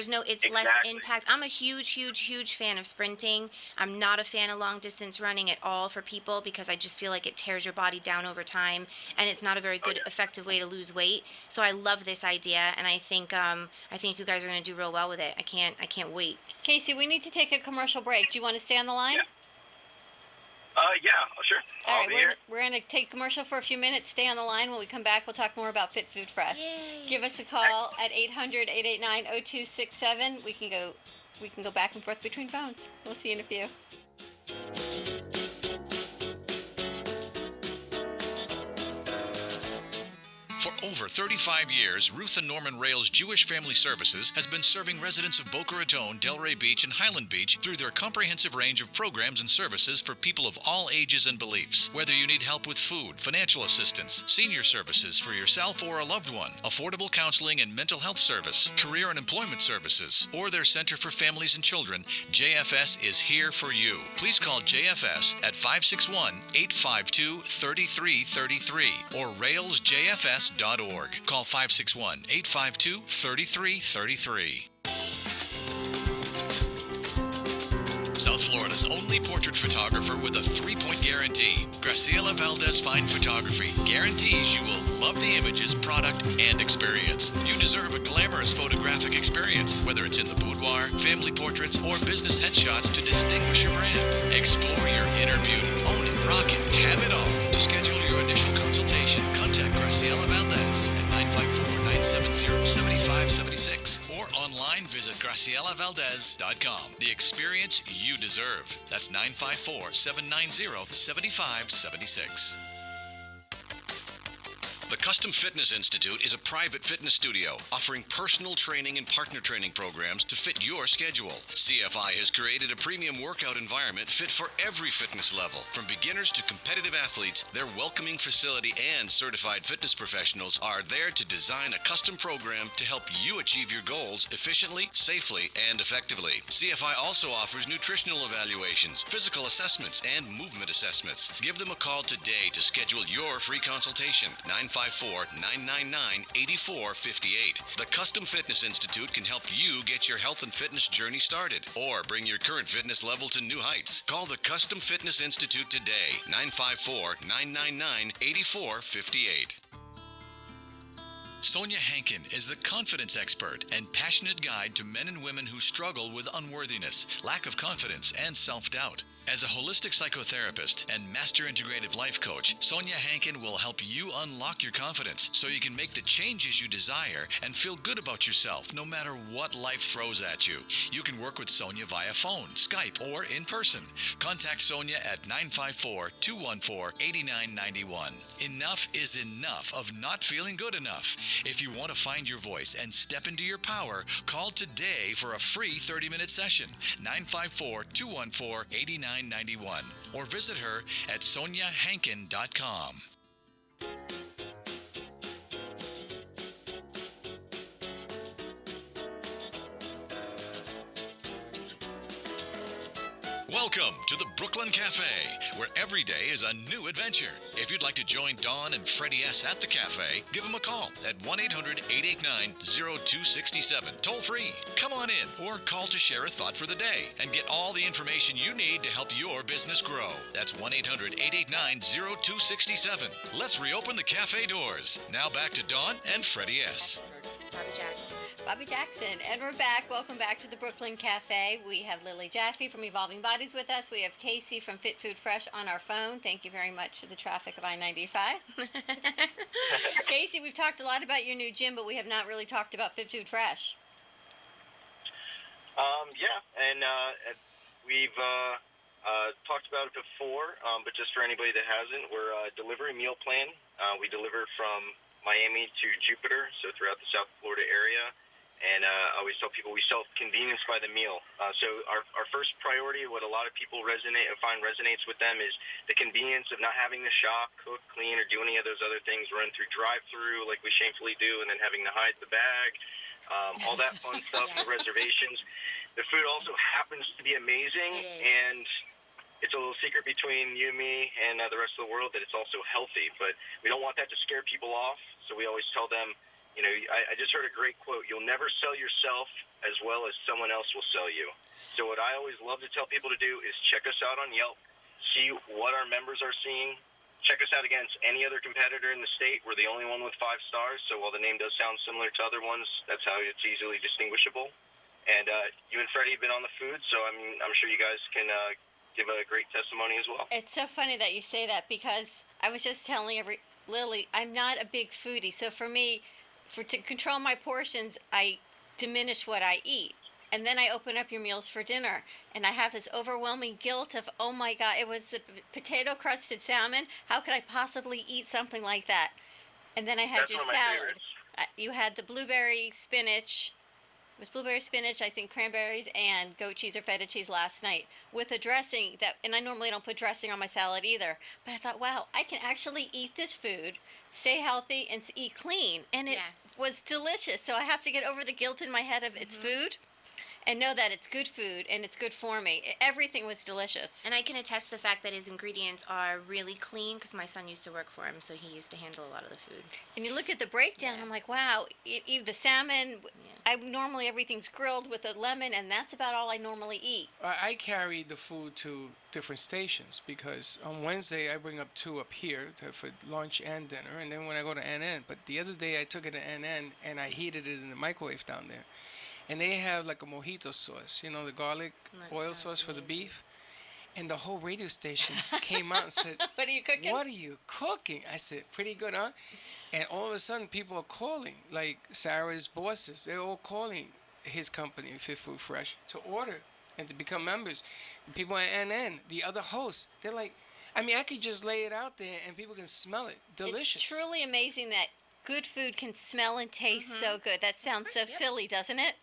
[SPEAKER 5] no impact.
[SPEAKER 6] It's less
[SPEAKER 20] Exactly.
[SPEAKER 6] impact. I'm a huge fan of sprinting. I'm not a fan of long distance running at all for people because I just feel like it tears your body down over time, and it's not a very good, effective way to lose weight. So I love this idea, and I think you guys are going to do real well with it. I can't wait.
[SPEAKER 5] Casey, we need to take a commercial break. Do you want to stay on the line?
[SPEAKER 20] Yeah, sure.
[SPEAKER 5] All
[SPEAKER 20] I'll
[SPEAKER 5] right,
[SPEAKER 20] be here.
[SPEAKER 5] we're going to take commercial for a few minutes. Stay on the line. When we come back, we'll talk more about Fit Food Fresh.
[SPEAKER 6] Yay.
[SPEAKER 5] Give us a call at 800-889-0267. We can go back and forth between phones. We'll see you in a few.
[SPEAKER 3] For over 35 years, Ruth and Norman Rails Jewish Family Services has been serving residents of Boca Raton, Delray Beach, and Highland Beach through their comprehensive range of programs and services for people of all ages and beliefs. Whether you need help with food, financial assistance, senior services for yourself or a loved one, affordable counseling and mental health service, career and employment services, or their Center for Families and Children, JFS is here for you. Please call JFS at 561-852-3333 or railsjfs.org. Call 561-852-3333. South Florida's only portrait photographer with a 3-point guarantee. Graciela Valdez Fine Photography guarantees you will love the images, product, and experience. You deserve a glamorous photographic experience, whether it's in the boudoir, family portraits, or business headshots to distinguish your brand. Explore your inner beauty. Own it, rock it, have it all. To schedule your initial consultation, contact Graciela Valdez at 954-970-7576 or online visit GracielaValdez.com. The experience you deserve. That's 954-790-7576. The Custom Fitness Institute is a private fitness studio offering personal training and partner training programs to fit your schedule. CFI has created a premium workout environment fit for every fitness level. From beginners to competitive athletes, their welcoming facility and certified fitness professionals are there to design a custom program to help you achieve your goals efficiently, safely, and effectively. CFI also offers nutritional evaluations, physical assessments, and movement assessments. Give them a call today to schedule your free consultation. 954-999-8458. The Custom Fitness Institute can help you get your health and fitness journey started or bring your current fitness level to new heights. Call the Custom Fitness Institute today. 954-999-8458. Sonia Hankin is the confidence expert and passionate guide to men and women who struggle with unworthiness, lack of confidence, and self-doubt. As a holistic psychotherapist and master integrative life coach, Sonia Hankin will help you unlock your confidence so you can make the changes you desire and feel good about yourself no matter what life throws at you. You can work with Sonia via phone, Skype, or in person. Contact Sonia at 954-214-8991. Enough is enough of not feeling good enough. If you want to find your voice and step into your power, call today for a free 30-minute session, 954-214-8991, or visit her at soniahankin.com. Welcome to the Brooklyn Cafe, where every day is a new adventure. If you'd like to join Dawn and Freddy S. at the cafe, give them a call at 1-800-889-0267, toll free. Come on in or call to share a thought for the day and get all the information you need to help your business grow. That's 1-800-889-0267. Let's reopen the cafe doors. Now back to Dawn and Freddy S.
[SPEAKER 5] Bobby Jackson, and we're back. Welcome back to the Brooklyn Cafe. We have Lily Jaffe from Evolving Bodies with us. We have Casey from Fit Food Fresh on our phone. Thank you very much to the traffic of I-95. Casey, we've talked a lot about your new gym, but we have not really talked about Fit Food Fresh.
[SPEAKER 20] We've talked about it before, but just for anybody that hasn't, we're a delivery meal plan. We deliver from Miami to Jupiter, so throughout the South Florida area. And I always tell people we sell convenience by the meal. So our first priority, what a lot of people resonates with them, is the convenience of not having to shop, cook, clean, or do any of those other things, run through drive-through like we shamefully do, and then having to hide the bag, all that fun stuff, the reservations. The food also happens to be amazing, and it's a little secret between you, me, and the rest of the world that it's also healthy. But we don't want that to scare people off, so we always tell them, you know, I just heard a great quote, you'll never sell yourself as well as someone else will sell you. So what I always love to tell people to do is check us out on Yelp, see what our members are seeing, check us out against any other competitor in the state. We're the only one with 5 stars, so while the name does sound similar to other ones, that's how it's easily distinguishable. And you and Freddie have been on the food, so I'm sure you guys can give a great testimony as well.
[SPEAKER 5] It's so funny that you say that, because I was just telling Lily, I'm not a big foodie, so for me, to control my portions, I diminish what I eat. And then I open up your meals for dinner, and I have this overwhelming guilt of, oh my God, it was the potato-crusted salmon. How could I possibly eat something like that? And then I had your salad. You had the blueberry spinach. It was blueberry spinach, I think cranberries, and goat cheese or feta cheese last night with a dressing and I normally don't put dressing on my salad either. But I thought, wow, I can actually eat this food, stay healthy, and eat clean. And it was delicious. So I have to get over the guilt in my head of it's food and know that it's good food and it's good for me. Everything was delicious.
[SPEAKER 6] And I can attest the fact that his ingredients are really clean, because my son used to work for him, so he used to handle a lot of the food.
[SPEAKER 5] And you look at the breakdown, I'm like, wow, the salmon, normally everything's grilled with a lemon, and that's about all I normally eat.
[SPEAKER 4] I carry the food to different stations, because on Wednesday I bring up 2 up here for lunch and dinner, and then when I go to NN. But the other day I took it to NN and I heated it in the microwave down there. And they have like a mojito sauce, you know, the garlic oil sauce for the beef. And the whole radio station came out and said,
[SPEAKER 5] What are you cooking?
[SPEAKER 4] What are you cooking? I said, pretty good, huh? And all of a sudden, people are calling, like Sarah's bosses. They're all calling his company, Fit Food Fresh, to order and to become members. And people at NN, the other hosts, they're like, I could just lay it out there and people can smell it. Delicious.
[SPEAKER 5] It's truly amazing that good food can smell and taste so good. That sounds so silly, doesn't it?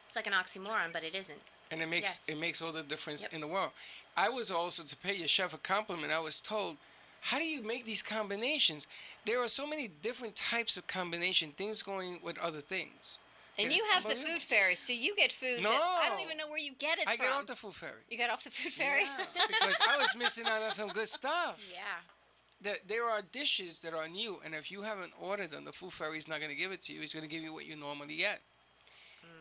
[SPEAKER 6] It's like an oxymoron, but it isn't.
[SPEAKER 4] And it makes all the difference in the world. I was also, to pay your chef a compliment, I was told, how do you make these combinations? There are so many different types of combination, things going with other things.
[SPEAKER 5] And you have the food fairy, so you get food that I don't even know where you get it from.
[SPEAKER 4] I got off the food fairy.
[SPEAKER 5] You got off the food fairy?
[SPEAKER 4] Yeah, because I was missing out on some good stuff. Yeah. There are dishes that are new, and if you haven't ordered them, the food fairy is not going to give it to you. He's going to give you what you normally get.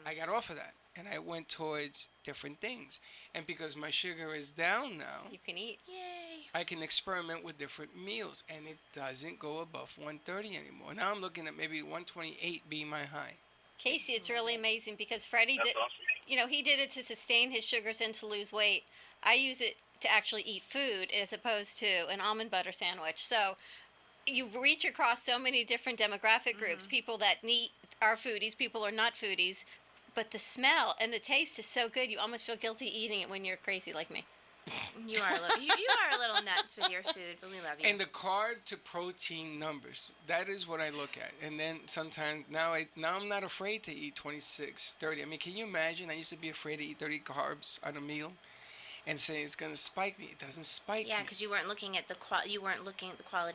[SPEAKER 4] I got off of that, and I went towards different things. And because my sugar is down now,
[SPEAKER 5] you can eat.
[SPEAKER 6] Yay!
[SPEAKER 4] I can experiment with different meals, and it doesn't go above 130 anymore. Now I'm looking at maybe 128 being my high.
[SPEAKER 5] Casey, it's really amazing because Freddie
[SPEAKER 20] That's
[SPEAKER 5] did,
[SPEAKER 20] awesome.
[SPEAKER 5] he did it to sustain his sugars and to lose weight. I use it to actually eat food as opposed to an almond butter sandwich. So you reach across so many different demographic groups, people that are foodies, people are not foodies, but the smell and the taste is so good, you almost feel guilty eating it when you're crazy like me.
[SPEAKER 6] You are you are a little nuts with your food, but we love you.
[SPEAKER 4] And the carb to protein numbers, that is what I look at. And then sometimes, now I'm not afraid to eat 26, 30. I mean, can you imagine? I used to be afraid to eat 30 carbs on a meal and say it's going to spike me. It doesn't spike
[SPEAKER 6] Yeah,
[SPEAKER 4] me.
[SPEAKER 6] because you weren't looking at the quality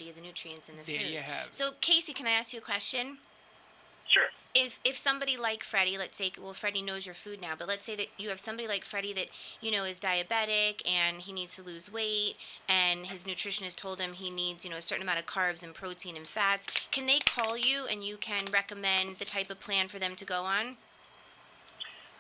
[SPEAKER 6] of the nutrients in the
[SPEAKER 4] There
[SPEAKER 6] food.
[SPEAKER 4] you have it.
[SPEAKER 6] So, Casey, can I ask you a question?
[SPEAKER 20] Sure.
[SPEAKER 6] If somebody like Freddie, let's say, well, Freddie knows your food now, but let's say that you have somebody like Freddie that, is diabetic and he needs to lose weight and his nutritionist told him he needs, a certain amount of carbs and protein and fats, can they call you and you can recommend the type of plan for them to go on?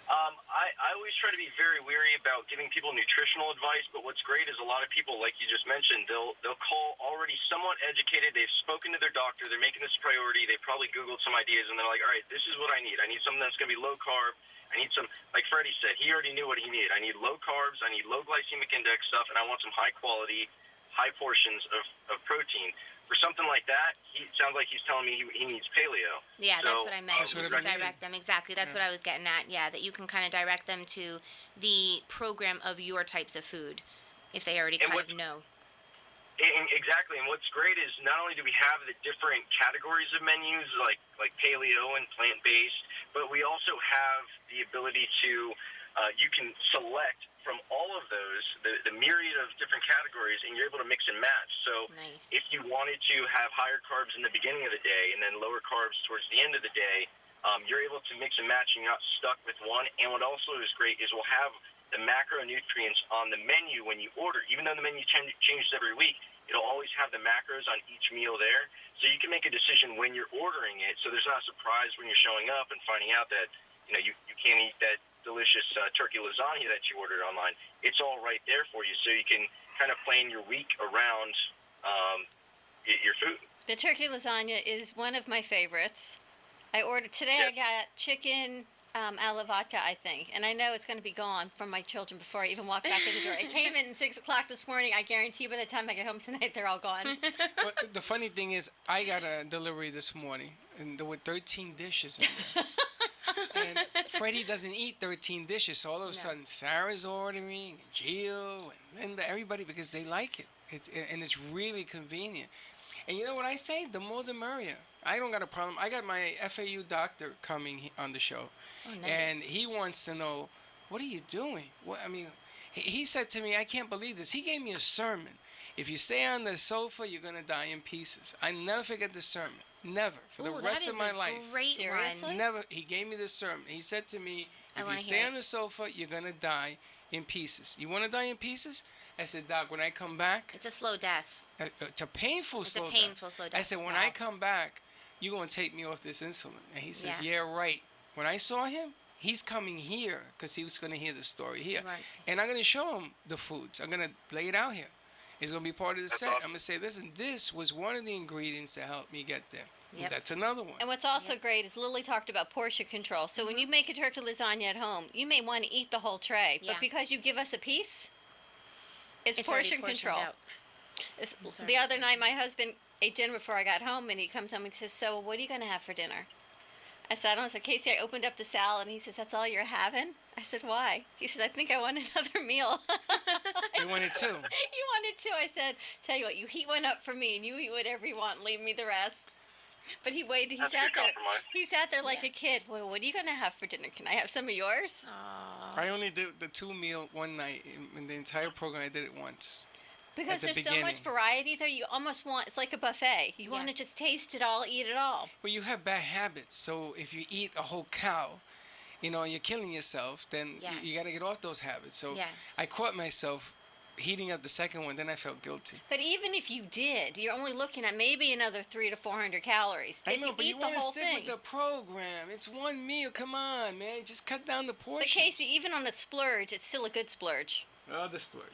[SPEAKER 20] I always try to be very weary about giving people nutritional advice, but what's great is a lot of people, like you just mentioned, they'll call already somewhat educated. They've spoken to their doctor. They're making this a priority. They probably Googled some ideas, and they're like, all right, this is what I need. I need something that's going to be low carb. I need some, like Freddie said, he already knew what he needed. I need low carbs. I need low glycemic index stuff, and I want some high quality, high portions of protein. For something like that, he sounds like he's telling me he needs paleo.
[SPEAKER 6] Yeah,
[SPEAKER 20] So,
[SPEAKER 6] that's what I meant.
[SPEAKER 4] That's what
[SPEAKER 6] You
[SPEAKER 4] I
[SPEAKER 6] can
[SPEAKER 4] mean.
[SPEAKER 6] direct them. Exactly. That's what I was getting at. Yeah, that you can kind of direct them to the program of your types of food if they already
[SPEAKER 20] And
[SPEAKER 6] kind
[SPEAKER 20] what-
[SPEAKER 6] of know.
[SPEAKER 20] Exactly, and what's great is not only do we have the different categories of menus like paleo and plant-based, but we also have the ability to you can select from all of those the myriad of different categories, and you're able to mix and match. So
[SPEAKER 6] Nice.
[SPEAKER 20] if you wanted to have higher carbs in the beginning of the day and then lower carbs towards the end of the day, you're able to mix and match, and you're not stuck with one. And what also is great is we'll have the macronutrients on the menu when you order. Even though the menu changes every week, it'll always have the macros on each meal there. So you can make a decision when you're ordering it, so there's not a surprise when you're showing up and finding out that you can't eat that delicious turkey lasagna that you ordered online. It's all right there for you, so you can kind of plan your week around your food.
[SPEAKER 5] The turkey lasagna is one of my favorites. I ordered today. I got chicken alla vodka, I think, and I know it's going to be gone from my children before I even walk back in the door. It came in at 6 o'clock this morning. I guarantee by the time I get home tonight, they're all gone.
[SPEAKER 4] But the funny thing is, I got a delivery this morning, and there were 13 dishes in there. And Freddie doesn't eat 13 dishes, so all of a sudden Sarah's ordering, Gio, and Linda, everybody, because they like it. It's really convenient. And you know what I say? The more the merrier. I don't got a problem. I got my FAU doctor coming on the show.
[SPEAKER 6] Oh, nice.
[SPEAKER 4] And he wants to know, what are you doing? He said to me, I can't believe this. He gave me a sermon. If you stay on the sofa, you're going to die in pieces. I never forget the sermon. Never. For the rest of my life.
[SPEAKER 6] Great
[SPEAKER 5] Seriously?
[SPEAKER 6] one.
[SPEAKER 4] Never. He gave me this sermon. He said to me,
[SPEAKER 6] I
[SPEAKER 4] if
[SPEAKER 6] wanna
[SPEAKER 4] you stay
[SPEAKER 6] hear
[SPEAKER 4] on
[SPEAKER 6] it.
[SPEAKER 4] the sofa, you're going to die in pieces. You want to die in pieces? I said, Doc, when I come back,
[SPEAKER 6] It's a slow death.
[SPEAKER 4] it's a painful
[SPEAKER 6] It's
[SPEAKER 4] slow
[SPEAKER 6] a
[SPEAKER 4] death.
[SPEAKER 6] painful slow death.
[SPEAKER 4] I said, when
[SPEAKER 6] Wow.
[SPEAKER 4] I come back, you're going to take me off this insulin. And he says, yeah, right. When I saw him, he's coming here because he was going to hear the story here.
[SPEAKER 6] Right.
[SPEAKER 4] And I'm going to show him the foods. I'm going to lay it out here. It's going to be part of the set. I'm going to say, listen, this was one of the ingredients that helped me get there.
[SPEAKER 5] Yep.
[SPEAKER 4] That's another one.
[SPEAKER 5] And what's also great is Lily talked about portion control. So when you make a turkey lasagna at home, you may want to eat the whole tray,
[SPEAKER 6] Yeah.
[SPEAKER 5] but because you give us a piece, it's
[SPEAKER 6] It's already
[SPEAKER 5] portion
[SPEAKER 6] portioned
[SPEAKER 5] control.
[SPEAKER 6] out.
[SPEAKER 5] The other night, my husband ate dinner before I got home, and he comes home and he says, "So, what are you going to have for dinner?" I said, "I don't know." So Casey, I opened up the salad, and he says, "That's all you're having?" I said, "Why?" He says, "I think I want another meal."
[SPEAKER 4] You wanted two.
[SPEAKER 5] You wanted two. I said, "Tell you what, you heat one up for me, and you eat whatever you want, and leave me the rest." But he waited. He
[SPEAKER 20] That's a
[SPEAKER 5] sat
[SPEAKER 20] good
[SPEAKER 5] there.
[SPEAKER 20] compromise.
[SPEAKER 5] He sat there like a kid. Well, what are you going to have for dinner? Can I have some of yours?
[SPEAKER 4] I only did the two meal one night in the entire program. I did it once.
[SPEAKER 5] Because
[SPEAKER 4] at the
[SPEAKER 5] there's so much
[SPEAKER 4] beginning.
[SPEAKER 5] variety there. You almost want, it's like a buffet. You want to just taste it all, eat it all.
[SPEAKER 4] Well, you have bad habits. So if you eat a whole cow, and you're killing yourself, then you got to get off those habits. So
[SPEAKER 5] Yes.
[SPEAKER 4] I caught myself heating up the second one. Then I felt guilty.
[SPEAKER 5] But even if you did, you're only looking at maybe another 300 to 400 calories.
[SPEAKER 4] I
[SPEAKER 5] If
[SPEAKER 4] know,
[SPEAKER 5] you
[SPEAKER 4] but
[SPEAKER 5] eat
[SPEAKER 4] you
[SPEAKER 5] the
[SPEAKER 4] want to
[SPEAKER 5] whole
[SPEAKER 4] stick
[SPEAKER 5] thing.
[SPEAKER 4] with the program. It's one meal. Come on, man. Just cut down the
[SPEAKER 5] But
[SPEAKER 4] portions.
[SPEAKER 5] Casey, even on a splurge, it's still a good splurge.
[SPEAKER 4] Oh, the splurge.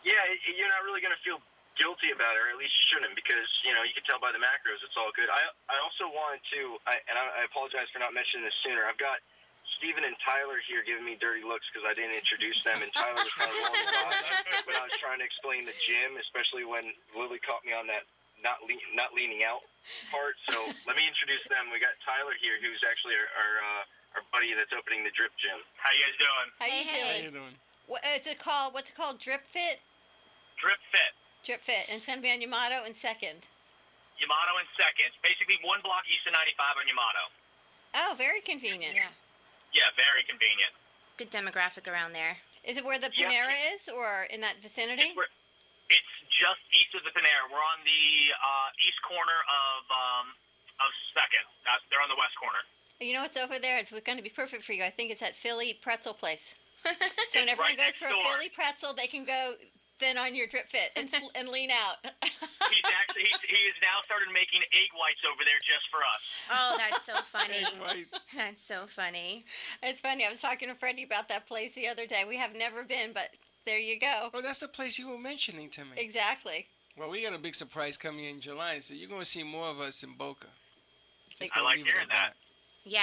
[SPEAKER 20] Yeah, you're not really going to feel guilty about it, or at least you shouldn't, because you can tell by the macros it's all good. I also wanted to, I apologize for not mentioning this sooner. I've got Steven and Tyler here giving me dirty looks because I didn't introduce them, and Tyler was kind of rolling his eyes when I was trying to explain the gym, especially when Lily caught me on that not leaning out part. So let me introduce them. We got Tyler here, who's actually our buddy that's opening the Drip Gym. How you guys doing?
[SPEAKER 5] How you doing?
[SPEAKER 4] How you doing?
[SPEAKER 5] What's it called? Drip Fit?
[SPEAKER 20] Drip Fit.
[SPEAKER 5] Drip Fit. And it's going to be on Yamato in second.
[SPEAKER 20] Yamato in second. It's basically one block east of 95 on Yamato.
[SPEAKER 5] Oh, very convenient.
[SPEAKER 6] Yeah.
[SPEAKER 20] Yeah, very convenient.
[SPEAKER 6] Good demographic around there.
[SPEAKER 5] Is it where the Panera is, or in that vicinity?
[SPEAKER 20] It's just east of the Panera. We're on the east corner of Second. They're on the west corner.
[SPEAKER 5] You know what's over there? It's going to be perfect for you. I think it's that Philly pretzel place. So when everyone
[SPEAKER 20] right
[SPEAKER 5] goes for a
[SPEAKER 20] next door.
[SPEAKER 5] Philly pretzel, they can go then on your Drip Fit and lean out.
[SPEAKER 20] He has now started making egg whites over there just for us.
[SPEAKER 6] Oh, that's so funny.
[SPEAKER 4] Egg whites.
[SPEAKER 6] That's so funny.
[SPEAKER 5] It's funny. I was talking to Freddy about that place the other day. We have never been, but there you go.
[SPEAKER 4] Oh, that's the place you were mentioning to me.
[SPEAKER 5] Exactly.
[SPEAKER 4] Well, we got a big surprise coming in July, so you're going to see more of us in Boca. Just
[SPEAKER 20] I
[SPEAKER 4] gonna
[SPEAKER 20] like
[SPEAKER 4] leave it
[SPEAKER 20] hearing
[SPEAKER 4] at
[SPEAKER 20] that.
[SPEAKER 6] Yeah.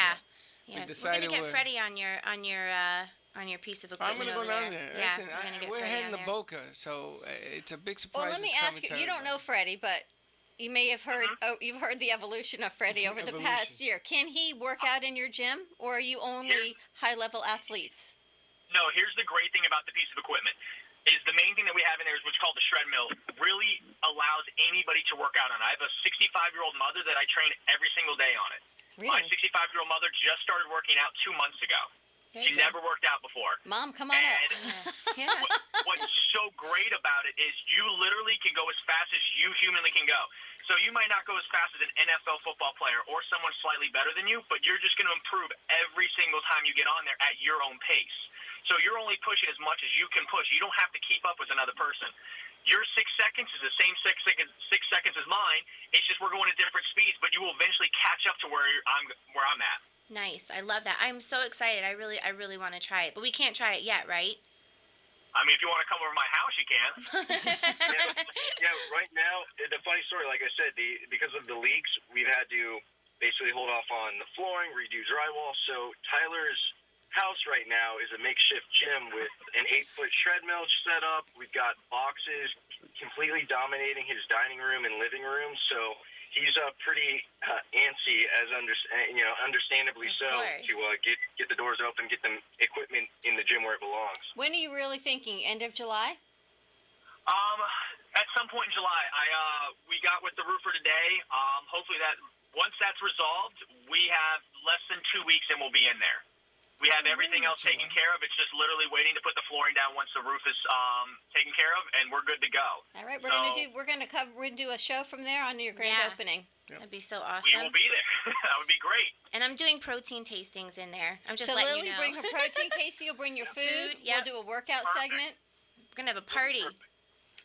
[SPEAKER 6] Yeah. We're
[SPEAKER 4] decided
[SPEAKER 6] gonna get
[SPEAKER 4] we're-
[SPEAKER 6] Freddy on your piece of
[SPEAKER 4] I'm
[SPEAKER 6] equipment
[SPEAKER 4] going to go
[SPEAKER 6] over
[SPEAKER 4] down
[SPEAKER 6] there.
[SPEAKER 4] there.
[SPEAKER 6] Yeah,
[SPEAKER 4] Listen,
[SPEAKER 6] we're gonna get
[SPEAKER 4] we're
[SPEAKER 6] Freddy
[SPEAKER 4] heading
[SPEAKER 6] on
[SPEAKER 4] to
[SPEAKER 6] there.
[SPEAKER 4] Boca, so it's a big surprise.
[SPEAKER 5] Well, let me
[SPEAKER 4] that's
[SPEAKER 5] ask you.
[SPEAKER 4] coming to
[SPEAKER 5] You don't know Freddy, but you may have heard. Oh, you've heard the evolution of Freddy over the past year. Can he work out in your gym, or are you only high-level athletes?
[SPEAKER 20] No, here's the great thing about the piece of equipment. Is the main thing that we have in there is what's called the shred mill. Really allows anybody to work out on it. I have a 65-year-old mother that I train every single day on it.
[SPEAKER 5] Really?
[SPEAKER 20] My 65-year-old mother just started working out 2 months ago. She never worked out before.
[SPEAKER 5] Mom, come on
[SPEAKER 20] And
[SPEAKER 5] up.
[SPEAKER 20] what's so great about it is you literally can go as fast as you humanly can go. So you might not go as fast as an NFL football player or someone slightly better than you, but you're just going to improve every single time you get on there at your own pace. So you're only pushing as much as you can push. You don't have to keep up with another person. Your 6 seconds is the same 6 seconds as mine. It's just we're going at different speeds, but you will eventually catch up to where I'm at.
[SPEAKER 6] Nice. I love that. I'm so excited. I really want to try it, but we can't try it yet, right?
[SPEAKER 20] I mean, if you want to come over to my house, you can.
[SPEAKER 9] Yeah, right now, the funny story, like I said, because of the leaks, we've had to basically hold off on the flooring, redo drywall. So Tyler's house right now is a makeshift gym with an 8-foot shred mill set up. We've got boxes completely dominating his dining room and living room. So he's pretty antsy, as understandably so, to get the doors open, get the equipment in the gym where it belongs.
[SPEAKER 5] When are you really thinking? End of July?
[SPEAKER 20] At some point in July, we got with the roofer today. Hopefully once that's resolved, we have less than 2 weeks and we'll be in there. We have everything else taken care of. It's just literally waiting to put the flooring down once the roof is taken care of, and we're good to go.
[SPEAKER 5] All right, we're gonna do a show from there on your grand opening.
[SPEAKER 6] That'd be so
[SPEAKER 20] We
[SPEAKER 6] awesome.
[SPEAKER 20] will be there. That would be great.
[SPEAKER 6] And I'm doing protein tastings in there. I'm just
[SPEAKER 5] So
[SPEAKER 6] letting
[SPEAKER 5] Lily,
[SPEAKER 6] you know.
[SPEAKER 5] bring her protein tasting. You'll bring your food.
[SPEAKER 6] Yep.
[SPEAKER 5] We'll do a workout segment.
[SPEAKER 6] We're gonna have a party.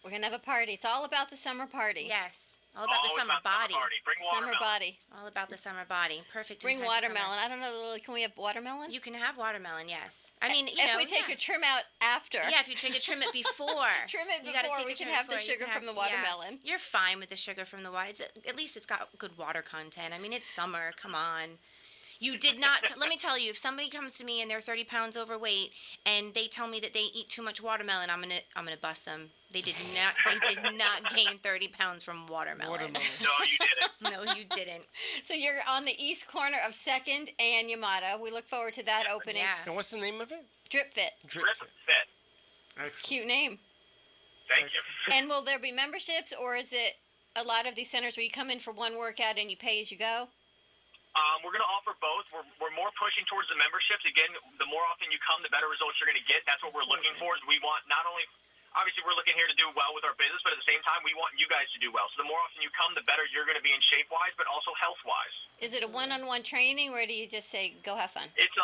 [SPEAKER 5] We're gonna have a party. It's all about the summer party.
[SPEAKER 6] Yes, all about the
[SPEAKER 20] Always
[SPEAKER 6] summer
[SPEAKER 20] about the
[SPEAKER 6] body.
[SPEAKER 20] summer party. Bring
[SPEAKER 5] Summer
[SPEAKER 20] watermelon.
[SPEAKER 5] body.
[SPEAKER 6] All about the summer body. Perfect. in
[SPEAKER 5] Bring
[SPEAKER 6] time for summer.
[SPEAKER 5] watermelon. I don't know, Lily. Can we have watermelon?
[SPEAKER 6] You can have watermelon. Yes. I mean,
[SPEAKER 5] if
[SPEAKER 6] you know,
[SPEAKER 5] we take
[SPEAKER 6] yeah.
[SPEAKER 5] a trim out after.
[SPEAKER 6] Yeah, if you take a trim it before.
[SPEAKER 5] Trim it
[SPEAKER 6] You gotta
[SPEAKER 5] before
[SPEAKER 6] take
[SPEAKER 5] we
[SPEAKER 6] a
[SPEAKER 5] can
[SPEAKER 6] trim
[SPEAKER 5] have the
[SPEAKER 6] before. You
[SPEAKER 5] sugar
[SPEAKER 6] can
[SPEAKER 5] from the
[SPEAKER 6] have- yeah.
[SPEAKER 5] watermelon.
[SPEAKER 6] You're fine with the sugar from the water. At least it's got good water content. I mean, it's summer. Come on. You did not. Let me tell you, if somebody comes to me and they're 30 pounds overweight and they tell me that they eat too much watermelon, I'm gonna bust them. They did not gain 30 pounds from watermelon.
[SPEAKER 20] No, you didn't.
[SPEAKER 6] No, you didn't.
[SPEAKER 5] So you're on the east corner of 2nd and Yamato. We look forward to that opening.
[SPEAKER 6] Yeah.
[SPEAKER 4] And what's the name of it?
[SPEAKER 5] Drip Fit.
[SPEAKER 4] Drip Fit. Excellent.
[SPEAKER 5] Cute name.
[SPEAKER 20] Thank you.
[SPEAKER 5] And will there be memberships, or is it a lot of these centers where you come in for one workout and you pay as you go?
[SPEAKER 20] We're going to offer both. We're more pushing towards the memberships. Again, the more often you come, the better results you're going to get. That's what we're looking for. Is we want not only, obviously, we're looking here to do well with our business, but at the same time, we want you guys to do well. So the more often you come, the better you're going to be in shape-wise, but also health-wise.
[SPEAKER 5] Is it a one-on-one training, or do you just say, go have fun?
[SPEAKER 20] It's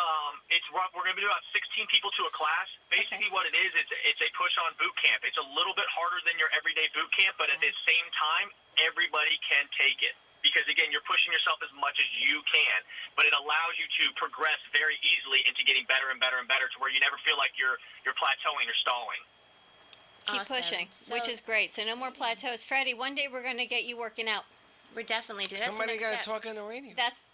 [SPEAKER 20] rough. We're going to be doing about 16 people to a class. Basically, what it is, it's a push-on boot camp. It's a little bit harder than your everyday boot camp, but at the same time, everybody can take it. Because, again, you're pushing yourself as much as you can, but it allows you to progress very easily into getting better and better and better to where you never feel like you're plateauing or stalling.
[SPEAKER 5] Keep
[SPEAKER 6] Awesome.
[SPEAKER 5] pushing,
[SPEAKER 6] So
[SPEAKER 5] which is great. So no more plateaus. Freddie, one day we're going to get you working out.
[SPEAKER 6] we're definitely doing. That's
[SPEAKER 4] Somebody
[SPEAKER 6] the next
[SPEAKER 4] got to
[SPEAKER 6] step.
[SPEAKER 4] talk on the radio.
[SPEAKER 5] That's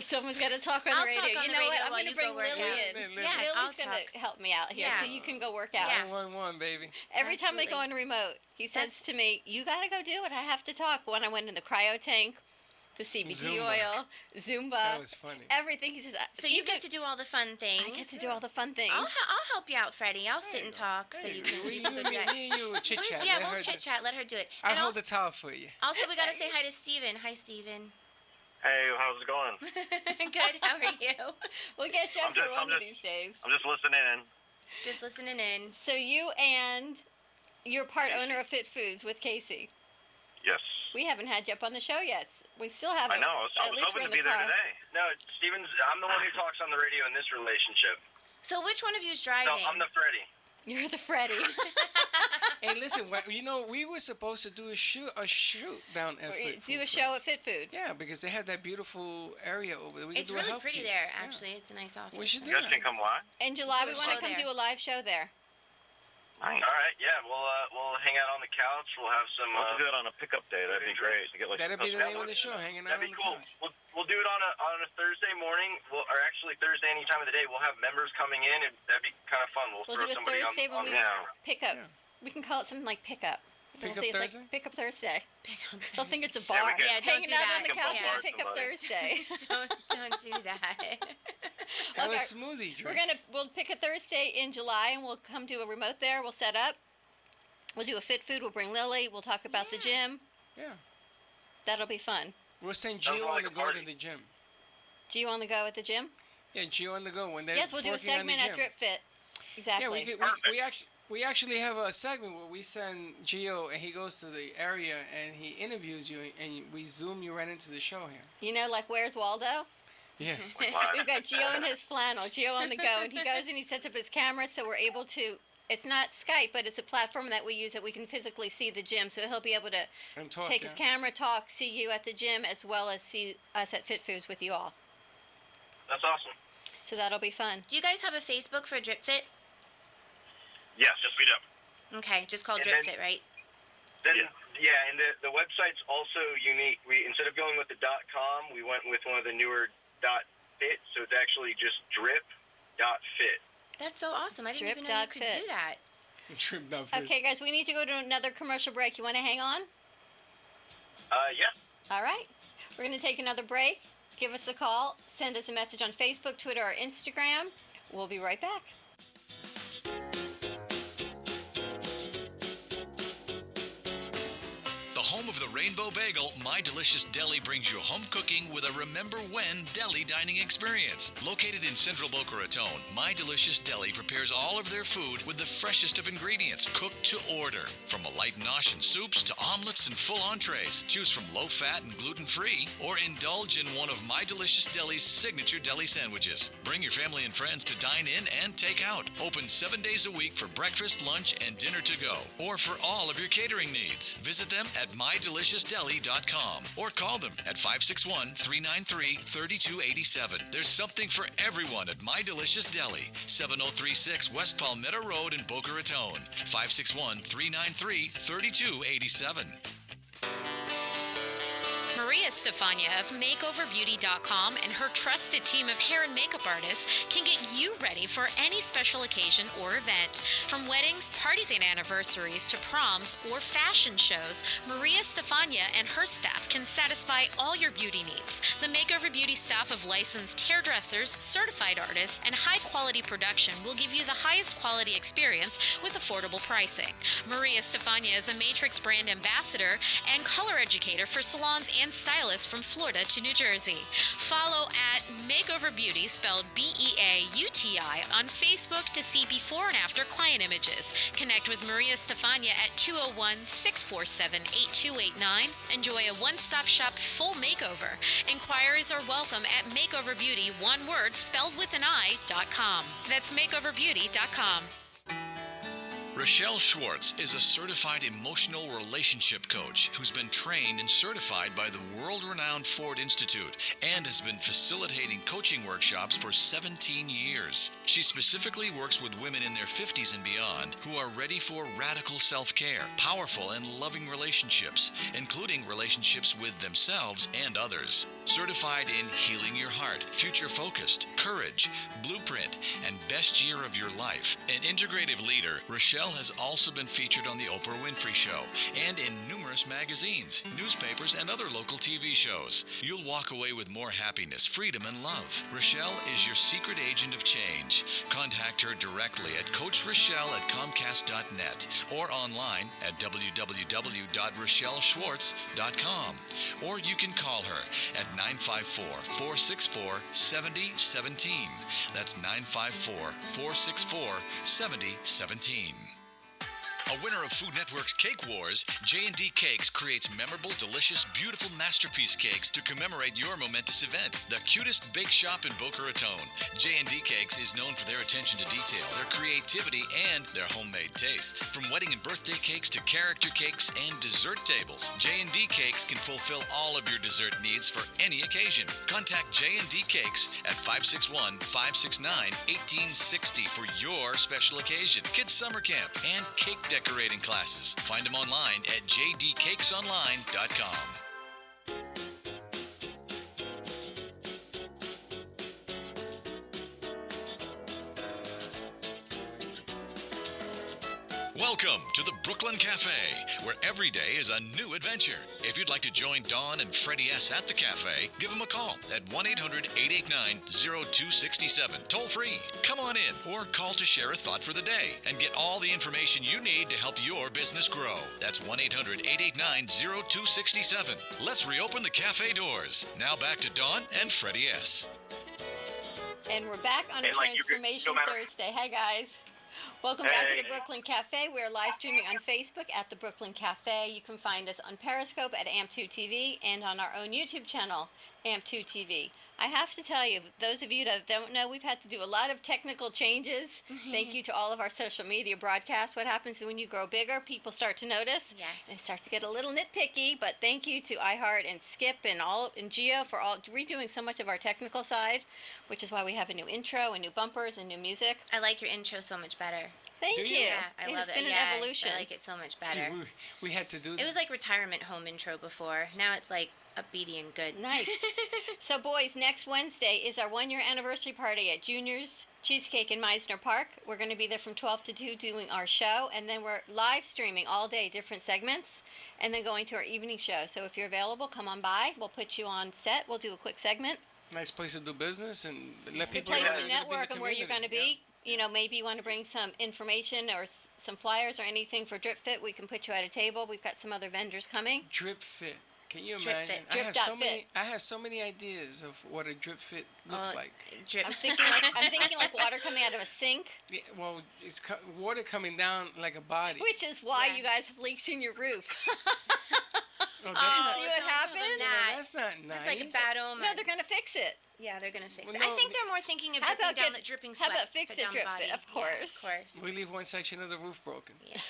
[SPEAKER 5] someone's got to talk on
[SPEAKER 6] I'll
[SPEAKER 5] the radio.
[SPEAKER 6] talk on
[SPEAKER 5] You
[SPEAKER 6] the
[SPEAKER 5] know what?
[SPEAKER 6] radio
[SPEAKER 5] I'm
[SPEAKER 6] while
[SPEAKER 5] going to
[SPEAKER 6] you
[SPEAKER 5] bring
[SPEAKER 6] go work
[SPEAKER 5] Lily
[SPEAKER 6] out.
[SPEAKER 5] in.
[SPEAKER 6] Yeah, I'll
[SPEAKER 5] Lily's going
[SPEAKER 6] talk.
[SPEAKER 5] to help me out here,
[SPEAKER 6] Yeah.
[SPEAKER 5] so you can go work out.
[SPEAKER 6] Yeah.
[SPEAKER 4] 911, baby.
[SPEAKER 5] Every time we
[SPEAKER 6] Absolutely.
[SPEAKER 5] go on remote, he says to me, "You got to go do it. I have to talk." When I went in the cryo tank, the CBD
[SPEAKER 4] Zumba.
[SPEAKER 5] oil, Zumba,
[SPEAKER 4] That was funny.
[SPEAKER 5] everything. He says,
[SPEAKER 6] So you get to do all the fun things.
[SPEAKER 5] I get to do all the fun things.
[SPEAKER 6] I'll help you out, Freddie. I'll sit and talk so you can.
[SPEAKER 4] We,
[SPEAKER 6] you
[SPEAKER 4] you,
[SPEAKER 6] can
[SPEAKER 4] me,
[SPEAKER 6] go do
[SPEAKER 4] me and you chit chat.
[SPEAKER 6] Yeah, we'll chit chat. Let her do it.
[SPEAKER 4] I'll
[SPEAKER 6] And
[SPEAKER 4] hold
[SPEAKER 6] also,
[SPEAKER 4] the towel for you.
[SPEAKER 6] also, we gotta say hi to Steven. Hi, Steven.
[SPEAKER 9] Hey, how's it going?
[SPEAKER 6] Good. How are you?
[SPEAKER 5] We'll get you
[SPEAKER 9] I'm
[SPEAKER 5] up for
[SPEAKER 9] just-
[SPEAKER 5] one
[SPEAKER 9] I'm
[SPEAKER 5] of
[SPEAKER 9] just-
[SPEAKER 5] these days.
[SPEAKER 9] I'm just listening in.
[SPEAKER 6] Just listening in.
[SPEAKER 5] So you and you're part owner of Fit Foods with Casey.
[SPEAKER 9] Yes.
[SPEAKER 5] We haven't had you up on the show yet. We still haven't.
[SPEAKER 9] I know. I
[SPEAKER 5] At
[SPEAKER 9] was
[SPEAKER 5] least
[SPEAKER 9] hoping
[SPEAKER 5] we're
[SPEAKER 9] to
[SPEAKER 5] in
[SPEAKER 9] be
[SPEAKER 5] the
[SPEAKER 9] there
[SPEAKER 5] car.
[SPEAKER 9] today. No, Steven's. I'm the one who talks on the radio in this relationship.
[SPEAKER 6] So which one of you's
[SPEAKER 9] So
[SPEAKER 6] driving?
[SPEAKER 9] I'm the Freddy.
[SPEAKER 5] You're the Freddy.
[SPEAKER 4] Hey, listen, we were supposed to do a shoot down at Fit
[SPEAKER 5] Do a
[SPEAKER 4] Food.
[SPEAKER 5] show at Fit Food.
[SPEAKER 4] Yeah, because they have that beautiful area over there. We
[SPEAKER 6] It's
[SPEAKER 4] can do a
[SPEAKER 6] really
[SPEAKER 4] health
[SPEAKER 6] pretty
[SPEAKER 4] piece.
[SPEAKER 6] there,
[SPEAKER 4] Yeah.
[SPEAKER 6] actually. It's a nice office.
[SPEAKER 4] We should do
[SPEAKER 9] You guys
[SPEAKER 4] that.
[SPEAKER 9] can come live.
[SPEAKER 5] In July, we
[SPEAKER 6] Do a
[SPEAKER 5] want to
[SPEAKER 6] show
[SPEAKER 5] come
[SPEAKER 6] there.
[SPEAKER 5] do a live show there.
[SPEAKER 9] All right. Yeah. We'll hang out on the couch. We'll have some. We'll do it on a pickup day. That'd be great to get like.
[SPEAKER 4] That'd be the name of the show, hanging out
[SPEAKER 9] That'd be
[SPEAKER 4] on
[SPEAKER 9] cool.
[SPEAKER 4] the couch.
[SPEAKER 9] We'll do it on a Thursday morning. Or actually Thursday any time of the day. We'll have members coming in, and that'd be kind of fun. We'll
[SPEAKER 5] We'll
[SPEAKER 9] throw
[SPEAKER 5] do it
[SPEAKER 9] somebody
[SPEAKER 5] Thursday
[SPEAKER 9] on.
[SPEAKER 5] when we pick up.
[SPEAKER 4] Yeah.
[SPEAKER 5] We can call it something like Pickup.
[SPEAKER 4] Pick
[SPEAKER 5] They'll
[SPEAKER 4] Up
[SPEAKER 5] think it's
[SPEAKER 4] Thursday?
[SPEAKER 5] like Pick Up Thursday.
[SPEAKER 6] Pick up
[SPEAKER 5] They'll think it's a
[SPEAKER 9] Yeah,
[SPEAKER 5] bar.
[SPEAKER 9] we can-
[SPEAKER 6] Yeah, don't
[SPEAKER 5] Hanging
[SPEAKER 6] do
[SPEAKER 5] out
[SPEAKER 6] that.
[SPEAKER 5] on the
[SPEAKER 9] We can
[SPEAKER 5] couch
[SPEAKER 9] bombard
[SPEAKER 5] on Pick Up
[SPEAKER 9] somebody.
[SPEAKER 5] Thursday.
[SPEAKER 6] don't do that.
[SPEAKER 4] Have a
[SPEAKER 5] Okay.
[SPEAKER 4] smoothie drink.
[SPEAKER 5] We'll pick a Thursday in July and we'll come do a remote there. We'll set up. We'll do a Fit Food. We'll bring Lily. We'll talk about the gym.
[SPEAKER 4] Yeah.
[SPEAKER 5] That'll be fun.
[SPEAKER 4] We'll send
[SPEAKER 9] Sounds
[SPEAKER 4] Gio
[SPEAKER 9] like
[SPEAKER 4] on
[SPEAKER 9] a
[SPEAKER 4] the go
[SPEAKER 9] party.
[SPEAKER 4] to the gym.
[SPEAKER 5] Do you want to go at the gym?
[SPEAKER 4] Yeah, Gio on the go when they're
[SPEAKER 5] Yes, we'll do a
[SPEAKER 4] working on the
[SPEAKER 5] segment at
[SPEAKER 4] gym.
[SPEAKER 5] Drip Fit. Exactly.
[SPEAKER 4] Yeah, we actually have a segment where we send Gio and he goes to the area and he interviews you and we zoom you right into the show here.
[SPEAKER 5] You know, like Where's Waldo?
[SPEAKER 4] Yeah.
[SPEAKER 5] We've got Gio in his flannel, Gio on the go, and he goes and he sets up his camera so we're able to. It's not Skype, but it's a platform that we use that we can physically see the gym. So he'll be able to
[SPEAKER 4] And talk,
[SPEAKER 5] take his
[SPEAKER 4] yeah.
[SPEAKER 5] camera, talk, see you at the gym, as well as see us at Fit Foods with you all.
[SPEAKER 9] That's awesome.
[SPEAKER 5] So that'll be fun.
[SPEAKER 6] Do you guys have a Facebook for Drip Fit?
[SPEAKER 9] Yes, we do.
[SPEAKER 6] Okay, just called
[SPEAKER 9] And
[SPEAKER 6] Drip
[SPEAKER 9] then-
[SPEAKER 6] Fit, right?
[SPEAKER 9] Then, yeah, and the website's also unique. We instead of going with the .com, we went with one of the newer .fit, so it's actually just drip.fit.
[SPEAKER 6] That's so awesome. I didn't even know you could
[SPEAKER 5] Drip.fit.
[SPEAKER 6] do that.
[SPEAKER 4] Trip down fit.
[SPEAKER 5] Okay, guys, we need to go to another commercial break. You want to hang on?
[SPEAKER 9] Yeah.
[SPEAKER 5] All right. We're going to take another break. Give us a call. Send us a message on Facebook, Twitter, or Instagram. We'll be right back.
[SPEAKER 3] The home of the Rainbow Bagel, My Delicious Deli brings you home cooking with a Remember When deli dining experience. Located in central Boca Raton, My Delicious Deli prepares all of their food with the freshest of ingredients, cooked to order. From a light nosh and soups to omelets and full entrees, choose from low-fat and gluten-free, or indulge in one of My Delicious Deli's signature deli sandwiches. Bring your family and friends to dine in and take out. Open 7 days a week for breakfast, lunch, and dinner to go, or for all of your catering needs. Visit them at mydeliciousdeli.com or call them at 561-393-3287. There's something for everyone at My Delicious Deli, 7036 West Palmetto Road in Boca Raton, 561-393-3287.
[SPEAKER 15] Maria Stefania of MakeOverBeauty.com and her trusted team of hair and makeup artists can get you ready for any special occasion or event. From weddings, parties, and anniversaries to proms or fashion shows, Maria Stefania and her staff can satisfy all your beauty needs. The Makeover Beauty staff of licensed hairdressers, certified artists, and high-quality production will give you the highest quality experience with affordable pricing. Maria Stefania is a Matrix brand ambassador and color educator for salons and stylists from Florida to New Jersey. Follow at Makeover Beauty, spelled B-E-A-U-T-I, on Facebook to see before and after client images. Connect with Maria Stefania at 201-647-8289. Enjoy a one-stop shop full makeover. Inquiries are welcome at MakeoverBeauty, one word, spelled with an I.com. That's MakeoverBeauty.com.
[SPEAKER 3] Rochelle Schwartz is a certified emotional relationship coach who's been trained and certified by the world-renowned Ford Institute and has been facilitating coaching workshops for 17 years. She specifically works with women in their 50s and beyond who are ready for radical self-care, powerful and loving relationships, including relationships with themselves and others. Certified in Healing Your Heart, Future Focused, Courage, Blueprint, and Best Year of Your Life. An integrative leader, Rochelle has also been featured on The Oprah Winfrey Show and in numerous magazines, newspapers, and other local TV shows. You'll walk away with more happiness, freedom, and love. Rochelle is your secret agent of change. Contact her directly at coachrochelle@comcast.net or online at www.rochelleschwartz.com. Or you can call her at 954-464-7017. That's 954-464-7017. A winner of Food Network's Cake Wars, J&D Cakes creates memorable, delicious, beautiful masterpiece cakes to commemorate your momentous event. The cutest bake shop in Boca Raton, J&D Cakes is known for their attention to detail, their creativity, and their homemade taste. From wedding and birthday cakes to character cakes and dessert tables, J&D Cakes can fulfill all of your dessert needs for any occasion. Contact J&D Cakes at 561-569-1860 for your special occasion, kids summer camp, and cake decorating classes. Find them online at jdcakesonline.com. Welcome to the Brooklyn Cafe, where every day is a new adventure. If you'd like to join Dawn and Freddy S. at the cafe, give them a call at 1-800-889-0267, toll free. Come on in or call to share a thought for the day and get all the information you need to help your business grow. That's 1-800-889-0267. Let's reopen the cafe doors. Now back to Dawn and Freddy S.
[SPEAKER 5] And we're back on Transformation Thursday. Hey, guys. Welcome back to the Brooklyn Cafe. We're live streaming on Facebook at the Brooklyn Cafe. You can find us on Periscope at AMP2 TV and on our own YouTube channel, AMP2 TV. I have to tell you, those of you that don't know, we've had to do a lot of technical changes. Thank you to all of our social media broadcasts. What happens when you grow bigger? People start to notice.
[SPEAKER 6] Yes.
[SPEAKER 5] And start to get a little nitpicky. But thank you to iHeart and Skip and Geo for all redoing so much of our technical side, which is why we have a new intro and new bumpers and new music.
[SPEAKER 6] I like your intro so much better.
[SPEAKER 5] Thank you.
[SPEAKER 6] Yeah, I love it.
[SPEAKER 5] It's been an
[SPEAKER 6] Yes,
[SPEAKER 5] evolution.
[SPEAKER 6] I like it so much better.
[SPEAKER 4] We had to do that.
[SPEAKER 6] It was like retirement home intro before. Now it's like upbeaty and good.
[SPEAKER 5] Nice. So, boys, next Wednesday is our 1-year anniversary party at Junior's Cheesecake in Meisner Park. We're going to be there from 12 to 2 doing our show, and then we're live streaming all day different segments, and then going to our evening show. So if you're available, come on by. We'll put you on set. We'll do a quick segment.
[SPEAKER 4] Nice place to do business and let people
[SPEAKER 5] place
[SPEAKER 4] know
[SPEAKER 5] to
[SPEAKER 4] you're gonna be in
[SPEAKER 5] network
[SPEAKER 4] the
[SPEAKER 5] and where you're going to
[SPEAKER 4] community.
[SPEAKER 5] be. You know, maybe you want to bring some information or some flyers or anything for Drip Fit. We can put you at a table. We've got some other vendors coming.
[SPEAKER 4] Drip Fit. Can you
[SPEAKER 5] Drip
[SPEAKER 4] imagine?
[SPEAKER 5] Fit.
[SPEAKER 4] I have
[SPEAKER 5] Drip.fit.
[SPEAKER 4] I have so many ideas of what a drip fit looks like.
[SPEAKER 6] Drip.
[SPEAKER 5] I'm thinking like water coming out of a sink.
[SPEAKER 4] Yeah, well, it's water coming down like a body.
[SPEAKER 5] Which is why you guys have leaks in your roof.
[SPEAKER 4] Oh,
[SPEAKER 5] See what happened?
[SPEAKER 4] that's not nice.
[SPEAKER 6] That's like a bad omen.
[SPEAKER 5] No, they're going to fix it.
[SPEAKER 6] Yeah, they're going to fix
[SPEAKER 4] Well,
[SPEAKER 6] it.
[SPEAKER 4] no,
[SPEAKER 6] I think they're more thinking of
[SPEAKER 5] How
[SPEAKER 6] dripping
[SPEAKER 5] about
[SPEAKER 6] down
[SPEAKER 5] get-
[SPEAKER 6] the dripping
[SPEAKER 5] how
[SPEAKER 6] sweat.
[SPEAKER 5] about fix
[SPEAKER 6] for
[SPEAKER 5] it,
[SPEAKER 6] down
[SPEAKER 5] Drip
[SPEAKER 6] the body.
[SPEAKER 5] Fit? Of course.
[SPEAKER 6] Yeah, of course.
[SPEAKER 4] We leave one section of the roof broken.
[SPEAKER 5] There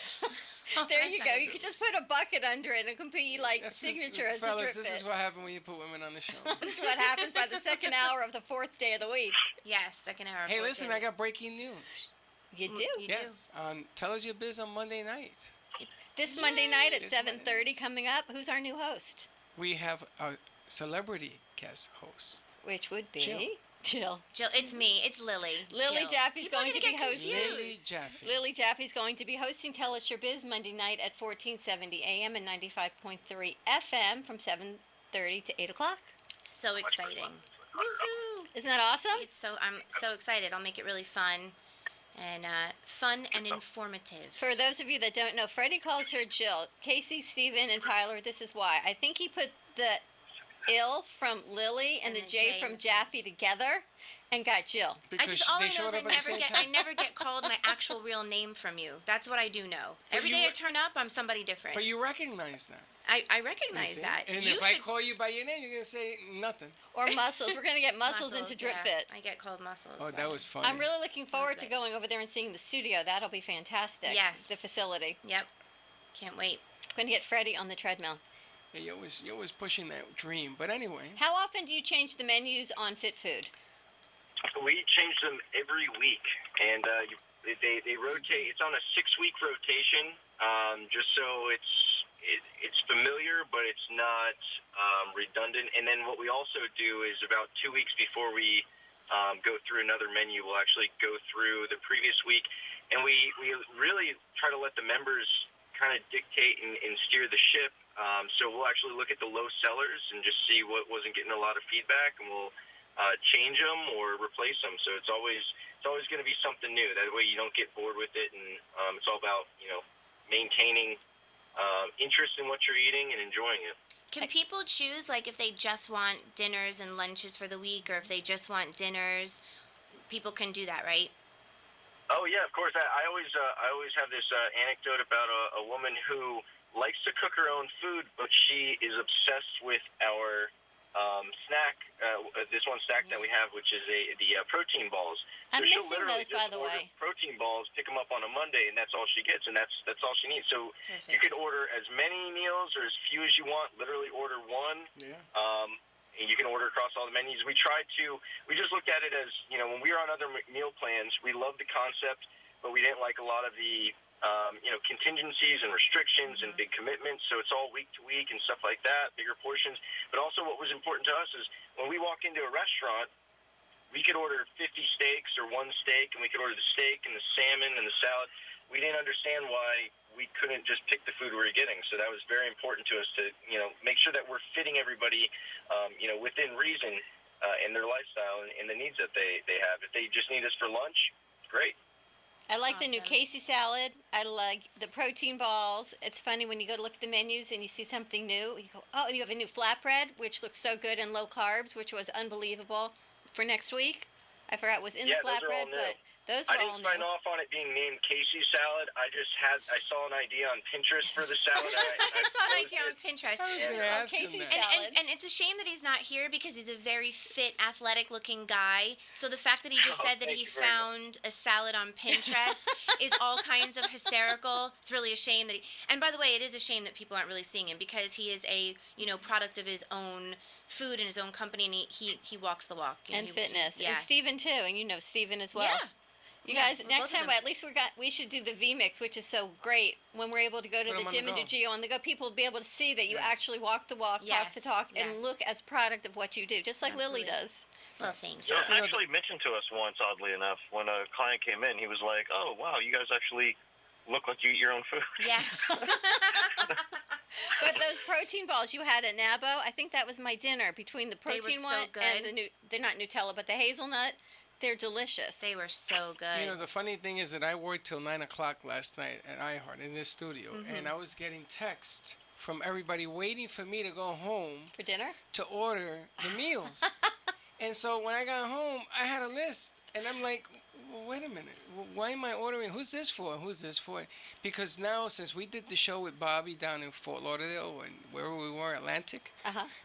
[SPEAKER 5] you go. You could just put a bucket under it and it could be like signature as a Drip
[SPEAKER 4] Fellas, this
[SPEAKER 5] Fit.
[SPEAKER 4] is what happens when you put women on the show.
[SPEAKER 5] This is what happens by the second hour of the fourth day of the week.
[SPEAKER 6] Yes, second hour.
[SPEAKER 4] Hey,
[SPEAKER 6] fourth
[SPEAKER 4] listen,
[SPEAKER 6] day.
[SPEAKER 4] I got breaking news.
[SPEAKER 5] You do?
[SPEAKER 4] Yes. Tell Us Your Biz on Monday night.
[SPEAKER 5] This Monday night at
[SPEAKER 4] This
[SPEAKER 5] 7:30 coming up. Who's our new host?
[SPEAKER 4] We have a celebrity guest host.
[SPEAKER 5] Which would be
[SPEAKER 4] Jill.
[SPEAKER 5] Jill.
[SPEAKER 6] Jill, it's me. It's Lily.
[SPEAKER 5] Lily
[SPEAKER 6] Jill.
[SPEAKER 5] Jaffe's
[SPEAKER 6] People are
[SPEAKER 5] going to
[SPEAKER 6] gonna
[SPEAKER 5] be
[SPEAKER 6] get
[SPEAKER 5] hosting.
[SPEAKER 6] confused.
[SPEAKER 5] Lily Jaffe's going to be hosting Tell Us Your Biz Monday night at 1470 AM and 95.3 FM from 7:30 to 8 o'clock.
[SPEAKER 6] So exciting. Woohoo!
[SPEAKER 5] Isn't that awesome?
[SPEAKER 6] I'm so excited. I'll make it really fun and informative.
[SPEAKER 5] For those of you that don't know, Freddie calls her Jill. Casey, Steven, and Tyler, this is why. I think he put the L from Lily and the J from Jaffe together and got Jill.
[SPEAKER 6] I just all I know is I never get called my actual real name from you. That's what I do know. Every day I turn up, I'm somebody different.
[SPEAKER 4] But you recognize that.
[SPEAKER 6] I recognize that.
[SPEAKER 4] And
[SPEAKER 6] You
[SPEAKER 4] if I
[SPEAKER 6] should-
[SPEAKER 4] call you by your name, you're gonna say nothing.
[SPEAKER 5] Or muscles. We're going to get muscles into Drip
[SPEAKER 6] yeah.
[SPEAKER 5] Fit.
[SPEAKER 6] I get called muscles.
[SPEAKER 4] Oh,
[SPEAKER 6] but-
[SPEAKER 4] that was funny.
[SPEAKER 5] I'm really looking forward to going over there and seeing the studio. That'll be fantastic.
[SPEAKER 6] Yes.
[SPEAKER 5] The facility.
[SPEAKER 6] Yep. Can't wait.
[SPEAKER 5] Going to get Freddy on the treadmill.
[SPEAKER 4] Yeah, you're always pushing that dream. But anyway.
[SPEAKER 5] How often do you change the menus on Fit Food?
[SPEAKER 9] We change them every week, and they rotate. It's on a 6-week rotation, just so it's familiar, but it's not redundant. And then what we also do is about 2 weeks before we go through another menu, we'll actually go through the previous week, and we really try to let the members kind of dictate and steer the ship. So we'll actually look at the low sellers and just see what wasn't getting a lot of feedback, and we'll change them or replace them. So it's always going to be something new. That way you don't get bored with it, and it's all about maintaining interest in what you're eating and enjoying it.
[SPEAKER 6] Can people choose, like, if they just want dinners and lunches for the week, or if they just want dinners? People can do that, right?
[SPEAKER 9] Oh yeah, of course. I always have this anecdote about a woman who likes to cook her own food, but she is obsessed with our snack. This one snack that we have, which is the protein balls.
[SPEAKER 5] I'm
[SPEAKER 9] she'll
[SPEAKER 5] missing
[SPEAKER 9] literally
[SPEAKER 5] those, by
[SPEAKER 9] just
[SPEAKER 5] the
[SPEAKER 9] order
[SPEAKER 5] way.
[SPEAKER 9] protein balls, pick them up on a Monday, and that's all she gets, and that's all she needs. So you
[SPEAKER 6] Perfect.
[SPEAKER 9] can order as many meals or as few as you want. Literally order one.
[SPEAKER 4] Yeah.
[SPEAKER 9] And you can order across all the menus. We just looked at it as, when we were on other meal plans, we loved the concept, but we didn't like a lot of the, contingencies and restrictions and big commitments. So it's all week to week and stuff like that, bigger portions. But also what was important to us is when we walk into a restaurant, we could order 50 steaks or one steak, and we could order the steak and the salmon and the salad. We didn't understand why we couldn't just pick the food we were getting. So that was very important to us to, make sure that we're fitting everybody, within reason in their lifestyle and the needs that they have. If they just need us for lunch, great.
[SPEAKER 5] I like the new Casey salad. I like the protein balls. It's funny when you go to look at the menus and you see something new. You go, oh, you have a new flatbread, which looks so good and low carbs, which was unbelievable for next week. I forgot it was in the
[SPEAKER 9] Those are all
[SPEAKER 5] flatbread,
[SPEAKER 9] new.
[SPEAKER 5] but those
[SPEAKER 9] I
[SPEAKER 5] were all
[SPEAKER 9] didn't sign
[SPEAKER 5] new.
[SPEAKER 9] off on it being named Casey salad. I saw an idea on Pinterest for the salad.
[SPEAKER 6] I saw an idea on Pinterest.
[SPEAKER 4] I was going to ask him that.
[SPEAKER 6] And it's a shame that he's not here because he's a very fit, athletic-looking guy. So the fact that he just said that he found a salad on Pinterest is all kinds of hysterical. It's really a shame that and by the way, it is a shame that people aren't really seeing him because he is a, product of his own food and his own company, and he walks the walk.
[SPEAKER 5] And fitness.
[SPEAKER 6] Yeah.
[SPEAKER 5] And Steven, too. And you know Steven as well.
[SPEAKER 6] Yeah.
[SPEAKER 5] You
[SPEAKER 6] Yeah,
[SPEAKER 5] guys,
[SPEAKER 6] both
[SPEAKER 5] next
[SPEAKER 6] of
[SPEAKER 5] time,
[SPEAKER 6] them.
[SPEAKER 5] at least we should do the V-Mix, which is so great. When we're able to go to
[SPEAKER 4] Put
[SPEAKER 5] the
[SPEAKER 4] 'em on
[SPEAKER 5] gym
[SPEAKER 4] the
[SPEAKER 5] and do
[SPEAKER 4] go.
[SPEAKER 5] Geo on the go, people will be able to see that you actually walk the walk, talk the
[SPEAKER 6] Yes,
[SPEAKER 5] talk, and
[SPEAKER 6] yes.
[SPEAKER 5] look as product of what you do, just like Lily does.
[SPEAKER 6] Well, thank
[SPEAKER 20] It was actually mentioned to us once, oddly enough, when a client came in. He was like, "Oh, wow, you guys actually look like you eat your own food."
[SPEAKER 6] Yes.
[SPEAKER 5] But those protein balls you had at Nabo, I think that was my dinner between the
[SPEAKER 6] They were
[SPEAKER 5] protein
[SPEAKER 6] so
[SPEAKER 5] one and
[SPEAKER 6] good.
[SPEAKER 5] they're not Nutella, but the hazelnut. They're delicious.
[SPEAKER 6] They were so good.
[SPEAKER 4] The funny thing is that I worked till 9 o'clock last night at iHeart in this studio,
[SPEAKER 5] Mm-hmm.
[SPEAKER 4] and I was getting texts from everybody waiting for me to go home
[SPEAKER 5] For dinner?
[SPEAKER 4] to order the meals. And so when I got home, I had a list, and I'm like, well, wait a minute, why am I ordering? Who's this for? Who's this for? Because now, since we did the show with Bobby down in Fort Lauderdale, and wherever we were, Atlantic,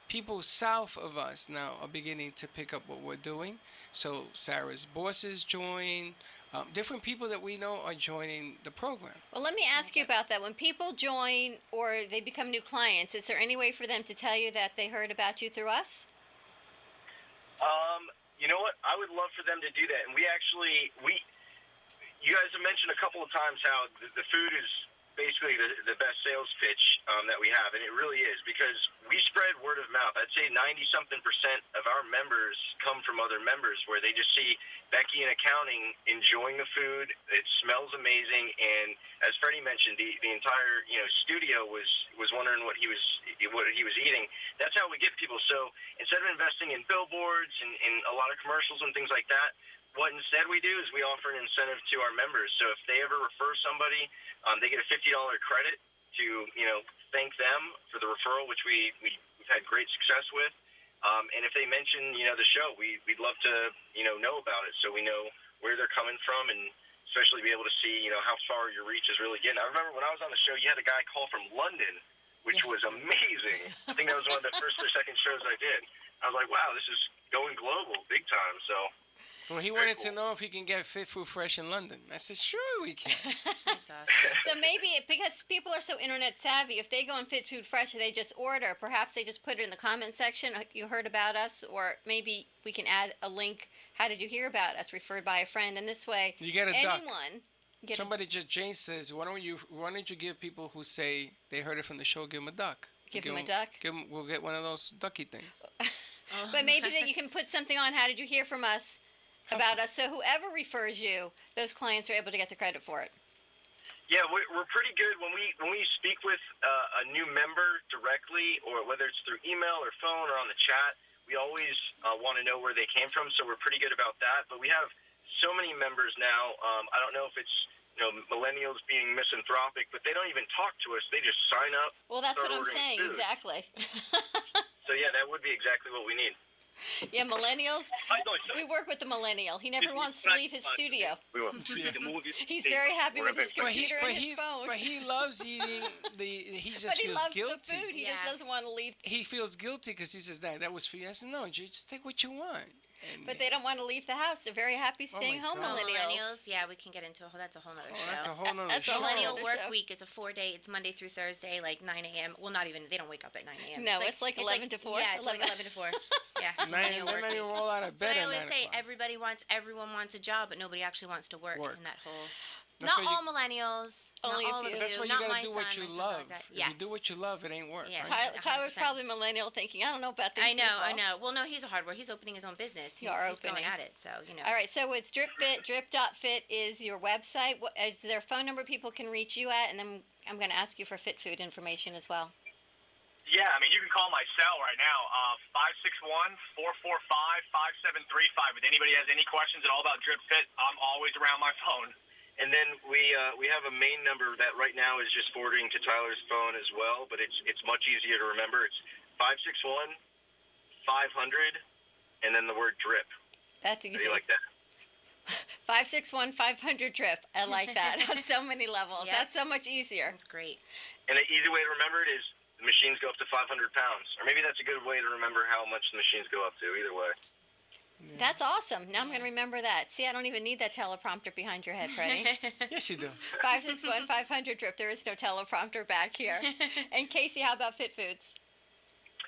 [SPEAKER 4] people south of us now are beginning to pick up what we're doing. So Sarah's bosses join. Different people that we know are joining the program.
[SPEAKER 5] Well, let me ask you about that. When people join or they become new clients, is there any way for them to tell you that they heard about you through us?
[SPEAKER 9] You know what? I would love for them to do that. And you guys have mentioned a couple of times how the food is basically the best sales pitch that we have, and it really is because we spread word of mouth. I'd say 90-something% of our members come from other members where they just see Becky in accounting enjoying the food. It smells amazing, and as Freddie mentioned, the entire studio was wondering what he was eating. That's how we get people. So instead of investing in billboards and a lot of commercials and things like that, what instead we do is we offer an incentive to our members. So if they ever refer somebody, they get a $50 credit to thank them for the referral, which we've had great success with. And if they mention the show, we'd love to know about it so we know where they're coming from, and especially be able to see how far your reach is really getting. I remember when I was on the show, you had a guy call from London which was amazing. I think that was one of the first or second shows I did. I was like, wow, this is going global big time. So.
[SPEAKER 4] Well, he wanted to know if he can get Fit Food Fresh in London. I said, sure we can.
[SPEAKER 6] That's awesome.
[SPEAKER 5] So maybe because people are so internet savvy, if they go on Fit Food Fresh, they just order. Perhaps they just put it in the comment section. You heard about us, or maybe we can add a link. How did you hear about us? Referred by a friend, and this way,
[SPEAKER 4] You get a
[SPEAKER 5] anyone
[SPEAKER 4] duck.
[SPEAKER 5] get
[SPEAKER 4] Somebody just Jane says, why don't you give people who say they heard it from the show, give them a duck?
[SPEAKER 5] Give them a duck?
[SPEAKER 4] We'll get one of those ducky things.
[SPEAKER 5] But maybe that you can put something on. How did you hear from us? About us, so whoever refers you, those clients are able to get the credit for it.
[SPEAKER 9] Yeah, we're pretty good when we speak with a new member directly, or whether it's through email or phone or on the chat. We always want to know where they came from, so we're pretty good about that. But we have so many members now. I don't know if it's millennials being misanthropic, but they don't even talk to us. They just sign up.
[SPEAKER 5] Well, that's what I'm
[SPEAKER 9] ordering
[SPEAKER 5] saying.
[SPEAKER 9] food.
[SPEAKER 5] Exactly.
[SPEAKER 9] So yeah, that would be exactly what we need.
[SPEAKER 5] Yeah, millennials. We work with the millennial. He never wants to leave his studio. He's very happy with his computer and his phone.
[SPEAKER 4] But he loves eating he just
[SPEAKER 5] But he
[SPEAKER 4] feels
[SPEAKER 5] loves
[SPEAKER 4] guilty.
[SPEAKER 5] the food. He just doesn't want to leave.
[SPEAKER 4] He feels guilty because he says, that was for you. I said, no, Jay, just take what you want.
[SPEAKER 5] But they don't want to leave the house. They're very happy staying home.
[SPEAKER 4] God.
[SPEAKER 5] millennials.
[SPEAKER 6] Yeah, we can get into that's a whole nother show.
[SPEAKER 4] That's a whole nother
[SPEAKER 5] That's a
[SPEAKER 4] show.
[SPEAKER 5] whole
[SPEAKER 6] Millennial
[SPEAKER 5] nother
[SPEAKER 6] work
[SPEAKER 5] show.
[SPEAKER 6] week is a 4-day. It's Monday through Thursday, like 9 a.m. Well, not even. They don't wake up at 9 a.m.
[SPEAKER 5] No, it's like 11 to 4.
[SPEAKER 6] Yeah, it's like 11 to 4. Yeah, it's
[SPEAKER 4] They're
[SPEAKER 6] millennial
[SPEAKER 4] not
[SPEAKER 6] work
[SPEAKER 4] even
[SPEAKER 6] week.
[SPEAKER 4] roll out of
[SPEAKER 6] So
[SPEAKER 4] bed
[SPEAKER 6] I
[SPEAKER 4] at
[SPEAKER 6] always
[SPEAKER 4] 9
[SPEAKER 6] say
[SPEAKER 4] o'clock.
[SPEAKER 6] everyone wants a job, but nobody actually wants to work. In that whole.
[SPEAKER 4] That's
[SPEAKER 6] Not
[SPEAKER 4] why
[SPEAKER 6] all millennials.
[SPEAKER 5] Only
[SPEAKER 6] not
[SPEAKER 5] a
[SPEAKER 6] all
[SPEAKER 5] few.
[SPEAKER 6] of
[SPEAKER 4] That's
[SPEAKER 6] you.
[SPEAKER 4] why you
[SPEAKER 6] Not
[SPEAKER 4] gotta
[SPEAKER 6] my
[SPEAKER 4] do
[SPEAKER 6] son,
[SPEAKER 4] what you
[SPEAKER 6] my son's
[SPEAKER 4] love.
[SPEAKER 6] Like that.
[SPEAKER 4] If
[SPEAKER 6] Yes.
[SPEAKER 4] you do what you love, it ain't work.
[SPEAKER 6] Yes.
[SPEAKER 4] Right?
[SPEAKER 5] Tyler's
[SPEAKER 6] 100%.
[SPEAKER 5] probably millennial, thinking, I don't know about these
[SPEAKER 6] I know.
[SPEAKER 5] people.
[SPEAKER 6] Well, no, he's a hardware. He's opening his own business.
[SPEAKER 5] You
[SPEAKER 6] He's,
[SPEAKER 5] are
[SPEAKER 6] he's going
[SPEAKER 5] opening.
[SPEAKER 6] at it. So
[SPEAKER 5] All right, so it's DripFit. Drip.fit is your website. Is there a phone number people can reach you at? And then I'm going to ask you for Fit Food information as well.
[SPEAKER 20] Yeah, I mean, you can call my cell right now, 561-445-5735. If anybody has any questions at all about Drip Fit, I'm always around my phone.
[SPEAKER 9] And then we have a main number that right now is just forwarding to Tyler's phone as well, but it's much easier to remember. It's 561-500, and then the word drip.
[SPEAKER 5] That's easy.
[SPEAKER 9] How do you like that?
[SPEAKER 5] 561-500 drip. I like that on so many levels.
[SPEAKER 6] Yep.
[SPEAKER 5] That's so much easier.
[SPEAKER 6] That's great.
[SPEAKER 9] And an easy way to remember it is the machines go up to 500 pounds. Or maybe that's a good way to remember how much the machines go up to, either way.
[SPEAKER 5] That's awesome. Now I'm going to remember that. See, I don't even need that teleprompter behind your head, Freddie.
[SPEAKER 4] Yes, you do.
[SPEAKER 5] 561-500 drip. There is no teleprompter back here. And Casey, how about Fit Foods?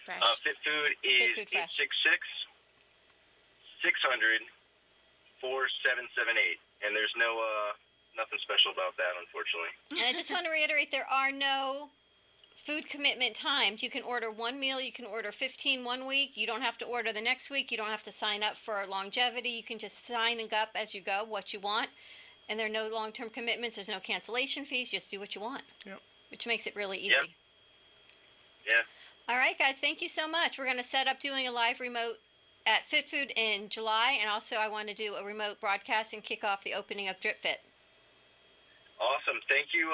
[SPEAKER 6] Fresh.
[SPEAKER 9] Fit Food is
[SPEAKER 5] Fit Food Fresh.
[SPEAKER 9] 866-600-4778. And there's no nothing special about that, unfortunately.
[SPEAKER 5] And I just want to reiterate, there are no food commitment times. You can order one meal. You can order 15 one week. You don't have to order the next week. You don't have to sign up for longevity. You can just sign up as you go what you want. And there are no long-term commitments. There's no cancellation fees. Just do what you want.
[SPEAKER 4] Yep.
[SPEAKER 5] Which makes it really easy.
[SPEAKER 9] Yep. Yeah.
[SPEAKER 5] All right, guys. Thank you so much. We're going to set up doing a live remote at Fit Food in July. And also I want to do a remote broadcast and kick off the opening of Drip Fit.
[SPEAKER 9] Awesome. Thank you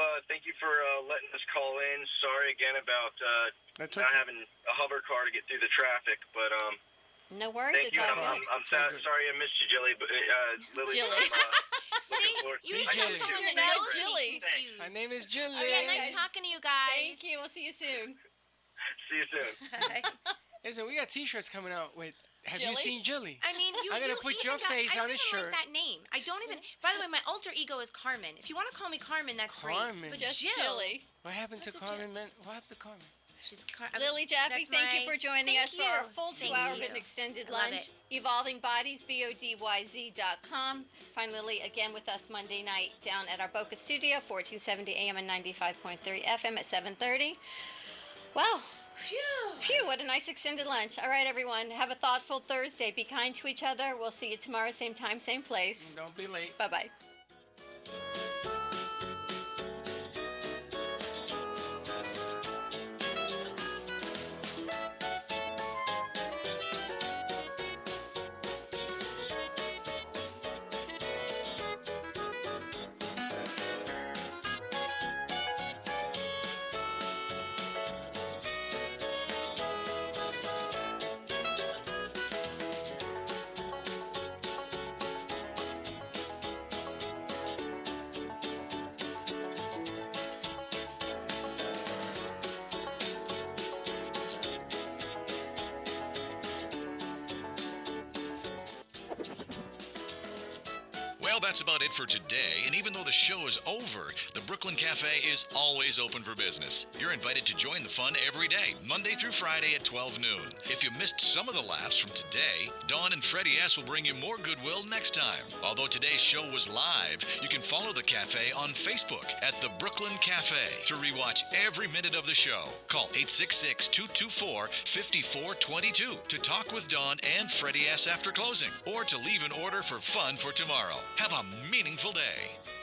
[SPEAKER 9] for letting us call in. Sorry again about not having a hover car to get through the traffic, but
[SPEAKER 5] No worries.
[SPEAKER 9] thank
[SPEAKER 5] It's
[SPEAKER 9] you.
[SPEAKER 5] all
[SPEAKER 9] I'm
[SPEAKER 5] good.
[SPEAKER 9] sorry I missed you, Jilly, but Lily.
[SPEAKER 5] Jilly.
[SPEAKER 6] See, you have someone that
[SPEAKER 5] Now
[SPEAKER 6] knows
[SPEAKER 5] Jilly.
[SPEAKER 6] me confused.
[SPEAKER 4] My name is Jilly.
[SPEAKER 6] Okay, nice talking to you guys.
[SPEAKER 5] Thank you. We'll see you soon.
[SPEAKER 9] See you soon.
[SPEAKER 4] Listen, we got T-shirts coming out with. Have you
[SPEAKER 5] Jilly?
[SPEAKER 4] seen Jilly?
[SPEAKER 6] I mean,
[SPEAKER 4] I'm gonna put your face on
[SPEAKER 6] a
[SPEAKER 4] a shirt.
[SPEAKER 6] Like that name. I don't even. By the way, my alter ego is Carmen. If you want to call me Carmen, that's
[SPEAKER 4] Carmen.
[SPEAKER 6] great. But
[SPEAKER 5] Just
[SPEAKER 6] Jill,
[SPEAKER 5] Jilly.
[SPEAKER 4] What happened to
[SPEAKER 6] What's a
[SPEAKER 4] Carmen? Man? What happened to Carmen?
[SPEAKER 6] she's
[SPEAKER 5] Lily Jaffe, thank you for joining us for our full
[SPEAKER 6] Thank
[SPEAKER 5] 2 hour
[SPEAKER 6] you.
[SPEAKER 5] and extended
[SPEAKER 6] I love
[SPEAKER 5] lunch.
[SPEAKER 6] it.
[SPEAKER 5] Evolving Bodies, BODYZ.com. Find Lily again with us Monday night down at our Boca studio, 1470 AM and 95.3 FM at 7:30. Wow. Phew, what a nice extended lunch. All right, everyone, have a thoughtful Thursday. Be kind to each other. We'll see you tomorrow, same time, same place.
[SPEAKER 4] Don't be late.
[SPEAKER 5] Bye-bye.
[SPEAKER 3] that's about it for today. And even though the show is over, the Brooklyn Cafe is always open for business. You're invited to join the fun every day, Monday through Friday at 12 noon. If you missed some of the laughs from today, Dawn and Freddie S. will bring you more goodwill next time. Although today's show was live, you can follow the cafe on Facebook at the Brooklyn Cafe to rewatch every minute of the show. Call 866-224-5422 to talk with Dawn and Freddie S. after closing, or to leave an order for fun for tomorrow. Have a meaningful day.